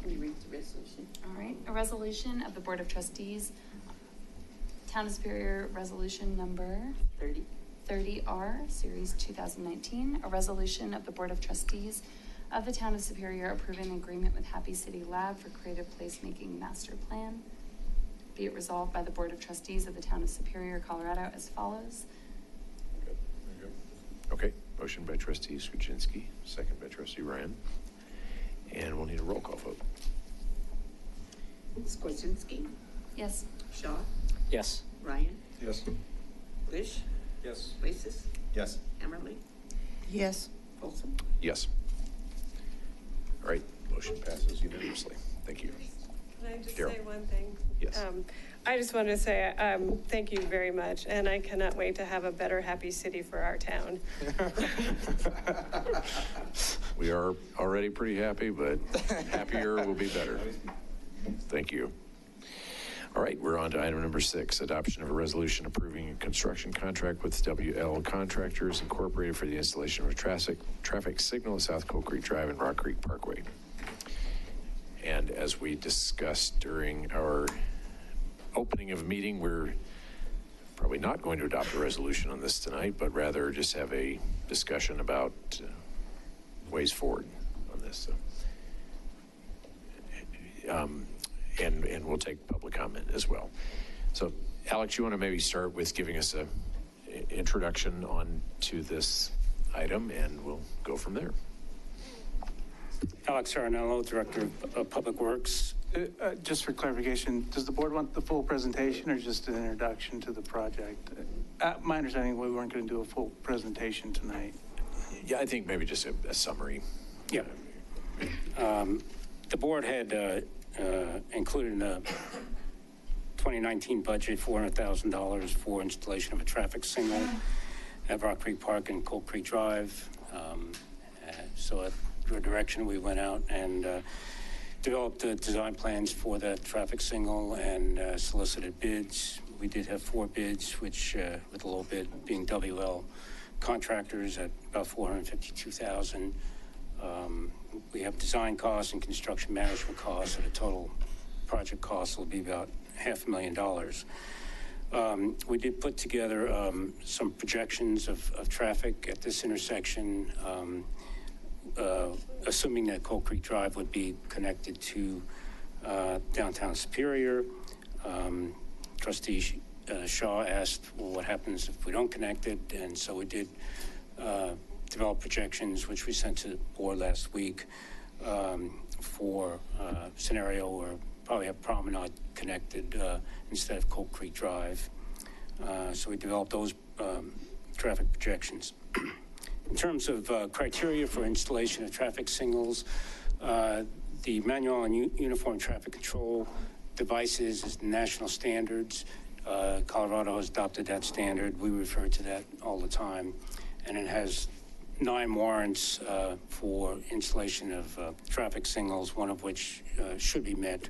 Can you read the resolution? All right. A resolution of the Board of Trustees, Town of Superior Resolution Number 30R, Series 2019. A resolution of the Board of Trustees of the Town of Superior approving an agreement with Happy City Lab for Creative Placemaking Master Plan. Be it resolved by the Board of Trustees of the Town of Superior, Colorado as follows. Okay. Motion by Trustee Skuczynski, second by Trustee Ryan. And we'll need a roll call vote. Skuczynski? Yes. Shaw? Yes. Ryan? Yes. Lish? Yes. Lasis? Yes. Hammerly? Yes. Folsom? Yes. All right. Motion passes unanimously. Thank you. Can I just Daryl. say one thing? Yes. I just wanted to say thank you very much, and I cannot wait to have a better Happy City for our town. We are already pretty happy, but happier will be better. Thank you. All right, we're on to item number 6, adoption of a resolution approving a construction contract with WL Contractors Incorporated for the installation of a traffic signal at South Coal Creek Drive and Rock Creek Parkway. And as we discussed during our opening of a meeting, we're probably not going to adopt a resolution on this tonight, but rather just have a discussion about ways forward on this. So, and we'll take public comment as well. So, Alex, you want to maybe start with giving us an introduction on to this item, and we'll go from there. Alex Arenello, Director of Public Works. Just for clarification, does the board want the full presentation or just an introduction to the project? My understanding, we weren't going to do a full presentation tonight. Yeah, I think maybe just a summary. Yeah. The board had included in the 2019 budget $400,000 for installation of a traffic signal at Rock Creek Park and Cold Creek Drive. So at your direction, we went out and developed the design plans for that traffic signal and solicited bids. We did have 4 bids, which with a low bid being WL Contractors at about $452,000. We have design costs and construction management costs, and the total project cost will be about $500,000. We did put together some projections of traffic at this intersection, assuming that Cold Creek Drive would be connected to downtown Superior. Trustee Shaw asked, well, what happens if we don't connect it? And so we did develop projections, which we sent to the board last week for a scenario where probably have Promenade connected instead of Cold Creek Drive. So we developed those traffic projections. In terms of criteria for installation of traffic signals, the manual and uniform traffic control devices is national standards. Colorado has adopted that standard. We refer to that all the time. And it has 9 warrants for installation of traffic signals, one of which should be met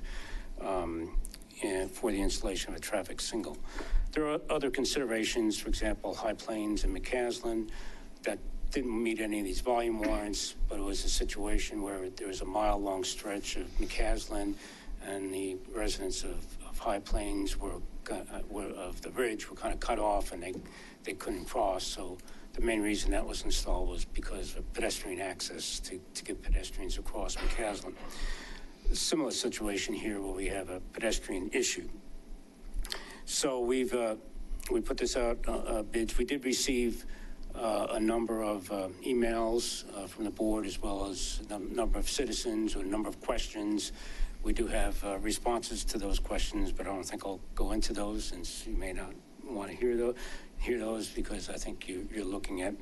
for the installation of a traffic signal. There are other considerations, for example, High Plains and McCaslin, that didn't meet any of these volume warrants, but it was a situation where there was a mile-long stretch of McCaslin, and the residents of High Plains of the ridge were kind of cut off, and they couldn't cross. So the main reason that was installed was because of pedestrian access to get pedestrians across McCaslin. A similar situation here where we have a pedestrian issue. So we put this out bids. We did receive a number of emails from the board, as well as a number of citizens or a number of questions. We do have responses to those questions, but I don't think I'll go into those, since you may not want to hear those, because I think you're looking at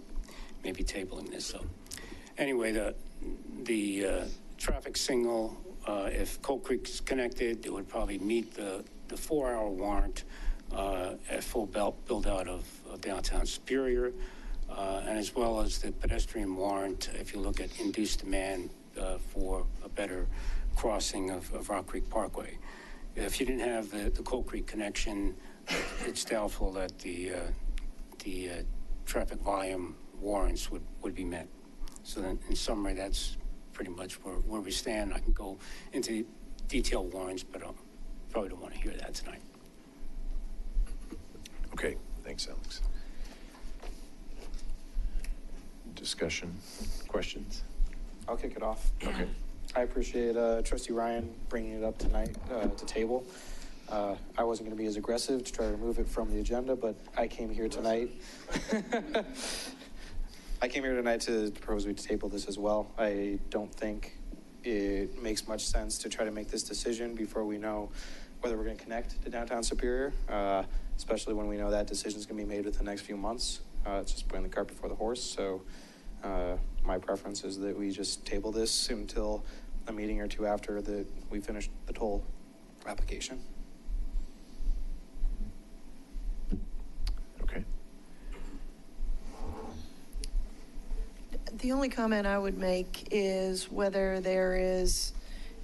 maybe tabling this. So anyway, the traffic signal, if Cold Creek's connected, it would probably meet the 4-hour warrant at full build out of downtown Superior, and as well as the pedestrian warrant if you look at induced demand for a better crossing of Rock Creek Parkway. If you didn't have the Cold Creek connection, it's doubtful that the traffic volume warrants would be met. So then, in summary, that's pretty much where we stand. I can go into detailed warrants, but I probably don't want to hear that tonight. Okay, thanks, Alex. Discussion, questions? I'll kick it off. Okay. I appreciate Trustee Ryan bringing it up tonight to table. I wasn't going to be as aggressive to try to remove it from the agenda, but I came here tonight. I came here tonight to propose we table this as well. I don't think it makes much sense to try to make this decision before we know whether we're going to connect to downtown Superior, especially when we know that decision is going to be made within the next few months. It's just putting the cart before the horse. So my preference is that we just table this until a meeting or two after that we finish the toll application. Okay. The only comment I would make is whether there is,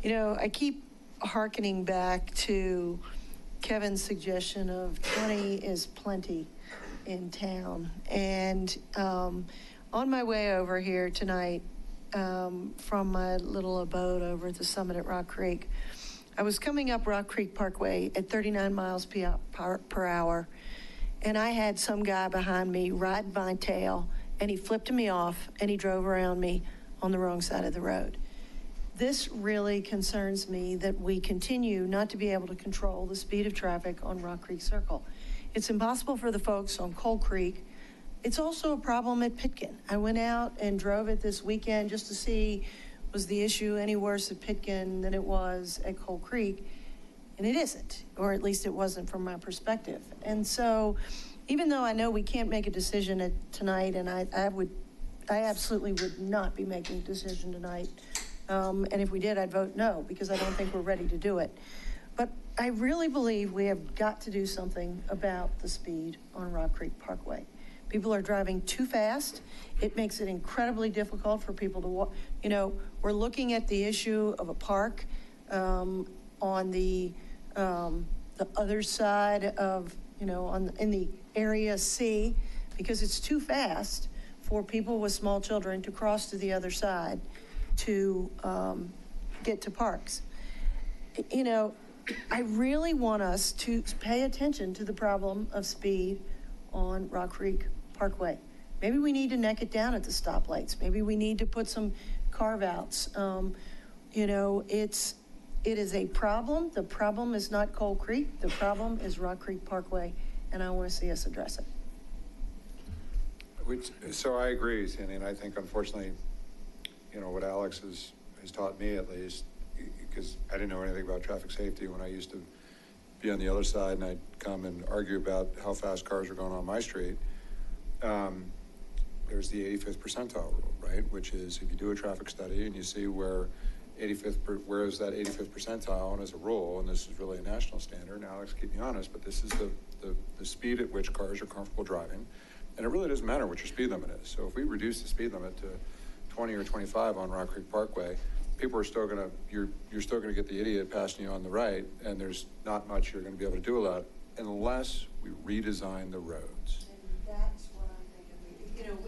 I keep hearkening back to Kevin's suggestion of 20 is plenty in town. And on my way over here tonight, from my little abode over at the summit at Rock Creek, I was coming up Rock Creek Parkway at 39 miles per hour, and I had some guy behind me riding my tail, and he flipped me off, and he drove around me on the wrong side of the road. This really concerns me that we continue not to be able to control the speed of traffic on Rock Creek Circle. It's impossible for the folks on Cold Creek. It's also a problem at Pitkin. I went out and drove it this weekend just to see, was the issue any worse at Pitkin than it was at Cold Creek? And it isn't, or at least it wasn't from my perspective. And so even though I know we can't make a decision tonight, and I would I absolutely would not be making a decision tonight. And if we did, I'd vote no, because I don't think we're ready to do it. But I really believe we have got to do something about the speed on Rock Creek Parkway. People are driving too fast. It makes it incredibly difficult for people to walk. You know, we're looking at the issue of a park on the other side of, you know, in the area C, because it's too fast for people with small children to cross to the other side to get to parks. You know, I really want us to pay attention to the problem of speed on Rock Creek Parkway. Maybe we need to neck it down at the stoplights. Maybe we need to put some carve-outs. You know, it is a problem. The problem is not Coal Creek. The problem is Rock Creek Parkway, and I want to see us address it. So I agree, Sandy, and I think unfortunately, you know, what Alex has taught me at least, because I didn't know anything about traffic safety when I used to be on the other side and I'd come and argue about how fast cars are going on my street. There's the 85th percentile rule, right? Which is if you do a traffic study and you see where where is that 85th percentile, and as a rule, and this is really a national standard, and Alex, keep me honest, but this is the speed at which cars are comfortable driving. And it really doesn't matter what your speed limit is. So if we reduce the speed limit to 20 or 25 on Rock Creek Parkway, people are still gonna, you're still gonna get the idiot passing you on the right, and there's not much you're gonna be able to do about it unless we redesign the roads. And that's what I'm thinking. You know,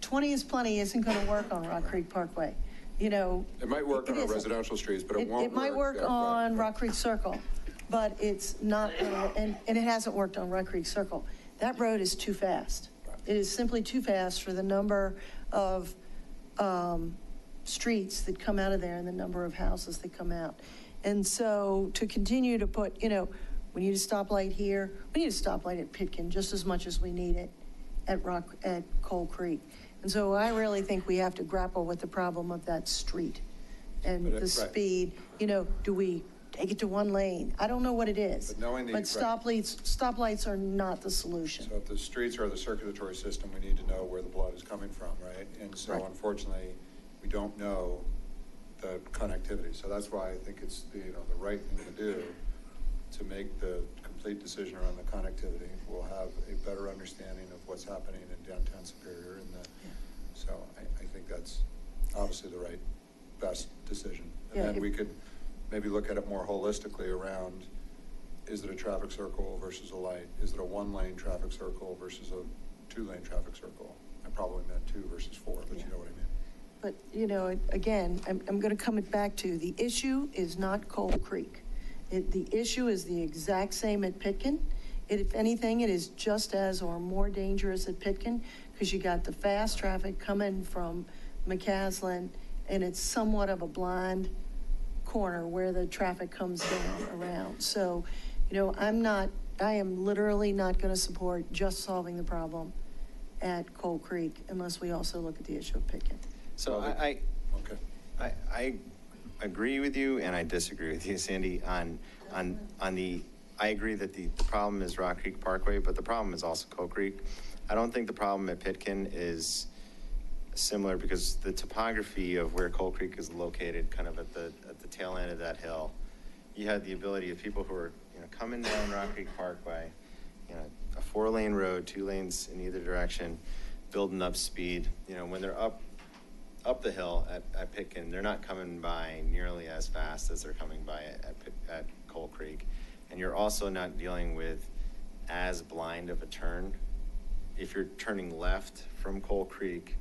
20 is plenty isn't gonna work on Rock Creek Parkway. You know. It might work on our residential streets, but it won't work. It might work on Rock Creek Circle, but it's not, and it hasn't worked on Rock Creek Circle. That road is too fast. It is simply too fast for the number of streets that come out of there and the number of houses that come out. And so to continue to put, you know, we need a stoplight here, we need a stoplight at Pitkin just as much as we need it at Coal Creek. And so I really think we have to grapple with the problem of that street and the speed. You know, do we take it to one lane? I don't know what it is. But stoplights are not the solution. So if the streets are the circulatory system, we need to know where the blood is coming from, right? And so unfortunately, we don't know the connectivity. So that's why I think it's the right thing to do to make the complete decision around the connectivity. We'll have a better understanding of what's happening in downtown Superior. So I think that's obviously the best decision. And then we could maybe look at it more holistically around, is it a traffic circle versus a light? Is it a one-lane traffic circle versus a two-lane traffic circle? I probably meant 2 versus 4, but you know what I mean. But, you know, again, I'm going to come back to the issue is not Coal Creek. The issue is the exact same at Pitkin. If anything, it is just as or more dangerous at Pitkin because you got the fast traffic coming from McCaslin, and it's somewhat of a blind corner where the traffic comes down around. So, you know, I am literally not going to support just solving the problem at Coal Creek unless we also look at the issue of Pitkin. So I agree with you and I disagree with you, Sandy, on the, I agree that the problem is Rock Creek Parkway, but the problem is also Coal Creek. I don't think the problem at Pitkin is similar because the topography of where Coal Creek is located, kind of at the tail end of that hill, you had the ability of people who are, you know, coming down Rock Creek Parkway, you know, a 4-lane road, 2 lanes in either direction, building up speed. You know, when they're up the hill at Pitkin, they're not coming by nearly as fast as they're coming by at Coal Creek. And you're also not dealing with as blind of a turn. If you're turning left from Coal Creek,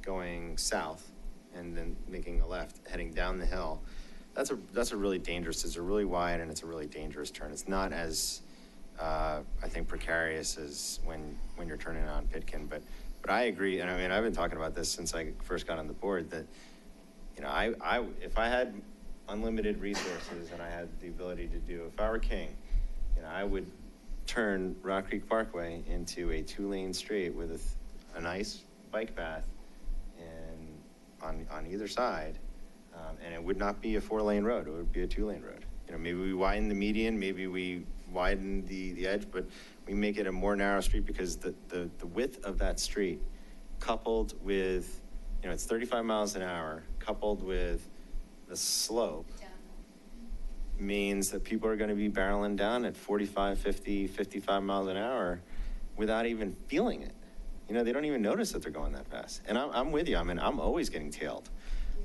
going south, and then making a left, heading down the hill, that's a really dangerous, it's a really wide and it's a really dangerous turn. It's not as, I think, precarious as when you're turning on Pitkin, but I agree, and I mean, I've been talking about this since I first got on the board, that, you know, if I had unlimited resources and I had the ability to do, if I were king, you know, I would turn Rock Creek Parkway into a 2-lane street with a nice bike path and on either side, and it would not be a 4-lane road, it would be a 2-lane road. You know, maybe we widen the median, maybe we widen the edge, but we make it a more narrow street because the width of that street, coupled with, it's 35 miles an hour, coupled with the slope, means that people are going to be barreling down at 45, 50, 55 miles an hour without even feeling it. They don't even notice that they're going that fast. And I'm with you. I mean, I'm always getting tailed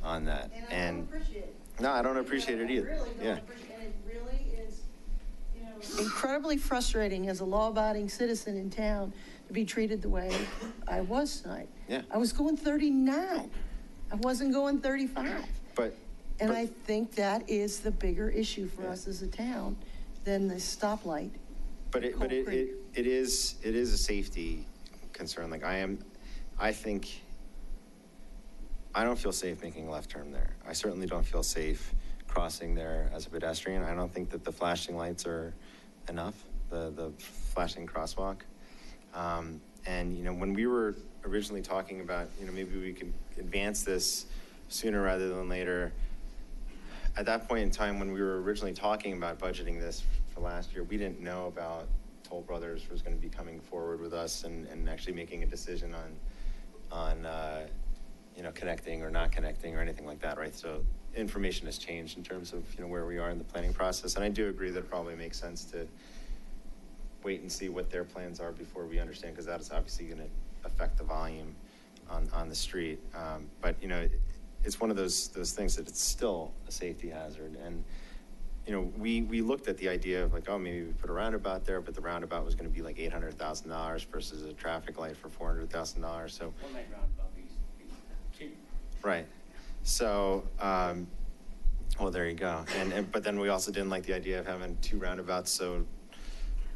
on that. And I don't appreciate it. No, I don't appreciate it either. I really don't Yeah. appreciate it. And it really is, incredibly frustrating as a law-abiding citizen in town to be treated the way I was tonight. Yeah. I was going 39. I wasn't going 35. And I think that is the bigger issue for us as a town than the stoplight. But it is a safety concern. Like I don't feel safe making a left turn there. I certainly don't feel safe crossing there as a pedestrian. I don't think that the flashing lights are enough, the flashing crosswalk. And when we were originally talking about, maybe we could advance this sooner rather than later. At that point in time, when we were originally talking about budgeting this for last year, we didn't know about Toll Brothers was going to be coming forward with us and actually making a decision on connecting or not connecting or anything like that, right? So information has changed in terms of, where we are in the planning process. And I do agree that it probably makes sense to wait and see what their plans are before we understand, because that is obviously going to affect the volume on the street. But, it's one of those things that it's still a safety hazard. And, we looked at the idea of like, oh, maybe we put a roundabout there, but the roundabout was going to be like $800,000 versus a traffic light for $400,000. So, right. So, well, there you go. But then we also didn't like the idea of having two roundabouts so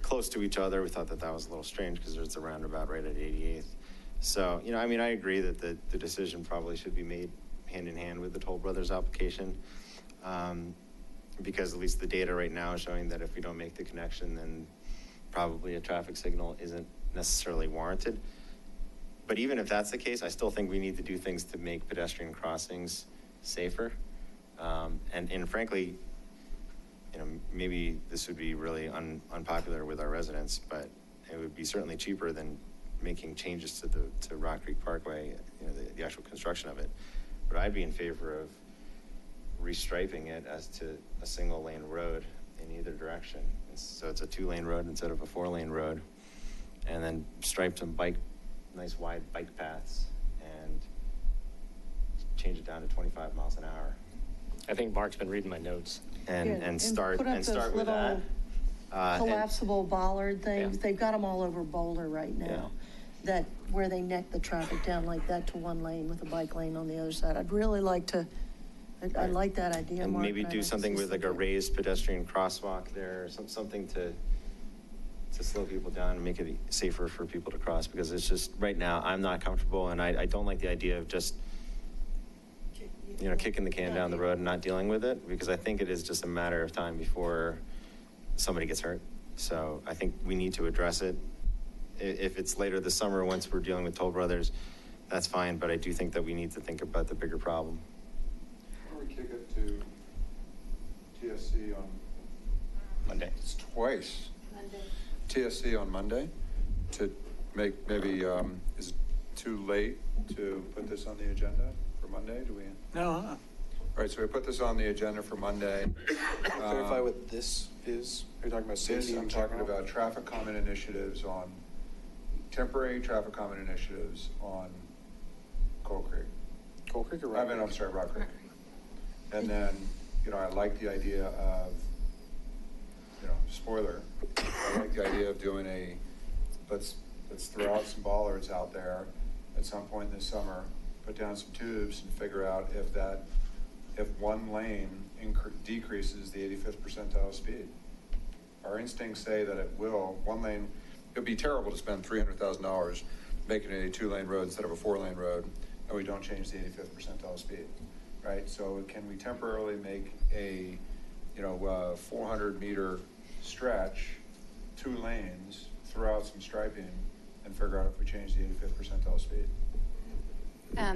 close to each other. We thought that was a little strange because there's a roundabout right at 88th. So, I agree that the decision probably should be made hand in hand with the Toll Brothers application, because at least the data right now is showing that if we don't make the connection, then probably a traffic signal isn't necessarily warranted. But even if that's the case, I still think we need to do things to make pedestrian crossings safer. And frankly, maybe this would be really unpopular with our residents, but it would be certainly cheaper than making changes to Rock Creek Parkway, the actual construction of it. But I'd be in favor of restriping it as to a single lane road in either direction. So it's a 2-lane road instead of a 4-lane road. And then stripe some nice wide bike paths and change it down to 25 miles an hour. I think Mark's been reading my notes. And start put up with those that. collapsible bollard things. Yeah. They've got them all over Boulder right now. That where they neck the traffic down like that to one lane with a bike lane on the other side. I'd really like to. I like that idea, And Mark, maybe do something with like a raised pedestrian crosswalk there, something to slow people down and make it safer for people to cross, because it's just, right now, I'm not comfortable, and I don't like the idea of just, kicking the can down the road and not dealing with it, because I think it is just a matter of time before somebody gets hurt. So I think we need to address it. If it's later this summer, once we're dealing with Toll Brothers, that's fine, but I do think that we need to think about the bigger problem. Why don't we kick it to TSC on Monday? It's twice. Monday. TSC on Monday to make, maybe, is it too late to put this on the agenda for Monday? Do we? No. All right, so we put this on the agenda for Monday. Clarify what this is. Are you talking about safety? I'm talking about traffic calming initiatives on, temporary traffic calming initiatives on Coal Creek. Coal Creek or Rock Creek? I'm sorry, Rock Creek. And then, I like the idea of, spoiler, I like the idea of doing let's throw out some bollards out there at some point this summer, put down some tubes and figure out if one lane decreases the 85th percentile speed. Our instincts say that it will. One lane, it'd be terrible to spend $300,000 making it a 2-lane road instead of a 4-lane road, and we don't change the 85th percentile speed, right? So can we temporarily make a 400-meter stretch, 2 lanes, throw out some striping, and figure out if we change the 85th percentile speed?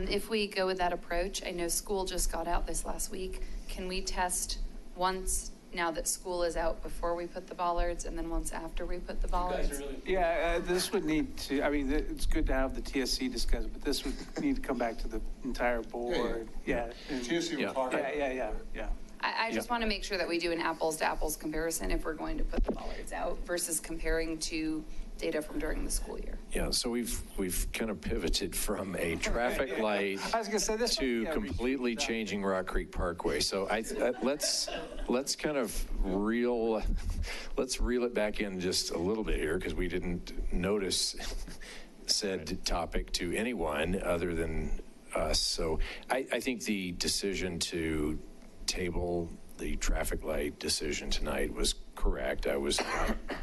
If we go with that approach, I know school just got out this last week. Can we test once now that school is out before we put the bollards and then once after we put the bollards? Yeah, this would need to, I mean, it's good to have the TSC discuss it, but this would need to come back to the entire board. Yeah. TSC will talk. Yeah. I just want to make sure that we do an apples to apples comparison if we're going to put the bollards out versus comparing to data from during the school year. Yeah, so we've kind of pivoted from a traffic light I was gonna say this to completely changing Rock Creek Parkway. So let's kind of reel it back in just a little bit here, because we didn't notice said topic to anyone other than us. So I think the decision to table the traffic light decision tonight was correct. I was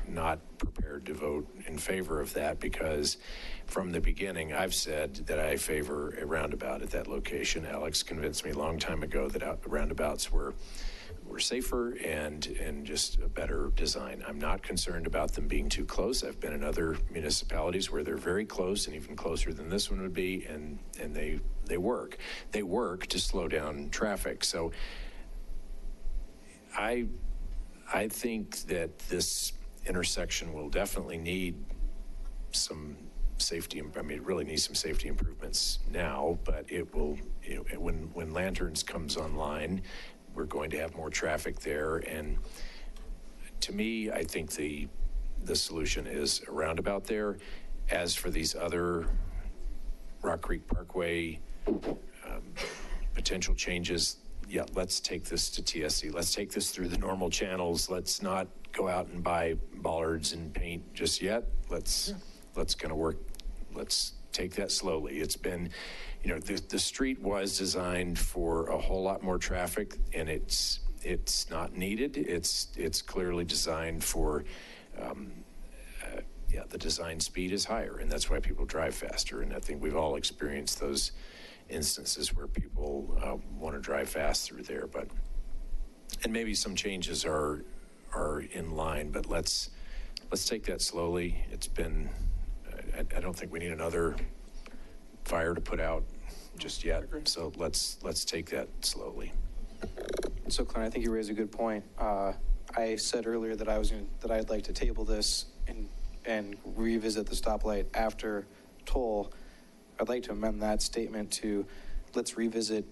not prepared to vote in favor of that, because from the beginning I've said that I favor a roundabout at that location. Alex convinced me a long time ago that roundabouts were safer and just a better design. I'm not concerned about them being too close. I've been in other municipalities where they're very close and even closer than this one would be, and they work. They work to slow down traffic. So I think that this intersection will definitely need some safety. I mean, it really needs some safety improvements now, but it will, when Lanterns comes online, we're going to have more traffic there. And to me, I think the solution is a roundabout there. As for these other Rock Creek Parkway potential changes, yeah, let's take this to TSC. Let's take this through the normal channels. Let's not go out and buy bollards and paint just yet. Let's kind of work. Let's take that slowly. It's been, the street was designed for a whole lot more traffic, and it's not needed. It's clearly designed for, the design speed is higher, and that's why people drive faster. And I think we've all experienced those instances where people want to drive fast through there, and maybe some changes are in line, but let's take that slowly. It's been, I don't think we need another fire to put out just yet. So let's take that slowly. So Clint, I think you raised a good point. I said earlier that I'd like to table this and revisit the stoplight after toll. I'd like to amend that statement to let's revisit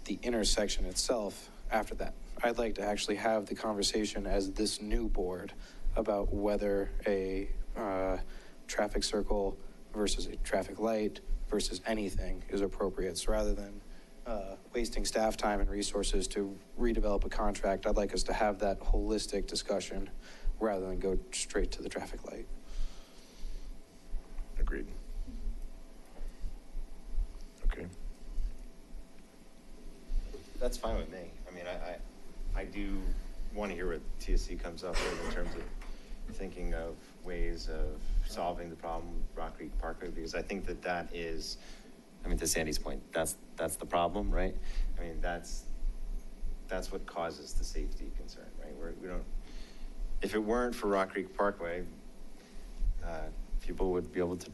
the intersection itself after that. I'd like to actually have the conversation as this new board about whether a traffic circle versus a traffic light versus anything is appropriate. So rather than wasting staff time and resources to redevelop a contract, I'd like us to have that holistic discussion rather than go straight to the traffic light. Agreed. Okay. That's fine with me. I mean, I do want to hear what TSC comes up with in terms of thinking of ways of solving the problem with Rock Creek Parkway, because I think that is, I mean, to Sandy's point, that's the problem, right? I mean, that's what causes the safety concern, right? We don't, if it weren't for Rock Creek Parkway, people would be able to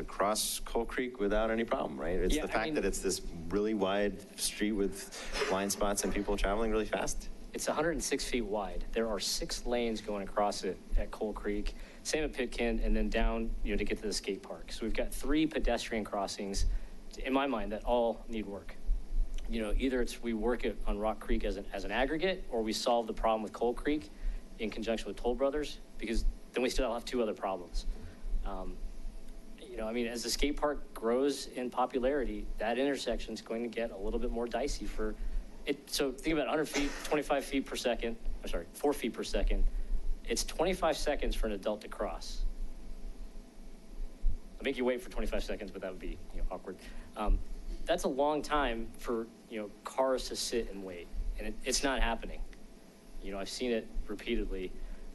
cross Coal Creek without any problem, right? It's the fact that it's this really wide street with blind spots and people traveling really fast. It's 106 feet wide. There are 6 lanes going across it at Coal Creek, same at Pitkin, and then down, to get to the skate park. So we've got 3 pedestrian crossings, in my mind, that all need work. Either we work it on Rock Creek as an aggregate, or we solve the problem with Coal Creek in conjunction with Toll Brothers, because then we still have 2 other problems. As the skate park grows in popularity, that intersection is going to get a little bit more dicey for it. So think about 100 feet, 25 feet per second, 4 feet per second. It's 25 seconds for an adult to cross. I'll make you wait for 25 seconds, but that would be awkward. That's a long time for cars to sit and wait, and it's not happening. I've seen it repeatedly.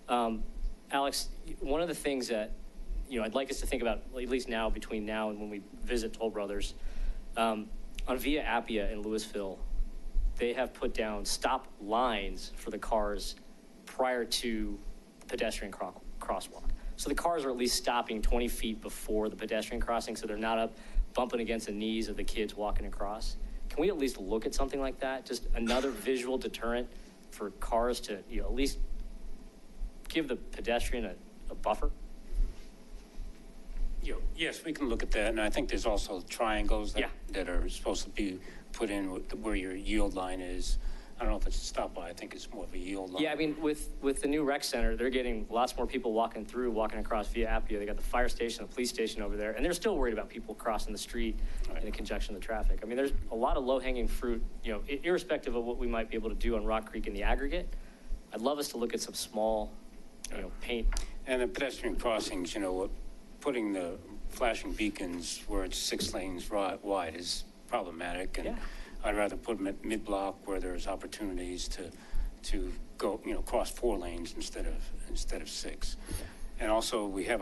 Alex, one of the things that I'd like us to think about, at least now, between now and when we visit Toll Brothers, on Via Appia in Louisville, they have put down stop lines for the cars prior to the pedestrian crosswalk. So the cars are at least stopping 20 feet before the pedestrian crossing, so they're not up bumping against the knees of the kids walking across. Can we at least look at something like that? Just another visual deterrent for cars to, at least give the pedestrian a buffer? Yes, we can look at that, and I think there's also triangles that are supposed to be put in where your yield line is. I don't know if it's a stop by, I think it's more of a yield line. Yeah, I mean, with the new rec center, they're getting lots more people walking across via Appia. They got the fire station, the police station over there, and they're still worried about people crossing the street in the conjunction of the traffic. I mean, there's a lot of low-hanging fruit, irrespective of what we might be able to do on Rock Creek in the aggregate. I'd love us to look at some small, paint. And the pedestrian crossings, putting the flashing beacons where it's 6 lanes wide is problematic, and I'd rather put them at mid-block where there's opportunities to go, cross 4 lanes instead of 6. And also, we have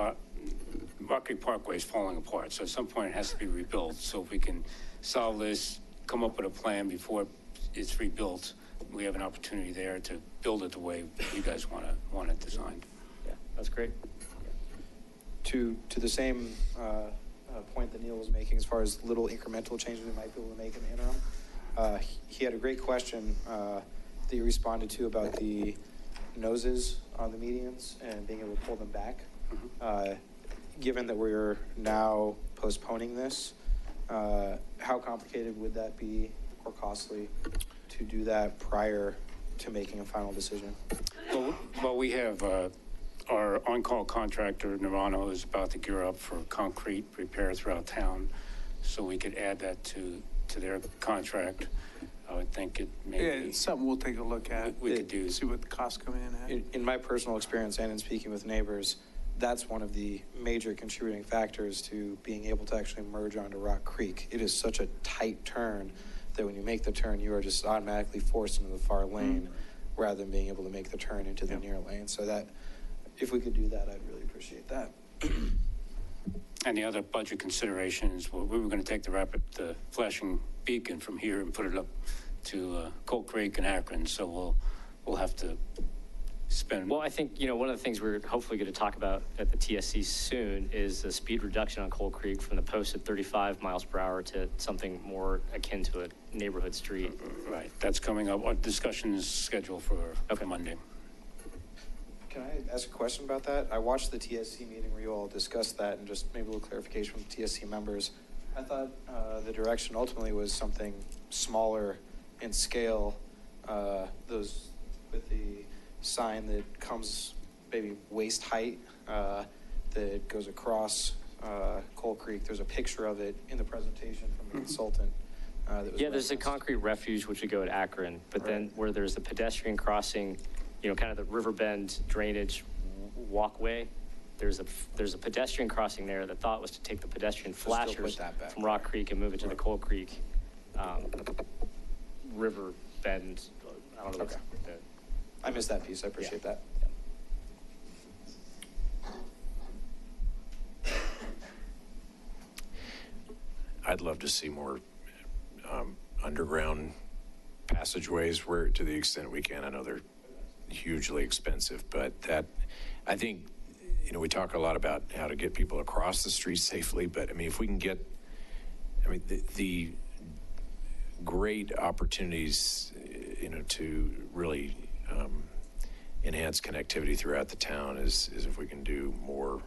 Rock Creek Parkway is falling apart, so at some point it has to be rebuilt. So if we can solve this, come up with a plan before it's rebuilt, we have an opportunity there to build it the way you guys want it designed. Yeah, that's great. To the same point that Neil was making as far as little incremental changes we might be able to make in the interim, he had a great question that you responded to about the noses on the medians and being able to pull them back. Given that we're now postponing this, how complicated would that be or costly to do that prior to making a final decision? Well, we have our on-call contractor, Nerano, is about to gear up for concrete repair throughout town, so we could add that to their contract. I would think it may be. It's something we'll take a look at. We could do. See what the costs come in at. In my personal experience and in speaking with neighbors, that's one of the major contributing factors to being able to actually merge onto Rock Creek. It is such a tight turn that when you make the turn, you are just automatically forced into the far lane rather than being able to make the turn into the near lane. So that, if we could do that, I'd really appreciate that. And the other budget considerations, well, we were going to take the flashing beacon from here and put it up to Cold Creek and Akron. So we'll have to spend. Well, I think, one of the things we're hopefully going to talk about at the TSC soon is the speed reduction on Cold Creek from the posted 35 miles per hour to something more akin to a neighborhood street. Right. That's coming up. Our discussion is scheduled for Monday. Can I ask a question about that? I watched the TSC meeting where you all discussed that, and just maybe a little clarification from the TSC members. I thought the direction ultimately was something smaller in scale, those with the sign that comes maybe waist height that goes across Coal Creek. There's a picture of it in the presentation from the consultant. There's a concrete refuge which would go at Akron, but then where there's the pedestrian crossing, kind of the Riverbend drainage walkway, there's a pedestrian crossing there. The thought was to take the pedestrian flashers from Rock Creek and move it to the Coal Creek River Bend. I don't know. Okay. I missed that piece. I appreciate that. I'd love to see more underground passageways where, to the extent we can. I know they're hugely expensive, but that, I think, we talk a lot about how to get people across the street safely, but I mean, if we can get, the great opportunities, to really enhance connectivity throughout the town is if we can do more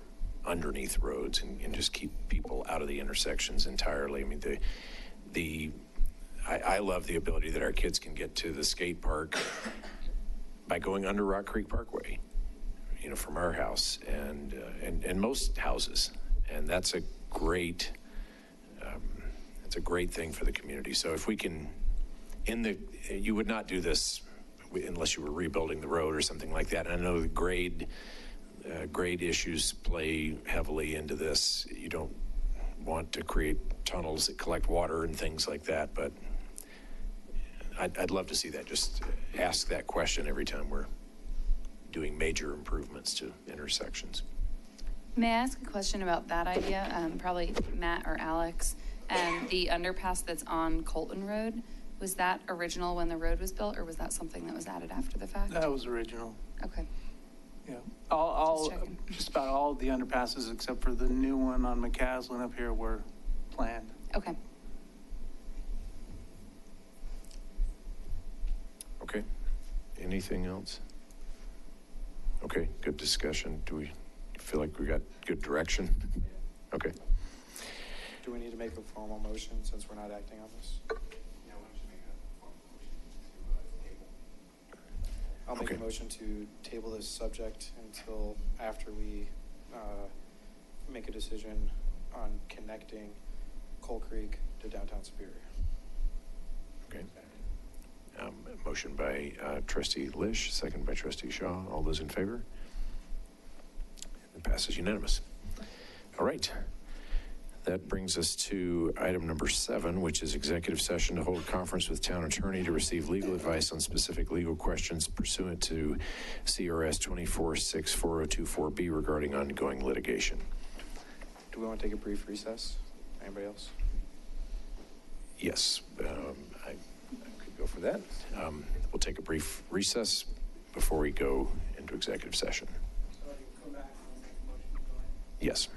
underneath roads and just keep people out of the intersections entirely. I mean, I love the ability that our kids can get to the skate park by going under Rock Creek Parkway, from our house and most houses. And that's a great, it's a great thing for the community. So if we can, you would not do this unless you were rebuilding the road or something like that. And I know the grade issues play heavily into this. You don't want to create tunnels that collect water and things like that, but I'd love to see that. Just ask that question every time we're doing major improvements to intersections. May I ask a question about that idea? Probably Matt or Alex. The underpass that's on Colton Road, was that original when the road was built, or was that something that was added after the fact? That was original. Okay. Yeah. Just about all of the underpasses except for the new one on McCaslin up here were planned. Okay. Okay. Any Anything else? Okay, good discussion. Do we feel like we got good direction? Okay. Do we need to make a formal motion since we're not acting on this? I'll make a motion to table this subject until after we make a decision on connecting Coal Creek to downtown Superior. Okay. Motion by trustee Lish, second by trustee Shaw. All those in favor? It passes unanimous. All right. That brings us to item number 7, which is executive session to hold a conference with town attorney to receive legal advice on specific legal questions pursuant to CRS 24640224B regarding ongoing litigation. Do we want to take a brief recess? Anybody else? Yes, I could go for that. We'll take a brief recess before we go into executive session. Yes.